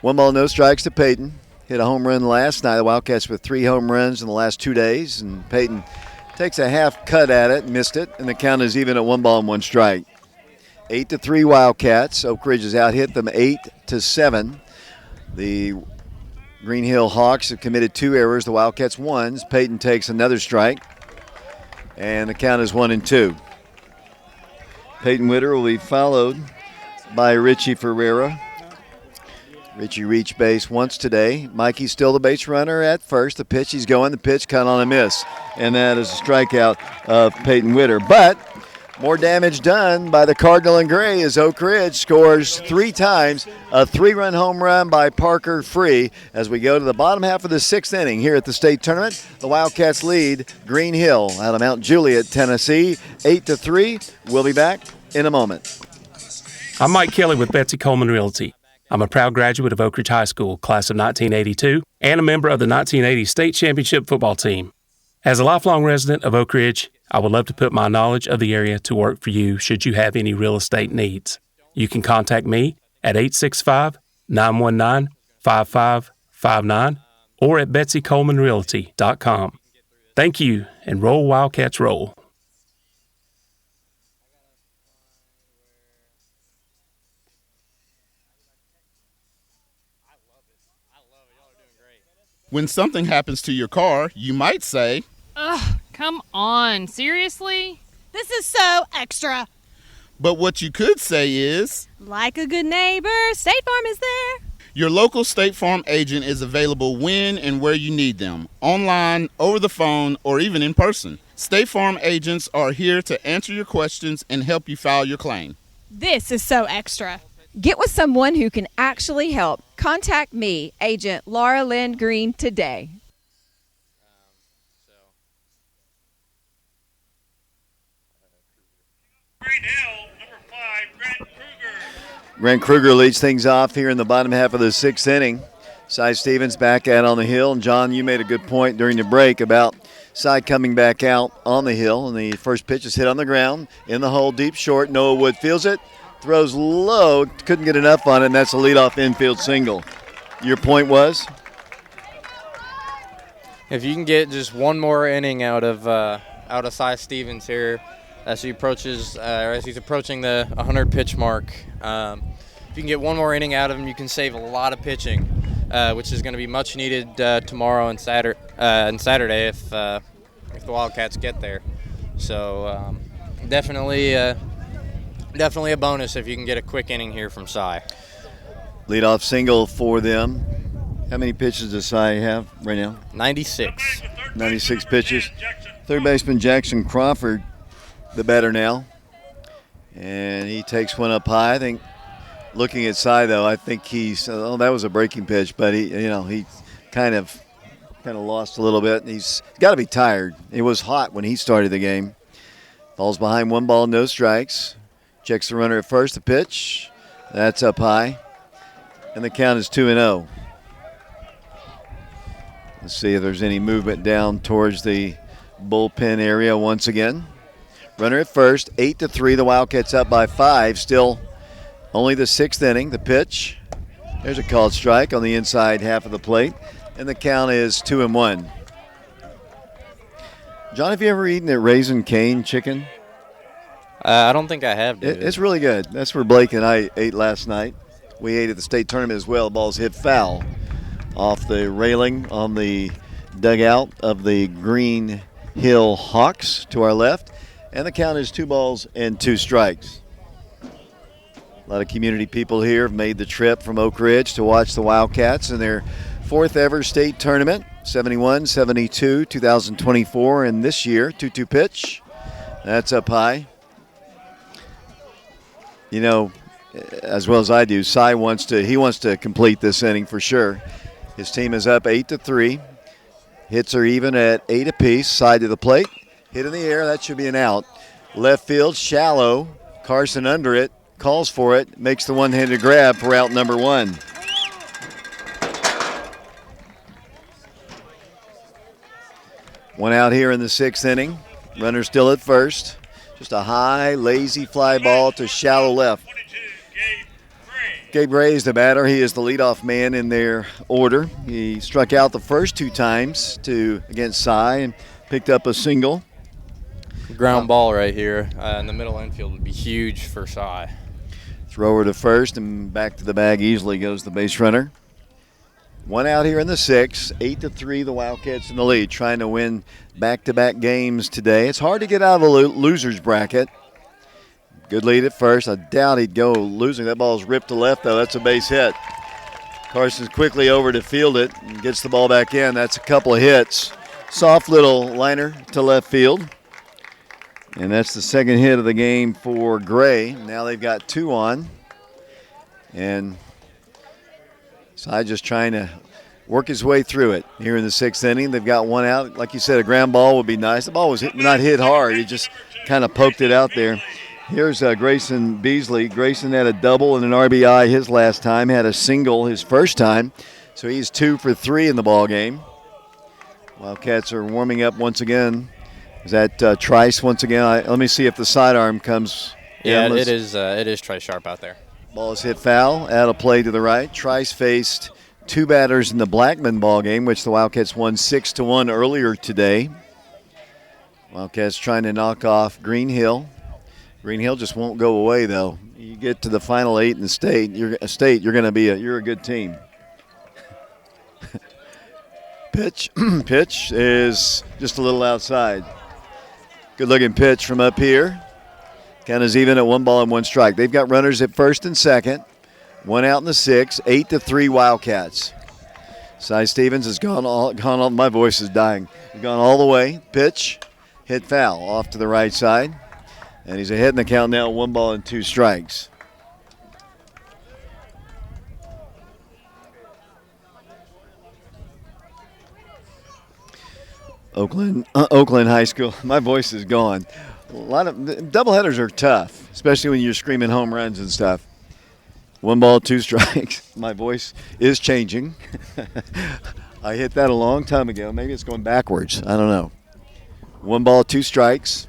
1 ball, no strikes to Peyton. Hit a home run last night. The Wildcats with 3 home runs in the last 2 days, and Peyton takes a half cut at it, missed it, and the count is even at 1 ball and 1 strike. 8-3 Wildcats. Oak Ridge has out-hit them 8-7. The Green Hill Hawks have committed 2 errors. The Wildcats 1. Peyton takes another strike, and the count is 1-2. Peyton Witter will be followed by Richie Ferreira. Richie reached base once today. Mikey's still the base runner at first. The pitch, he's going. The pitch cut on a miss, and that is a strikeout of Peyton Witter. But more damage done by the Cardinal and Gray as Oak Ridge scores 3 times. A 3-run home run by Parker Free as we go to the bottom half of the 6th inning here at the state tournament. The Wildcats lead Green Hill out of Mount Juliet, Tennessee, 8-3. We'll be back in a moment.
I'm Mike Kelly with Betsy Coleman Realty. I'm a proud graduate of Oak Ridge High School, class of 1982, and a member of the 1980 state championship football team. As a lifelong resident of Oak Ridge, I would love to put my knowledge of the area to work for you should you have any real estate needs. You can contact me at 865-919-5559 or at betsycolemanrealty.com. Thank you, and roll Wildcats roll.
When something happens to your car, you might say,
Ugh, come on. Seriously?
This is so extra.
but what you could say is,
Like a good neighbor, State Farm is there.
your local State Farm agent is available when and where you need them, online, over the phone, or even in person. State Farm agents are here to answer your questions and help you file your claim.
This is so extra.
Get with someone who can actually help. Contact me, Agent Laura Lynn Green, today.
Green Hill, number 5, Grant Kruger.
Grant Kruger leads things off here in the bottom half of the 6th inning. Cy Stevens back out on the hill. And, John, you made a good point during the break about Cy coming back out on the hill. And the first pitch is hit on the ground, in the hole, deep short. Noah Wood fields it, throws low, couldn't get enough on it, and that's a leadoff infield single. Your point was?
If you can get just one more inning out of Cy Stevens here as he approaches, as he's approaching the 100 pitch mark, if you can get one more inning out of him, you can save a lot of pitching, which is going to be much needed tomorrow and Saturday if the Wildcats get there. So definitely a bonus if you can get a quick inning here from Cy.
Leadoff single for them. How many pitches does Cy have right now?
96.
96 pitches. Third baseman Jackson Crawford, the batter now. And he takes one up high. I think looking at Cy, though, I think that was a breaking pitch, but he kind of lost a little bit. He's got to be tired. It was hot when he started the game. Ball's behind, 1 ball, no strikes. Checks the runner at first, the pitch. That's up high. And the count is 2-0. Let's see if there's any movement down towards the bullpen area once again. Runner at first, 8-3. The Wildcats up by 5. Still only the 6th inning. The pitch. There's a called strike on the inside half of the plate. And the count is 2-1. John, have you ever eaten at Raisin Cane chicken?
I don't think I have, David.
It's really good. That's where Blake and I ate last night. We ate at the state tournament as well. The ball's hit foul off the railing on the dugout of the Green Hill Hawks to our left. And the count is 2 balls and 2 strikes. A lot of community people here have made the trip from Oak Ridge to watch the Wildcats in their 4th ever state tournament. 71, 72, 2024, and this year, 2-2 pitch. That's up high. You know, as well as I do, Cy wants to complete this inning for sure. His team is up 8-3. Hits are even at 8 apiece. Side to the plate. Hit in the air. That should be an out. Left field, shallow. Carson under it. calls for it, makes the one-handed grab for out number 1. One out here in the 6th inning. Runner still at first. Just a high, lazy fly ball to shallow left. Gabe Gray is the batter. He is the leadoff man in their order. He struck out the first 2 times against Cy and picked up a single.
Ground ball right here in the middle infield would be huge for Cy.
Thrower to first and back to the bag easily goes the base runner. One out here in the 6th, 8-3 the Wildcats in the lead, trying to win back-to-back games today. It's hard to get out of a loser's bracket. Good lead at first. I doubt he'd go losing. That ball's ripped to left, though. That's a base hit. Carson's quickly over to field it and gets the ball back in. That's a couple of hits. Soft little liner to left field. And that's the second hit of the game for Gray. Now they've got 2 on. And Cy just trying to work his way through it here in the 6th inning. They've got 1 out. Like you said, a ground ball would be nice. The ball was not hit hard. He just kind of poked it out there. Here's Grayson Beasley. Grayson had a double and an RBI his last time, had a single his first time. So he's 2 for 3 in the ball game. Wildcats are warming up once again. Is that Trice once again? Let me see if the sidearm comes.
Yeah, it is Trice Sharp out there.
Ball is hit foul, out of play to the right. Trice faced 2 batters in the Blackman ball game, which the Wildcats won 6-1 earlier today. Wildcats trying to knock off Green Hill. Green Hill just won't go away, though. You get to the final 8 in the state, you're going to be you're a good team. Pitch is just a little outside. Good-looking pitch from up here. Count is even at 1 ball and 1 strike. They've got runners at first and second. 1 out in the 6th, 8-3 Wildcats. Cy Stevens has gone all. My voice is dying. He's gone all the way. Pitch, hit foul off to the right side. And he's ahead in the count now, 1 ball and 2 strikes. Oakland High School. My voice is gone. A lot of doubleheaders are tough, especially when you're screaming home runs and stuff. 1 ball, 2 strikes. My voice is changing. I hit that a long time ago. Maybe it's going backwards. I don't know. 1 ball, 2 strikes.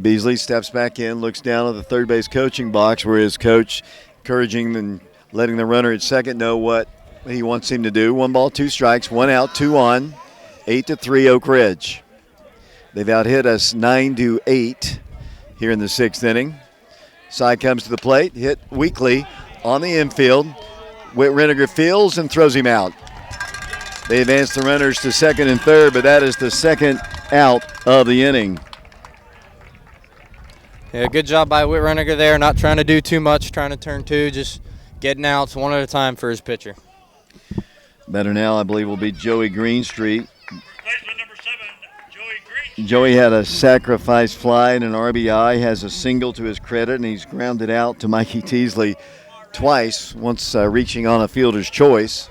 Beasley steps back in, looks down at the third base coaching box where his coach encouraging and letting the runner at second know what he wants him to do. 1 ball, 2 strikes, 1 out, 2 on, 8-3 Oak Ridge. They've out-hit us 9-8 here in the 6th inning. Cy comes to the plate, hit weakly on the infield. Whit-Renniger fields and throws him out. They advance the runners to second and third, but that is the second out of the inning.
Yeah, good job by Whit-Renniger there, not trying to do too much, trying to turn 2, just getting outs 1 at a time for his pitcher.
Better now, I believe, will be Joey Greenstreet. Joey had a sacrifice fly and an RBI, has a single to his credit, and he's grounded out to Mikey Teasley twice, once reaching on a fielder's choice.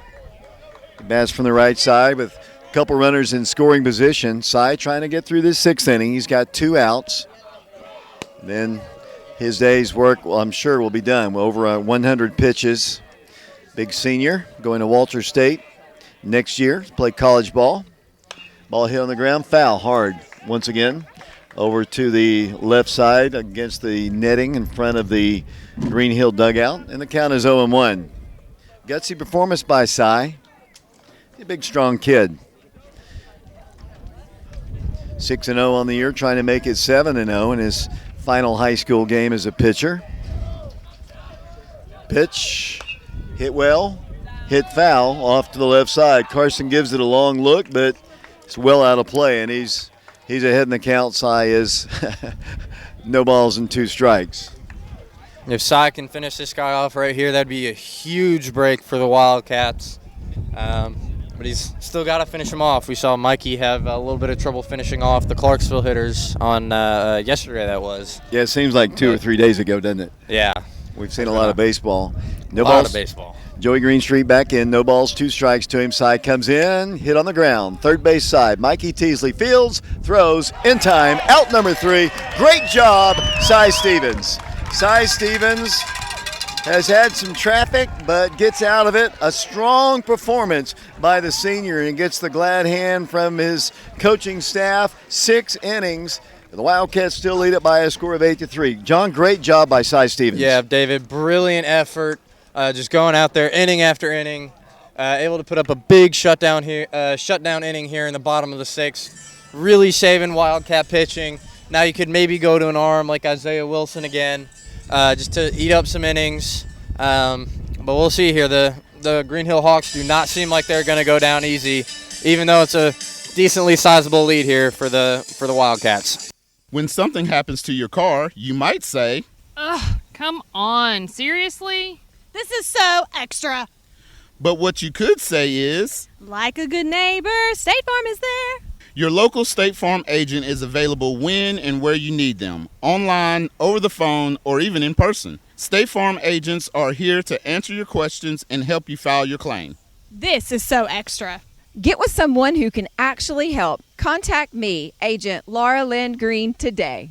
He bats from the right side with a couple runners in scoring position. Cy trying to get through this 6th inning. He's got 2 outs. Then his day's work, well, I'm sure, will be done. Over 100 pitches. Big senior, going to Walter State next year to play college ball. Ball hit on the ground, foul hard once again. Over to the left side against the netting in front of the Green Hill dugout. And the count is 0-1. Gutsy performance by Cy. A big, strong kid. 6-0 on the year, trying to make it 7-0 in his final high school game as a pitcher. Pitch, hit well, hit foul off to the left side. Carson gives it a long look, but it's well out of play, and he's ahead in the count. Cy is no balls and 2 strikes.
If Cy can finish this guy off right here, that'd be a huge break for the Wildcats. But he's still got to finish him off. We saw Mikey have a little bit of trouble finishing off the Clarksville hitters on yesterday, that was.
Yeah, it seems like 2 or 3 days ago, doesn't it?
Yeah.
We've seen a lot of baseball. No
A lot
balls.
of baseball.
Joey Greenstreet back in. No balls, 2 strikes to him. Side comes in, hit on the ground. Third base side. Mikey Teasley fields, throws, in time. Out number 3. Great job, Cy Stevens. Cy Stevens has had some traffic, but gets out of it. A strong performance by the senior and gets the glad hand from his coaching staff. 6 innings. The Wildcats still lead it by a score of 8-3. John, great job by Cy Stevens.
Yeah, David, brilliant effort. Just going out there inning after inning, able to put up a big shutdown inning here in the bottom of the 6th. Really saving Wildcat pitching. Now you could maybe go to an arm like Isaiah Wilson again, just to eat up some innings. But we'll see here. The Green Hill Hawks do not seem like they're going to go down easy, even though it's a decently sizable lead here for the Wildcats.
When something happens to your car, you might say,
Ugh, come on. Seriously?
This is so extra.
but what you could say is,
Like a good neighbor, State Farm is there.
your local State Farm agent is available when and where you need them, online, over the phone, or even in person. State Farm agents are here to answer your questions and help you file your claim.
This is so extra.
Get with someone who can actually help. Contact me, Agent Laura Lynn Green, today.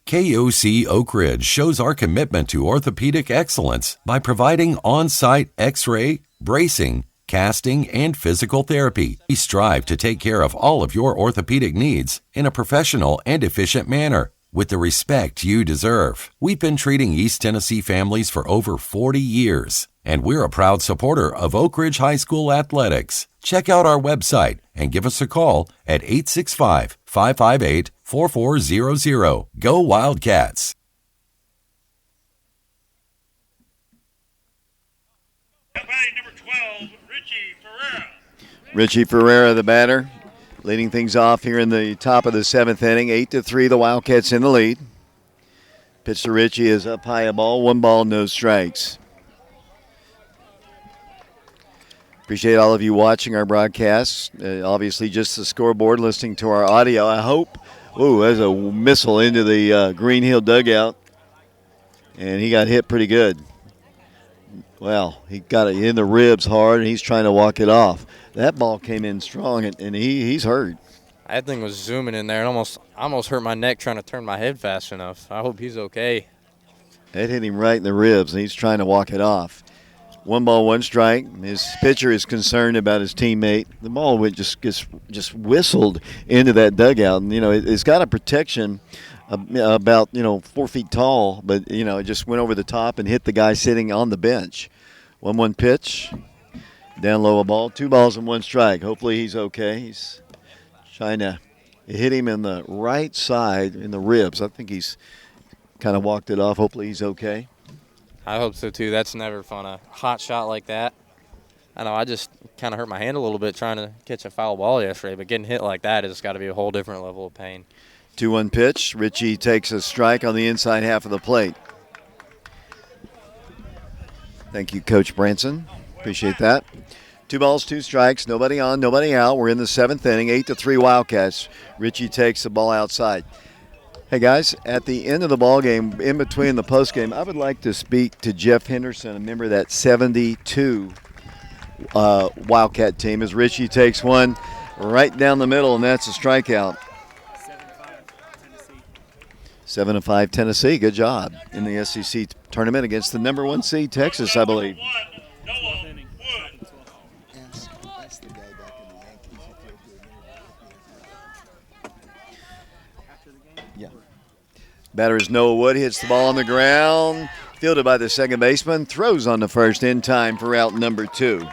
KOC Oak Ridge shows our commitment to orthopedic excellence by providing on-site x-ray, bracing, casting, and physical therapy. We strive to take care of all of your orthopedic needs in a professional and efficient manner with the respect you deserve. We've been treating East Tennessee families for over 40 years, and we're a proud supporter of Oak Ridge High School athletics. Check out our website and give us a call at 865-558-4400. Go Wildcats!
Number 12, Richie Ferreira.
Richie Ferreira, the batter, leading things off here in the top of the 7th inning. 8-3, the Wildcats in the lead. Pitch to Richie is up high, a ball, 1 ball, no strikes. Appreciate all of you watching our broadcasts. Obviously, just the scoreboard, listening to our audio. I hope. Ooh, there's a missile into the Green Hill dugout, and he got hit pretty good. Well, he got it in the ribs hard, and he's trying to walk it off. That ball came in strong, and he's hurt.
That thing was zooming in there. It almost hurt my neck trying to turn my head fast enough. I hope he's okay.
That hit him right in the ribs, and he's trying to walk it off. 1 ball, 1 strike. His pitcher is concerned about his teammate. The ball would just whistled into that dugout, and it's got a protection about 4 feet tall, but it just went over the top and hit the guy sitting on the bench. 1-1 pitch, down low, a ball, 2 balls and 1 strike. Hopefully he's okay. He's trying to hit him in the right side in the ribs. I think he's kind of walked it off. Hopefully he's okay.
I hope so, too. That's never fun, a hot shot like that. I know I just kind of hurt my hand a little bit trying to catch a foul ball yesterday, but getting hit like that has got to be a whole different level of pain.
2-1 pitch. Richie takes a strike on the inside half of the plate. Thank you, Coach Branson. Appreciate that. 2 balls, 2 strikes. Nobody on, nobody out. We're in the 7th inning. 8-3 Wildcats. Richie takes the ball outside. Hey, guys, at the end of the ball game, in between the post game, I would like to speak to Jeff Henderson, a member of that 72 Wildcat team, as Richie takes one right down the middle, and that's a strikeout. 7-5 Tennessee. Good job in the SEC tournament against the number 1 seed Texas, I believe. Yeah. Batter is Noah Wood. Hits the ball on the ground. Fielded by the second baseman. Throws on the first in time for out number 2.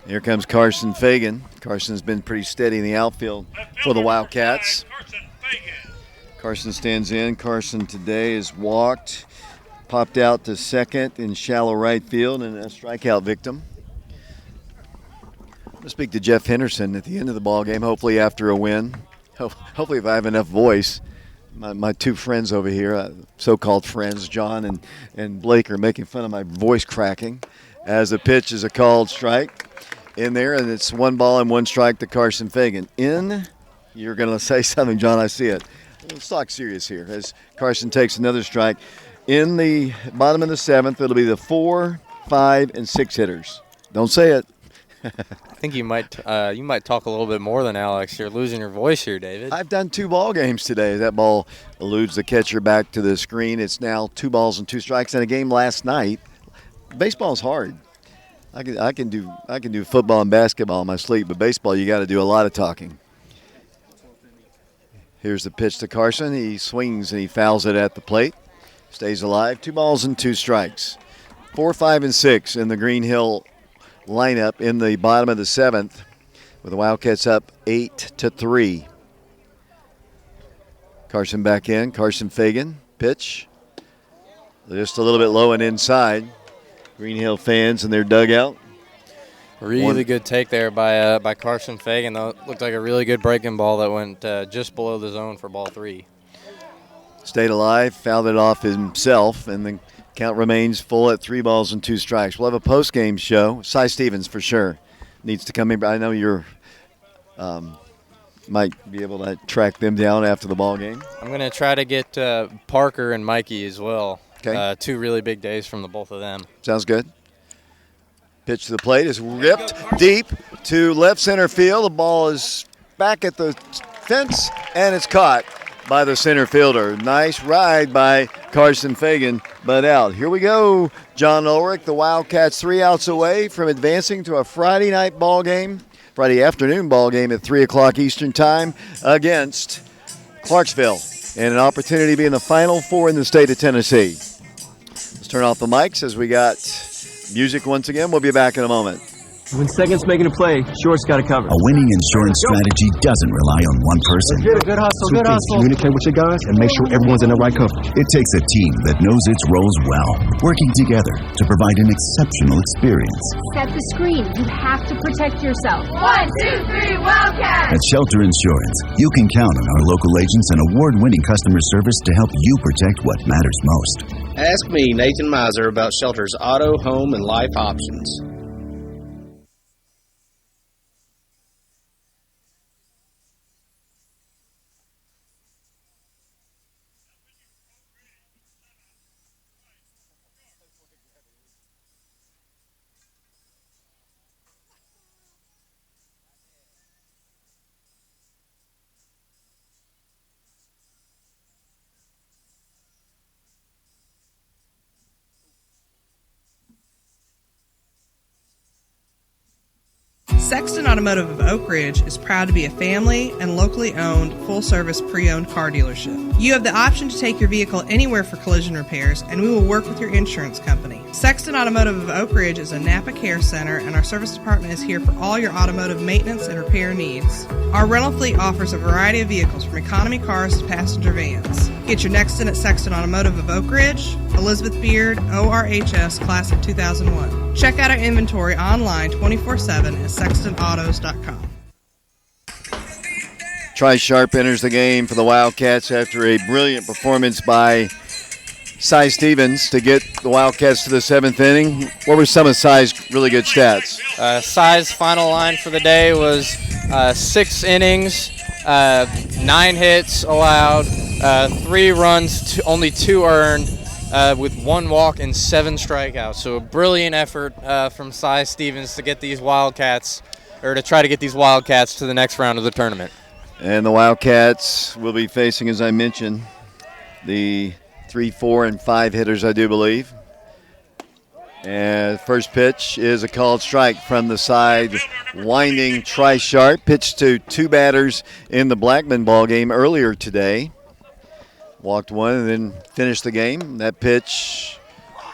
Here comes Carson Fagan. Carson's been pretty steady in the outfield for the Wildcats. Carson stands in. Carson today is walked, popped out to second in shallow right field, and a strikeout victim. I'm going to speak to Jeff Henderson at the end of the ball game, hopefully after a win. Hopefully if I have enough voice. My 2 friends over here, so-called friends, John and Blake, are making fun of my voice cracking as the pitch is a called strike in there, and it's 1 ball and 1 strike to Carson Fagan. You're going to say something, John, I see it. Let's talk serious here as Carson takes another strike. In the bottom of the 7th, it'll be the 4, 5, and 6 hitters. Don't say it.
I think you might talk a little bit more than Alex. You're losing your voice here, David.
I've done 2 ball games today. That ball eludes the catcher back to the screen. It's now 2 balls and 2 strikes. In a game last night, baseball's hard. I can do football and basketball in my sleep, but baseball you got to do a lot of talking. Here's the pitch to Carson. He swings and he fouls it at the plate. Stays alive. 2 balls and 2 strikes. 4, 5, and 6 in the Green Hill lineup in the bottom of the 7th, with the Wildcats up 8-3. Carson back in. Carson Fagan. Pitch. Just a little bit low and inside. Green Hill fans in their dugout.
Really good take there by Carson Fagan. Though looked like a really good breaking ball that went just below the zone for ball 3.
Stayed alive, fouled it off himself, and the count remains full at 3 balls and 2 strikes. We'll have a post-game show. Cy Stevens for sure needs to come in. I know you're might be able to track them down after the ball game.
I'm going to try to get Parker and Mikey as well.
Okay.
2 really big days from the both of them.
Sounds good. Pitch to the plate is ripped deep to left center field. The ball is back at the fence, and it's caught by the center fielder. Nice ride by Carson Fagan, but out. Here we go, John Ulrich. The Wildcats 3 outs away from advancing to a Friday night ball game, Friday afternoon ball game at 3 o'clock Eastern time against Clarksville, and an opportunity to be in the Final Four in the state of Tennessee. Let's turn off the mics as we got music once again. We'll be back in a moment.
When second's making a play, short's got to cover.
A winning insurance strategy doesn't rely on one person.
Good hustle, good hustle.
Communicate with your guys and make sure everyone's in the right coverage. It takes a team that knows its roles well, working together to provide an exceptional experience.
Set the screen. You have to protect yourself. 1, 2, 3, Wildcats!
At Shelter Insurance, you can count on our local agents and award-winning customer service to help you protect what matters most.
Ask me, Nathan Miser, about Shelter's auto, home, and life options.
Sexton Automotive of Oak Ridge is proud to be a family and locally owned, full-service pre-owned car dealership. You have the option to take your vehicle anywhere for collision repairs, and we will work with your insurance company. Sexton Automotive of Oak Ridge is a Napa Care Center, and our service department is here for all your automotive maintenance and repair needs. Our rental fleet offers a variety of vehicles, from economy cars to passenger vans. Get your next in at Sexton Automotive of Oak Ridge, Elizabeth Beard, ORHS, Class of 2001. Check out our inventory online 24/7 at sextonautos.com.
Tri Sharp enters the game for the Wildcats after a brilliant performance by Cy Stevens to get the Wildcats to the 7th inning. What were some of Cy's really good stats?
Cy's final line for the day was 6 innings, 9 hits allowed, 3 runs, only 2 earned, with 1 walk and 7 strikeouts. So a brilliant effort from Cy Stevens to get these Wildcats, or to try to get these Wildcats to the next round of the tournament.
And the Wildcats will be facing, as I mentioned, the 3, 4, and 5 hitters, I do believe. And first pitch is a called strike from the side, winding Tri Sharp. Pitched to 2 batters in the Blackman ball game earlier today. Walked 1 and then finished the game. That pitch,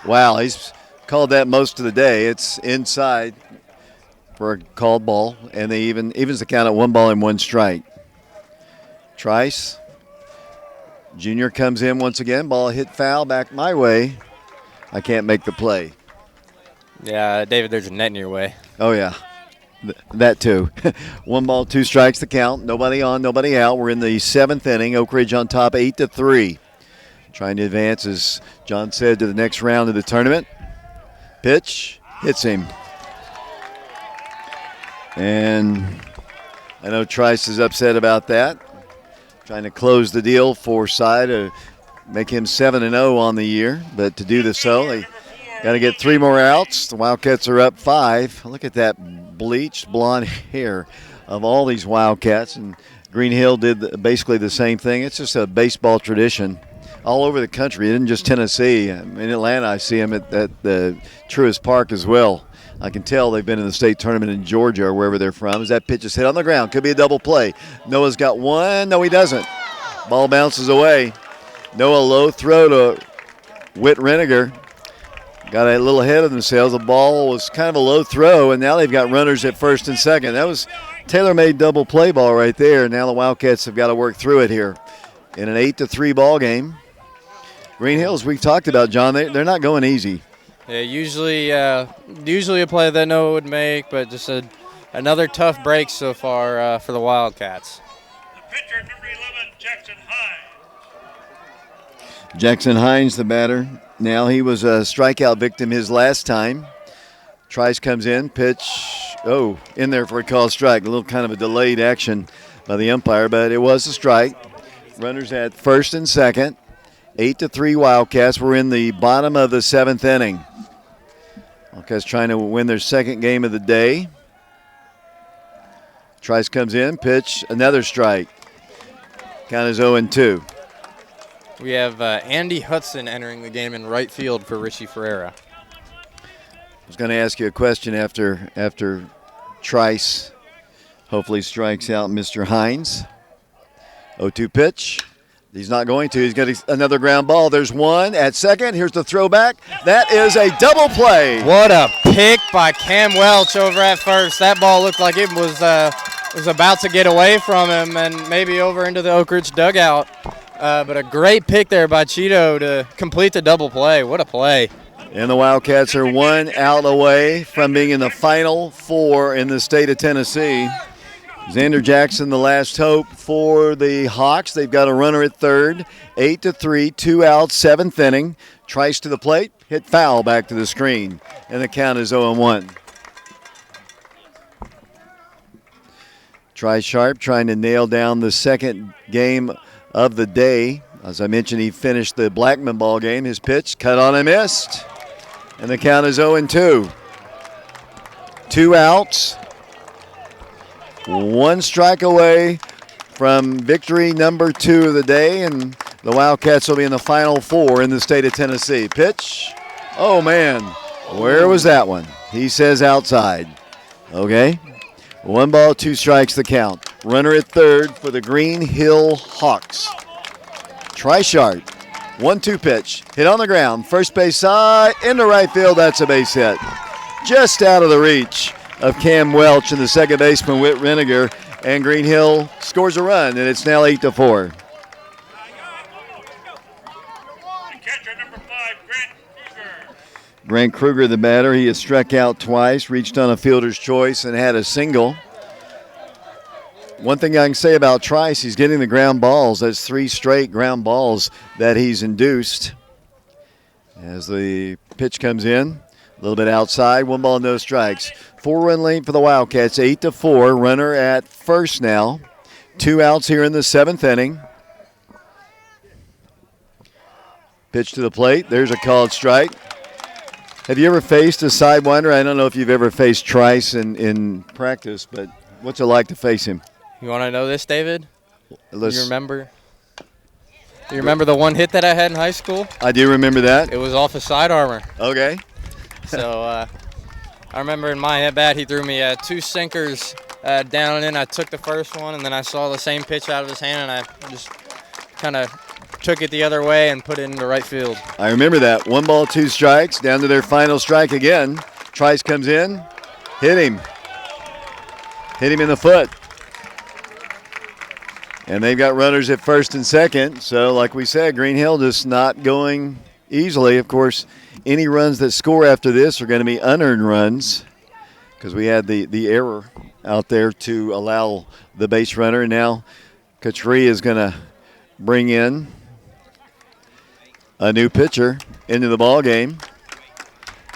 wow, he's called that most of the day. It's inside for a called ball, and they evens the count at 1 ball and 1 strike. Trice Jr. comes in once again. Ball hit foul back my way. I can't make the play.
Yeah, David, there's a net in your way.
Oh, yeah. That too. 1 ball, 2 strikes to count. Nobody on, nobody out. We're in the 7th inning. Oak Ridge on top 8-3. Trying to advance, as John said, to the next round of the tournament. Pitch hits him. And I know Trice is upset about that. trying to close the deal for Cy to make him 7-0 on the year. But to do so, they got to get 3 more outs. The Wildcats are up 5. Look at that bleached blonde hair of all these Wildcats. And Green Hill did basically the same thing. It's just a baseball tradition all over the country. It isn't just Tennessee. In Atlanta, I see them at the Truist Park as well. I can tell they've been in the state tournament in Georgia or wherever they're from. As that pitch is hit on the ground, could be a double play. Noah's got one. No, he doesn't. Ball bounces away. Noah low throw to Whit Reniger. Got a little ahead of themselves. The ball was kind of a low throw, and now they've got runners at first and second. That was tailor-made double play ball right there. Now the Wildcats have got to work through it here in an 8-3 ball game. Green Hills, we've talked about, John, they're not going easy.
Yeah, usually a play that Noah would make, but just another tough break so far for the Wildcats.
The pitcher, number 11, Jackson Hines.
Jackson Hines, the batter. Now he was a strikeout victim his last time. Trice comes in, pitch, in there for a called strike. A little kind of a delayed action by the umpire, but it was a strike. Runners at first and second. 8-3 Wildcats. We're in the bottom of the 7th inning. Wildcats trying to win their second game of the day. Trice comes in, pitch, another strike. Count is 0-2.
We have Andy Hudson entering the game in right field for Richie Ferreira.
I was going to ask you a question after Trice hopefully strikes out Mr. Hines. 0-2 pitch. He's not going to. He's got another ground ball. There's one at second. Here's the throwback. That is a double play.
What a pick by Cam Welch over at first. That ball looked like it was about to get away from him and maybe over into the Oak Ridge dugout. But a great pick there by Cheeto to complete the double play. What a play.
And the Wildcats are 1 out away from being in the Final Four in the state of Tennessee. Xander Jackson, the last hope for the Hawks. They've got a runner at third. 8-3, 2 outs, 7th inning. Trice to the plate, hit foul back to the screen. And the count is 0-1. Trice Sharp trying to nail down the second game of the day. As I mentioned, he finished the Blackman ball game. His pitch, cut on and missed. And the count is 0-2. 2 outs. 1 strike away from victory number 2 of the day, and the Wildcats will be in the Final Four in the state of Tennessee. Pitch. Oh, man. Where was that one? He says outside. Okay. 1 ball, 2 strikes the count. Runner at third for the Green Hill Hawks. Trishardt. 1-2 pitch. Hit on the ground. First base side. Into right field. That's a base hit. Just out of the reach of Cam Welch and the second baseman, Whit Reniger, and Green Hill scores a run, and it's now 8-4.
The catcher, number 5, Grant Kruger.
Grant Kruger, the batter, he has struck out twice, reached on a fielder's choice, and had a single. One thing I can say about Trice, he's getting the ground balls. That's 3 straight ground balls that he's induced. As the pitch comes in, a little bit outside, 1 ball, no strikes. 4-run lead for the Wildcats, 8-4. Runner at first now. 2 outs here in the 7th inning. Pitch to the plate. There's a called strike. Have you ever faced a sidewinder? I don't know if you've ever faced Trice in practice, but what's it like to face him?
You want to know this, David? Do you remember the one hit that I had in high school?
I do remember that.
It was off of side armor.
Okay.
So I remember in my at-bat, he threw me 2 sinkers down and in. I took the first one, and then I saw the same pitch out of his hand, and I just kind of took it the other way and put it into right field.
I remember that. 1 ball, 2 strikes, down to their final strike again. Trice comes in, hit him. Hit him in the foot. And they've got runners at first and second. So, like we said, Green Hill just not going easily. Of course, any runs that score after this are going to be unearned runs because we had the error out there to allow the base runner. And now Katri is going to bring in a new pitcher into the ball game.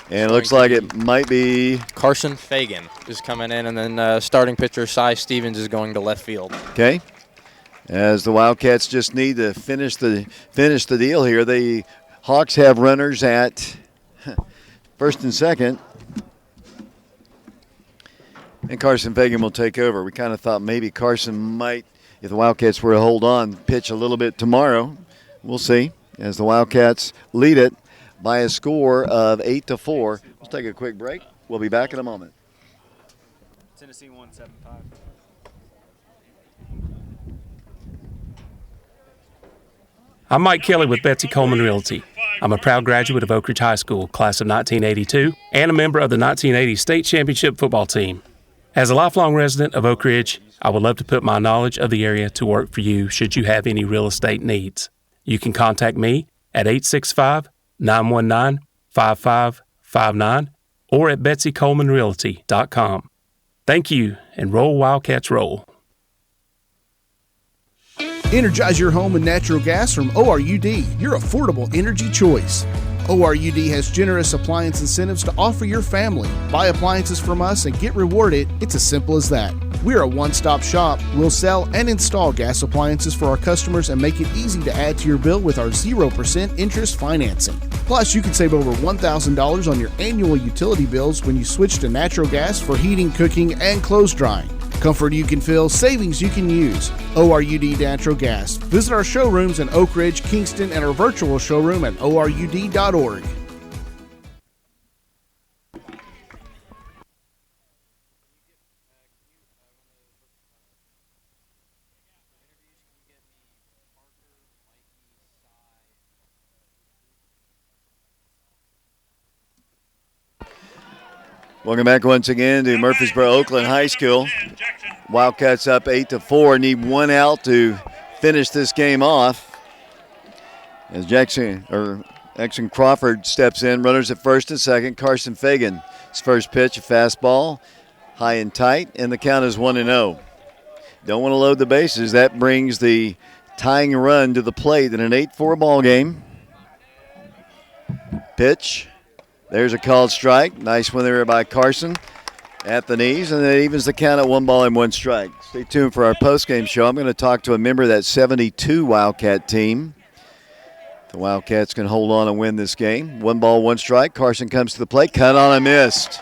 And it looks like it might be
Carson Fagan is coming in, and then starting pitcher Cy Stevens is going to left field.
Okay. as the Wildcats just need to finish the deal here. The Hawks have runners at first and second, and Carson Fagan will take over. We kind of thought maybe Carson might, if the Wildcats were to hold on, pitch a little bit tomorrow. We'll see, as the Wildcats lead it by a score of 8-4. Let's take a quick break. We'll be back in a moment.
Tennessee won 7-5.
I'm Mike Kelly with Betsy Coleman Realty. I'm a proud graduate of Oak Ridge High School, class of 1982, and a member of the 1980 state championship football team. As a lifelong resident of Oak Ridge, I would love to put my knowledge of the area to work for you should you have any real estate needs. You can contact me at 865-919-5559 or at betsycolemanrealty.com. Thank you, and roll Wildcats roll.
Energize your home with natural gas from ORUD, your affordable energy choice. ORUD has generous appliance incentives to offer your family. Buy appliances from us and get rewarded. It's as simple as that. We're a one-stop shop. We'll sell and install gas appliances for our customers and make it easy to add to your bill with our 0% interest financing. Plus, you can save over $1,000 on your annual utility bills when you switch to natural gas for heating, cooking, and clothes drying. Comfort you can feel, savings you can use. ORUD Natural Gas. Visit our showrooms in Oak Ridge, Kingston, and our virtual showroom at ORUD.org.
Welcome back once again to Murfreesboro Oakland High School. Wildcats up 8-4. Need one out to finish this game off. As Jackson Crawford steps in, runners at first and second. Carson Fagan, his first pitch, a fastball, high and tight, and the count is 1-0. Don't want to load the bases. That brings the tying run to the plate in an 8-4 ball game. Pitch. There's a called strike. Nice one there by Carson at the knees, and it evens the count at 1-1 strike. Stay tuned for our postgame show. I'm going to talk to a member of that 72 Wildcat team. The Wildcats can hold on and win this game. 1-1 strike. Carson comes to the plate. Cut on and missed.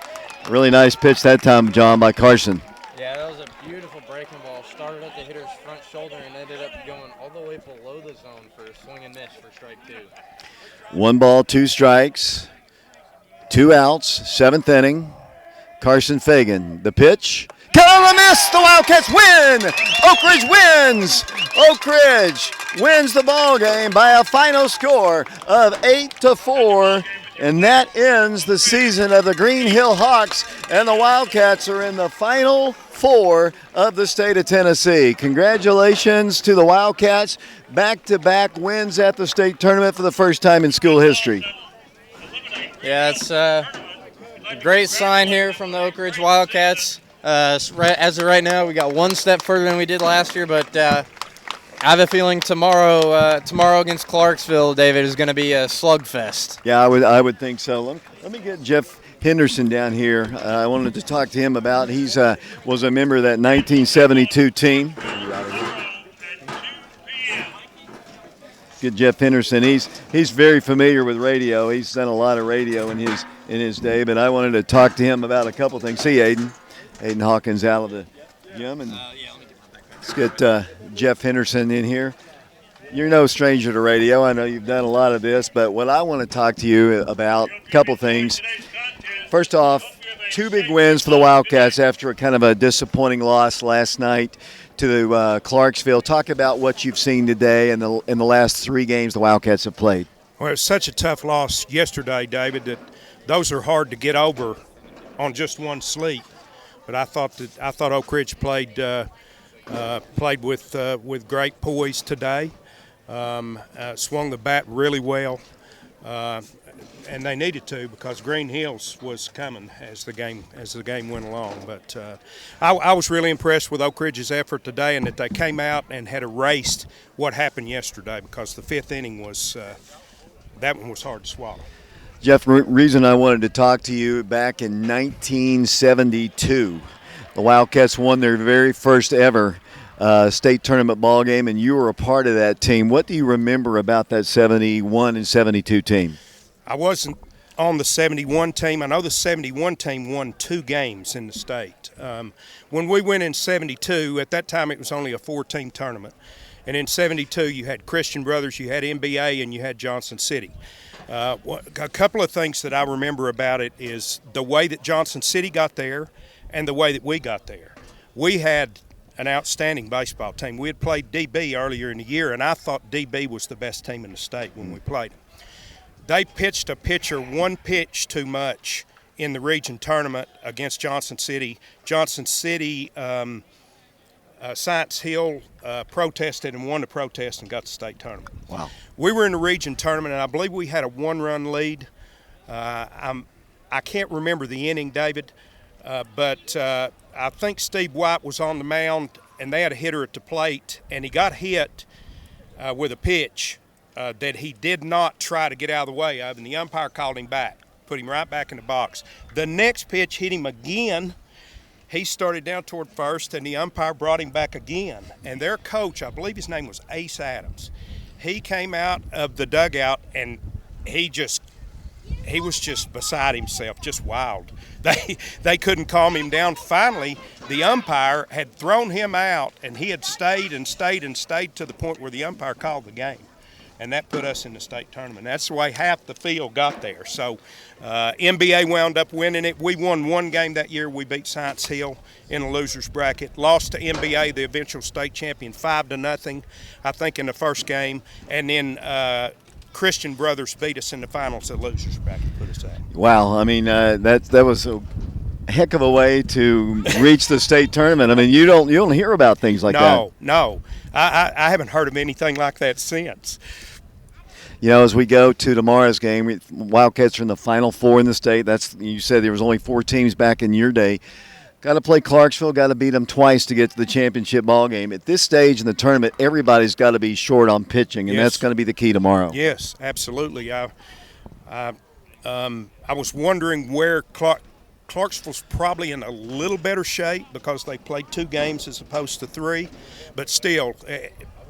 Really nice pitch that time, John, by Carson.
Yeah, that was a beautiful breaking ball. Started at the hitter's front shoulder and ended up going all the way below the zone for a swing and miss for strike two.
1-2 strikes. 2 outs, seventh inning. Carson Fagan, the pitch. Cut on a miss. The Wildcats win. Oak Ridge wins. Oak Ridge wins the ball game by a final score of 8-4. And that ends the season of the Green Hill Hawks. And the Wildcats are in the Final Four of the state of Tennessee. Congratulations to the Wildcats. Back-to-back wins at the state tournament for the first time in school history.
Yeah, it's a great sign here from the Oak Ridge Wildcats. As of right now, we got one step further than we did last year, but I have a feeling tomorrow against Clarksville, David, is going to be a slugfest.
Yeah, I would think so. Let me get Jeff Henderson down here. I wanted to talk to him about. He's was a member of that 1972 team. Get Jeff Henderson. He's very familiar with radio. He's done a lot of radio in his day, but I wanted to talk to him about a couple things. See Aiden Hawkins out of the gym, and let's get Jeff Henderson in here. You're no stranger to radio. I know you've done a lot of this, but what I want to talk to you about, a couple things. First off, 2 big wins for the Wildcats after a kind of a disappointing loss last night to Clarksville. Talk about what you've seen today in the last 3 games the Wildcats have played.
Well, it's such a tough loss yesterday, David, that those are hard to get over on just one sleep. But I thought Oak Ridge played with great poise today. Swung the bat really well, and they needed to because Green Hills was coming as the game went along. But I was really impressed with Oak Ridge's effort today, and that they came out and had erased what happened yesterday, because the 5th inning was that one was hard to swallow.
Jeff, reason I wanted to talk to you, back in 1972, the Wildcats won their very first ever state tournament ball game, and you were a part of that team. What do you remember about that 71 and 72 team?
I wasn't on the 71 team. I know the 71 team won 2 games in the state. When we went in 72, at that time it was only a 4-team tournament. And in 72, you had Christian Brothers, you had MBA, and you had Johnson City. A couple of things that I remember about it is the way that Johnson City got there and the way that we got there. We had an outstanding baseball team. We had played DB earlier in the year, and I thought DB was the best team in the state when we played them. They pitched a pitcher 1 pitch too much in the region tournament against Johnson City. Johnson City, Science Hill protested and won the protest and got the state tournament.
Wow.
We were in the region tournament, and I believe we had a 1-run lead. I can't remember the inning, David, but I think Steve White was on the mound, and they had a hitter at the plate, and he got hit with a pitch that he did not try to get out of the way of, and the umpire called him back, put him right back in the box. The next pitch hit him again. He started down toward first, and the umpire brought him back again. And their coach, I believe his name was Ace Adams, he came out of the dugout, and he was just beside himself, just wild. They couldn't calm him down. Finally, the umpire had thrown him out, and he had stayed and stayed and stayed to the point where the umpire called the game. And that put us in the state tournament. That's the way half the field got there. So MBA wound up winning it. We won 1 game that year. We beat Science Hill in a loser's bracket. Lost to MBA, the eventual state champion, 5-0, I think, in the first game. And then Christian Brothers beat us in the finals of the loser's bracket, put us out.
Wow. I mean, that was a heck of a way to reach the state tournament. I mean, you don't hear about things like that.
No. I haven't heard of anything like that since.
You know, as we go to tomorrow's game, Wildcats are in the Final Four in the state. You said there was only 4 teams back in your day. Got to play Clarksville, got to beat them twice to get to the championship ball game. At this stage in the tournament, everybody's got to be short on pitching, and
Yes.
that's going to be the key tomorrow.
Yes, absolutely. I was wondering where Clarksville's probably in a little better shape because they played 2 games as opposed to 3, but still,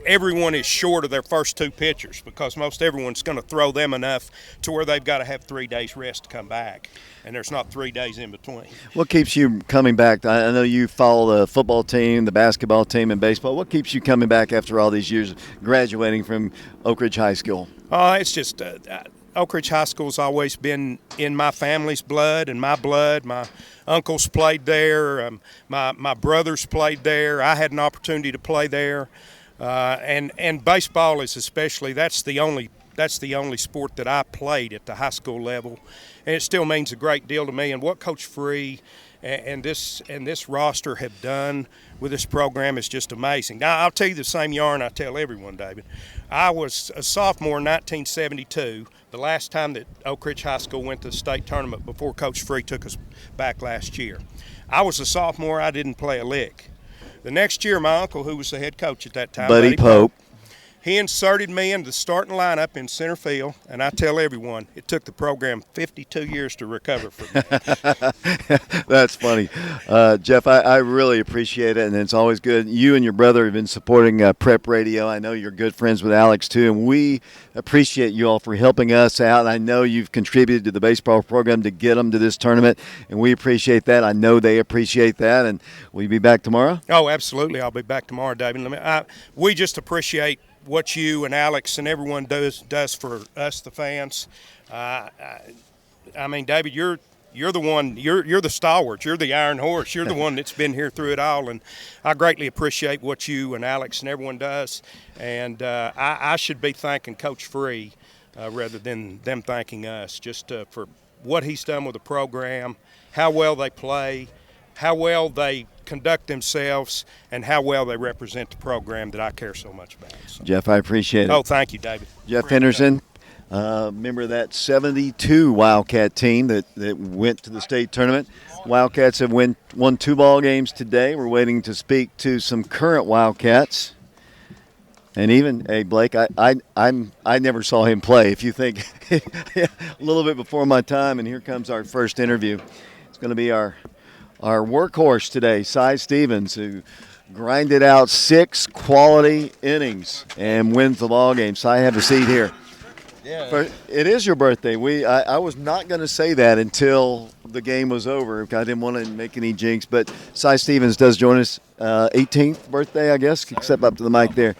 everyone is short of their first 2 pitchers because most everyone's going to throw them enough to where they've got to have 3 days rest to come back, and there's not 3 days in between.
What keeps you coming back? I know you follow the football team, the basketball team, and baseball. What keeps you coming back after all these years graduating from Oak Ridge High School?
It's just Oak Ridge High School's always been in my family's blood and my blood. My uncles played there. My brothers played there. I had an opportunity to play there. And baseball is especially, that's the only sport that I played at the high school level, and it still means a great deal to me. And what Coach Free and this roster have done with this program is just amazing. Now, I'll tell you the same yarn I tell everyone, David. I was a sophomore in 1972, the last time that Oak Ridge High School went to the state tournament before Coach Free took us back last year. I was a sophomore. I didn't play a lick. The next year, my uncle, who was the head coach at that time,
Buddy Pope,
he inserted me into the starting lineup in center field, and I tell everyone, it took the program 52 years to recover from it.
That's funny. Jeff, I really appreciate it, and it's always good. You and your brother have been supporting Prep Radio. I know you're good friends with Alex, too, and we appreciate you all for helping us out. I know you've contributed to the baseball program to get them to this tournament, and we appreciate that. I know they appreciate that, and will you be back tomorrow?
Oh, absolutely. I'll be back tomorrow, David. We just appreciate what you and Alex and everyone does for us, the fans. I mean, David, you're the one. You're the stalwart. You're the Iron Horse. You're the one that's been here through it all, and I greatly appreciate what you and Alex and everyone does. And I should be thanking Coach Free rather than them thanking us, just for what he's done with the program, how well they play, how well they conduct themselves, and how well they represent the program that I care so much about. So.
Jeff, I appreciate it.
Oh, thank you, David.
Jeff Henderson, member of that 72 Wildcat team that went to the state tournament. Wildcats have won 2 ball games today. We're waiting to speak to some current Wildcats. And even, hey, Blake, I never saw him play. If you think a little bit before my time, and here comes our first interview. It's going to be our workhorse today, Cy Stevens, who grinded out 6 quality innings and wins the ball game. So I have a seat here. Yeah. It is your birthday. I was not going to say that until the game was over. I didn't want to make any jinx, but Cy Stevens does join us. 18th birthday, I guess. Step up to the mic there.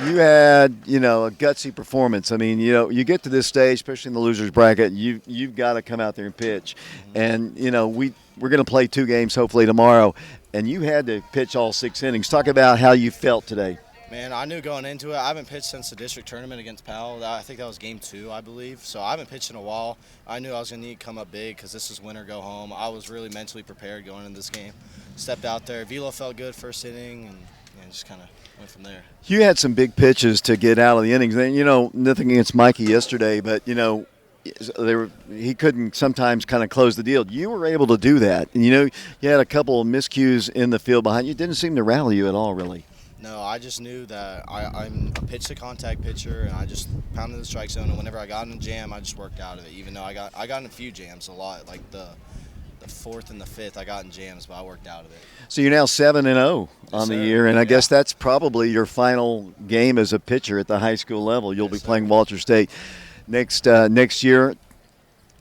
You had, a gutsy performance. I mean, you get to this stage, especially in the losers bracket, you've got to come out there and pitch. And, we're going to play 2 games hopefully tomorrow, and you had to pitch all 6 innings. Talk about how you felt today.
Man, I knew going into it. I haven't pitched since the district tournament against Powell. I think that was game 2, I believe. So I haven't pitched in a while. I knew I was going to need to come up big because this is win or go home. I was really mentally prepared going into this game. Stepped out there. Velo felt good first inning and just kind of went from there.
You had some big pitches to get out of the innings. And, nothing against Mikey yesterday, but, he couldn't sometimes kind of close the deal. You were able to do that. And, you had a couple of miscues in the field behind you. It didn't seem to rally you at all, really.
No, I just knew that I'm a pitch-to-contact pitcher, and I just pounded the strike zone. And whenever I got in a jam, I just worked out of it. Even though I got in a few jams, a lot, like the 4th and the 5th, I got in jams, but I worked out of it.
So you're now 7-0 on the year, and I guess that's probably your final game as a pitcher at the high school level. You'll be playing Walter State next year.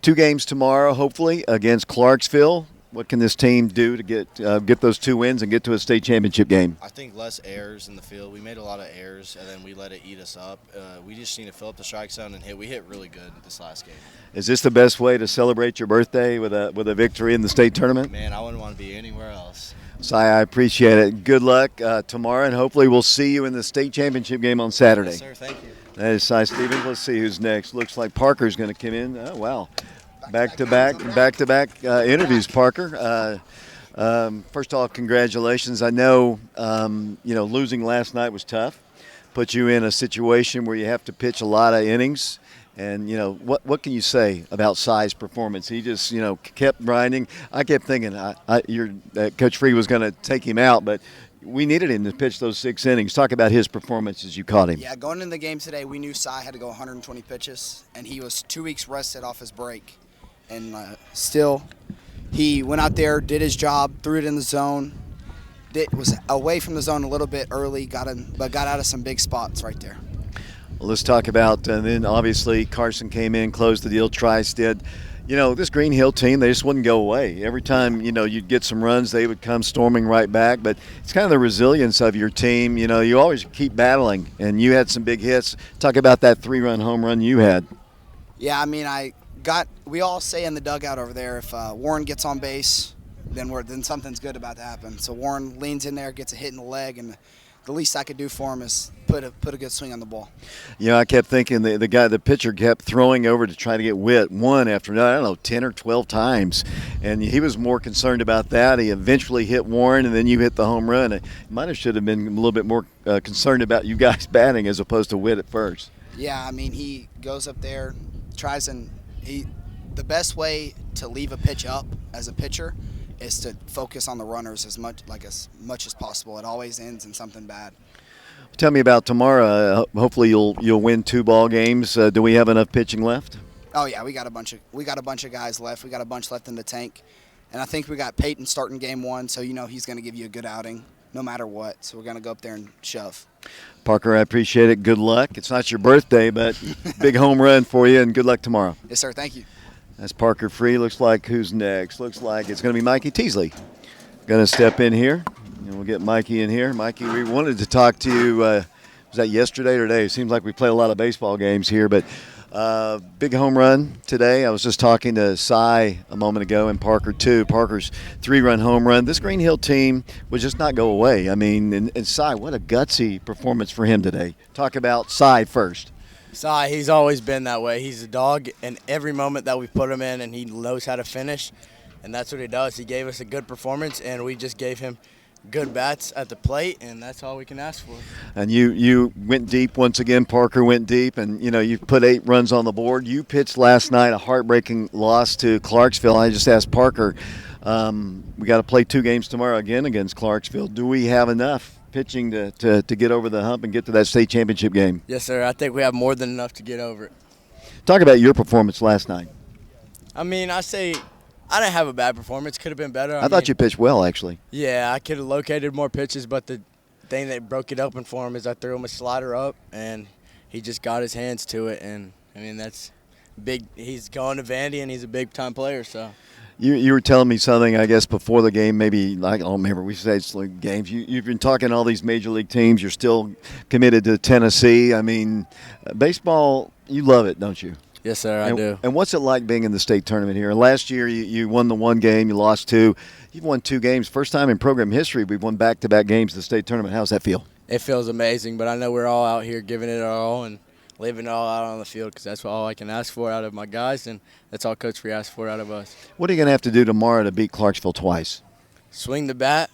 2 games tomorrow, hopefully, against Clarksville. What can this team do to get those 2 wins and get to a state championship game?
I think less errors in the field. We made a lot of errors, and then we let it eat us up. We just need to fill up the strike zone and hit. We hit really good this last game.
Is this the best way to celebrate your birthday with a victory in the state tournament?
Man, I wouldn't want to be anywhere else.
Si, I appreciate it. Good luck tomorrow, and hopefully we'll see you in the state championship game on Saturday.
Yes, sir. Thank you.
That is Cy Stevens. Let's see who's next. Looks like Parker's going to come in. Oh, wow. Back-to-back interviews, Parker. First of all, congratulations. I know, losing last night was tough. Put you in a situation where you have to pitch a lot of innings. And, what can you say about Cy's performance? He just, kept grinding. I kept thinking Coach Free was going to take him out, but we needed him to pitch those 6 innings. Talk about his performance as you caught him.
Yeah, going into the game today, we knew Cy had to go 120 pitches, and he was 2 weeks rested off his break. And still, he went out there, did his job, threw it in the zone. Was away from the zone a little bit early, got out of some big spots right there.
Well, let's talk about, and then obviously Carson came in, closed the deal, Trice did. This Green Hill team, they just wouldn't go away. Every time, you'd get some runs, they would come storming right back. But it's kind of the resilience of your team. You always keep battling, and you had some big hits. Talk about that 3-run home run you had.
Yeah, I mean, we all say in the dugout over there, if Warren gets on base, then something's good about to happen. So Warren leans in there, gets a hit in the leg, and the least I could do for him is put a good swing on the ball. I kept thinking the pitcher kept throwing over to try to get Witt one after, 10 or 12 times. And he was more concerned about that. He eventually hit Warren, and then you hit the home run. He should have been a little bit more concerned about you guys batting as opposed to Witt at first. Yeah, I mean, he goes up there, tries, and the best way to leave a pitch up as a pitcher is to focus on the runners as much as possible. It always ends in something bad.
Tell me about tomorrow. Hopefully you'll win 2 ball games. Do we have enough pitching left?
Oh yeah, we got a bunch of guys left. We got a bunch left in the tank, and I think we got Peyton starting game 1, so he's going to give you a good outing no matter what. So we're going to go up there and shove.
Parker, I appreciate it. Good luck. It's not your birthday, but big home run for you, and good luck tomorrow.
Yes, sir. Thank you.
That's Parker Free. Looks like who's next? Looks like it's going to be Mikey Teasley. Going to step in here, and we'll get Mikey in here. Mikey, we wanted to talk to you. Was that yesterday or today? It seems like we play a lot of baseball games here, but big home run today. I was just talking to Cy a moment ago, and Parker too. Parker's 3-run home run. This Green Hill team would just not go away. I mean, and Cy, what a gutsy performance for him today. Talk about Cy first.
Cy, he's always been that way. He's a dog in every moment that we put him in, and he knows how to finish, and that's what he does. He gave us a good performance, and we just gave him good bats at the plate, and that's all we can ask for.
And you went deep once again. Parker went deep, and you put 8 runs on the board. You pitched last night a heartbreaking loss to Clarksville. I just asked Parker, we got to play 2 games tomorrow again against Clarksville. Do we have enough pitching to get over the hump and get to that state championship game?
Yes, sir. I think we have more than enough to get over it.
Talk about your performance last night.
I mean, I didn't have a bad performance. Could have been better.
I thought you pitched well, actually.
Yeah, I could have located more pitches, but thing that broke it open for him is I threw him a slider up, and he just got his hands to it. And, I mean, that's big. He's going to Vandy, and he's a big-time player, so.
You were telling me something, I guess, before the game. Maybe I don't remember. We said it's like games. You've been talking all these major league teams. You're still committed to Tennessee. I mean, baseball. You love it, don't you?
Yes, sir. I do.
And what's it like being in the state tournament here? Last year you won the one game. You lost two. You've won 2 games. First time in program history we've won back-to-back games of the state tournament. How's that feel?
It feels amazing, but I know we're all out here giving it our all and leaving it all out on the field because that's all I can ask for out of my guys, and that's all Coach Free asks for out of us.
What are you going to have to do tomorrow to beat Clarksville twice?
Swing the bat,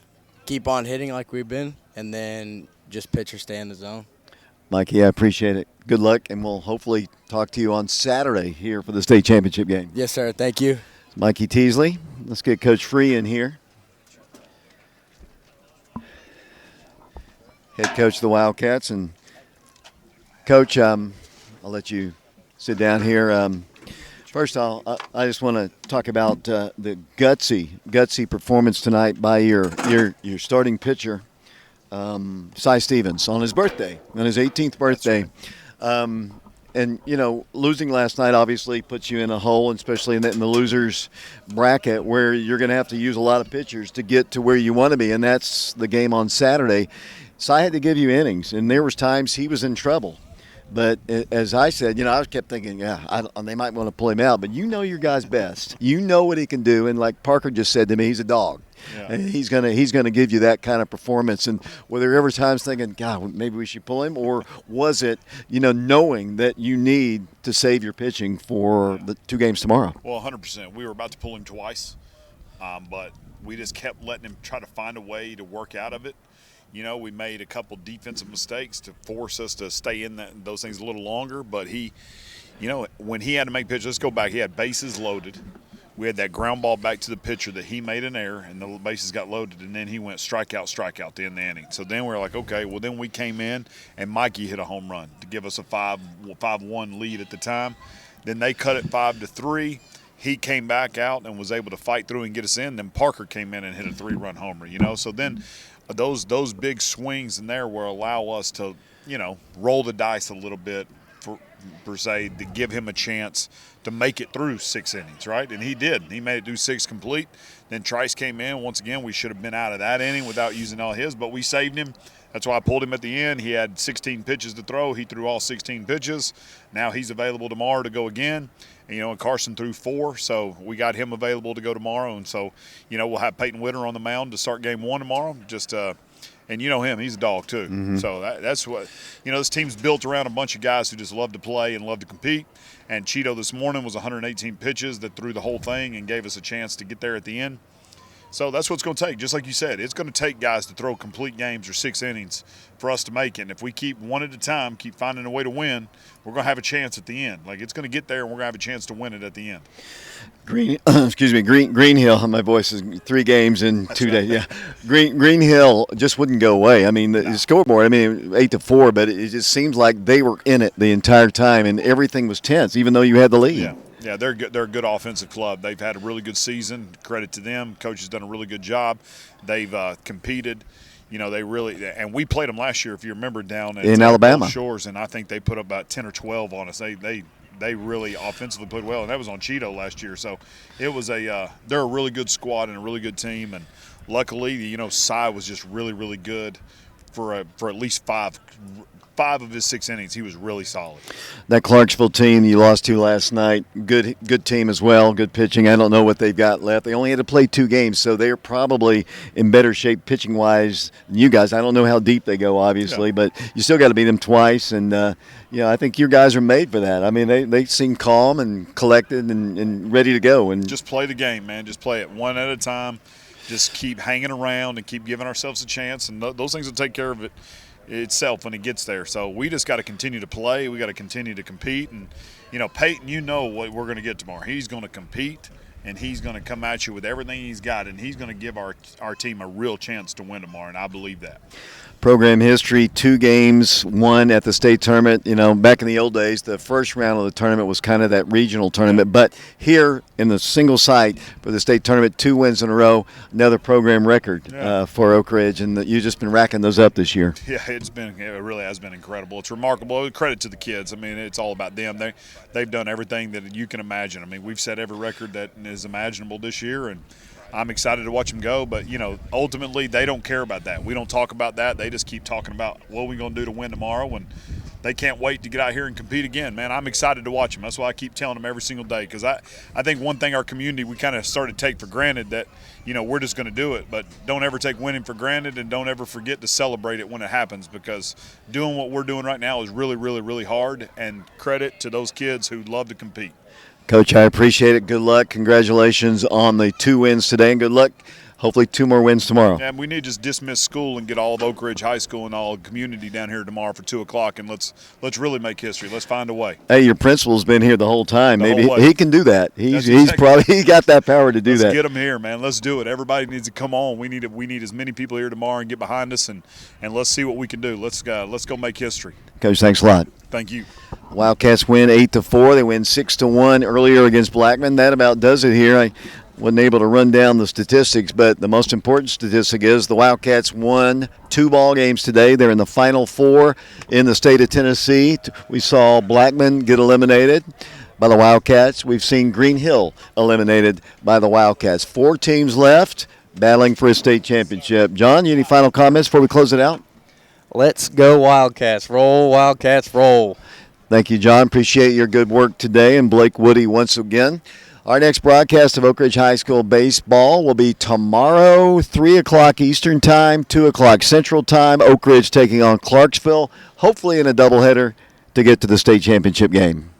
keep on hitting like we've been, and then just pitch or stay in the zone.
Mikey, I appreciate it. Good luck, and we'll hopefully talk to you on Saturday here for the state championship game.
Yes, sir. Thank you.
Mikey Teasley. Let's get Coach Free in here. Head coach of the Wildcats. And, Coach, I'll let you sit down here. First, I just want to talk about the gutsy performance tonight by your starting pitcher, Cy Stevens, on his birthday, on his 18th birthday. And, you know, losing last night obviously puts you in a hole, especially in the losers bracket where you're going to have to use a lot of pitchers to get to where you want to be, and that's the game on Saturday. Cy had to give you innings, and there was times he was in trouble. But as I said, you know, I kept thinking, they might want to pull him out. But you know your guy's best. You know what he can do. And like Parker just said to me, he's a dog. Yeah. And he's gonna give you that kind of performance. And were there ever times thinking, God, maybe we should pull him? Or was it, you know, knowing that you need to save your pitching for the 2 games tomorrow?
Well, 100%. We were about to pull him twice, but we just kept letting him try to find a way to work out of it. You know, we made a couple defensive mistakes to force us to stay in those things a little longer. But he, you know, when he had to make pitches, let's go back. He had bases loaded. We had that ground ball back to the pitcher that he made an error, and the bases got loaded, and then he went strikeout to end the inning. So then we were like, okay, well, then we came in, and Mikey hit a home run to give us a 5-1 lead at the time. Then they cut it 5-3. He came back out and was able to fight through and get us in. Then Parker came in and hit a 3-run homer, you know. So then those big swings in there will allow us to, you know, roll the dice a little bit per se to give him a chance to make it through 6 innings, right? And he did. He made it through 6 complete. Then Trice came in. Once again, we should have been out of that inning without using all his, but we saved him. That's why I pulled him at the end. He had 16 pitches to throw. He threw all 16 pitches. Now he's available tomorrow to go again. And, you know, and Carson threw 4, so we got him available to go tomorrow. And so, you know, we'll have Peyton Witter on the mound to start game 1 tomorrow. And you know him, he's a dog too. Mm-hmm. So that's what, you know, this team's built around a bunch of guys who just love to play and love to compete. And Cheeto this morning was 118 pitches that threw the whole thing and gave us a chance to get there at the end. So that's what it's going to take. Just like you said, it's going to take guys to throw complete games or 6 innings for us to make it. And if we keep one at a time, keep finding a way to win, we're going to have a chance at the end. Like, it's going to get there, and we're going to have a chance to win it at the end.
Green Hill. My voice is 3 games in 2 days. Yeah, Green Hill just wouldn't go away. I mean, the scoreboard. I mean, 8-4, but it just seems like they were in it the entire time, and everything was tense, even though you had the lead.
Yeah, they're good. They're a good offensive club. They've had a really good season. Credit to them. Coach has done a really good job. They've competed. You know, they really – and we played them last year, if you remember, down
in Alabama
Shores, and I think they put up about 10 or 12 on us. They really offensively played well, and that was on Cheeto last year. So it was they're a really good squad and a really good team. And luckily, you know, Cy was just really, really good for at least 5 of his 6 innings. He was really solid.
That Clarksville team you lost to last night, good team as well, good pitching. I don't know what they've got left. They only had to play 2 games, so they're probably in better shape pitching-wise than you guys. I don't know how deep they go, obviously, but you still got to beat them twice. And, I think your guys are made for that. I mean, they seem calm and collected and ready to go. And
just play the game, man. Just play it one at a time. Just keep hanging around and keep giving ourselves a chance, and those things will take care of it itself when it gets there. So we just got to continue to play. We got to continue to compete. And, you know, Peyton, you know what we're going to get tomorrow. He's going to compete, and he's going to come at you with everything he's got, and he's going to give our team a real chance to win tomorrow, and I believe that.
program history, 2 games won at the state tournament. You know, back in the old days, the first round of the tournament was kind of that regional tournament. But here in the single site for the state tournament, 2 wins in a row, another program record for Oak Ridge. And you've just been racking those up this year.
Yeah, it really has been incredible. It's remarkable. Credit to the kids. I mean, it's all about them. They've done everything that you can imagine. I mean, we've set every record that is imaginable this year, and I'm excited to watch them go, but, ultimately they don't care about that. We don't talk about that. They just keep talking about what we're going to do to win tomorrow, and they can't wait to get out here and compete again. Man, I'm excited to watch them. That's why I keep telling them every single day, because I think one thing our community, we kind of started to take for granted that, we're just going to do it, but don't ever take winning for granted, and don't ever forget to celebrate it when it happens, because doing what we're doing right now is really, really, really hard, and credit to those kids who love to compete.
Coach, I appreciate it. Good luck. Congratulations on the 2 wins today, and good luck. Hopefully 2 more wins tomorrow.
And we need to just dismiss school and get all of Oak Ridge High School and all the community down here tomorrow for 2 o'clock, and let's really make history. Let's find a way.
Hey, your principal's been here the whole time. Maybe
whole way.
he can do that. He's probably got that power to do that.
Let's get them here, man. Let's do it. Everybody needs to come on. We need as many people here tomorrow and get behind us, and let's see what we can do. Let's go make history.
Coach, thanks a lot.
Thank you.
Wildcats win 8-4. They win 6-1 earlier against Blackman. That about does it here. I wasn't able to run down the statistics, but the most important statistic is the Wildcats won 2 ball games today. They're in the Final 4 in the state of Tennessee. We saw Blackman get eliminated by the Wildcats. We've seen Green Hill eliminated by the Wildcats. 4 teams left battling for a state championship. John, you any final comments before we close it out?
Let's go Wildcats. Roll, Wildcats, roll.
Thank you, John. Appreciate your good work today, and Blake Woody once again. Our next broadcast of Oak Ridge High School baseball will be tomorrow, 3 o'clock Eastern Time, 2 o'clock Central Time. Oak Ridge taking on Clarksville, hopefully in a doubleheader to get to the state championship game.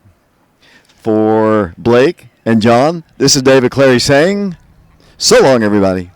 For Blake and John, this is David Clary saying, so long, everybody.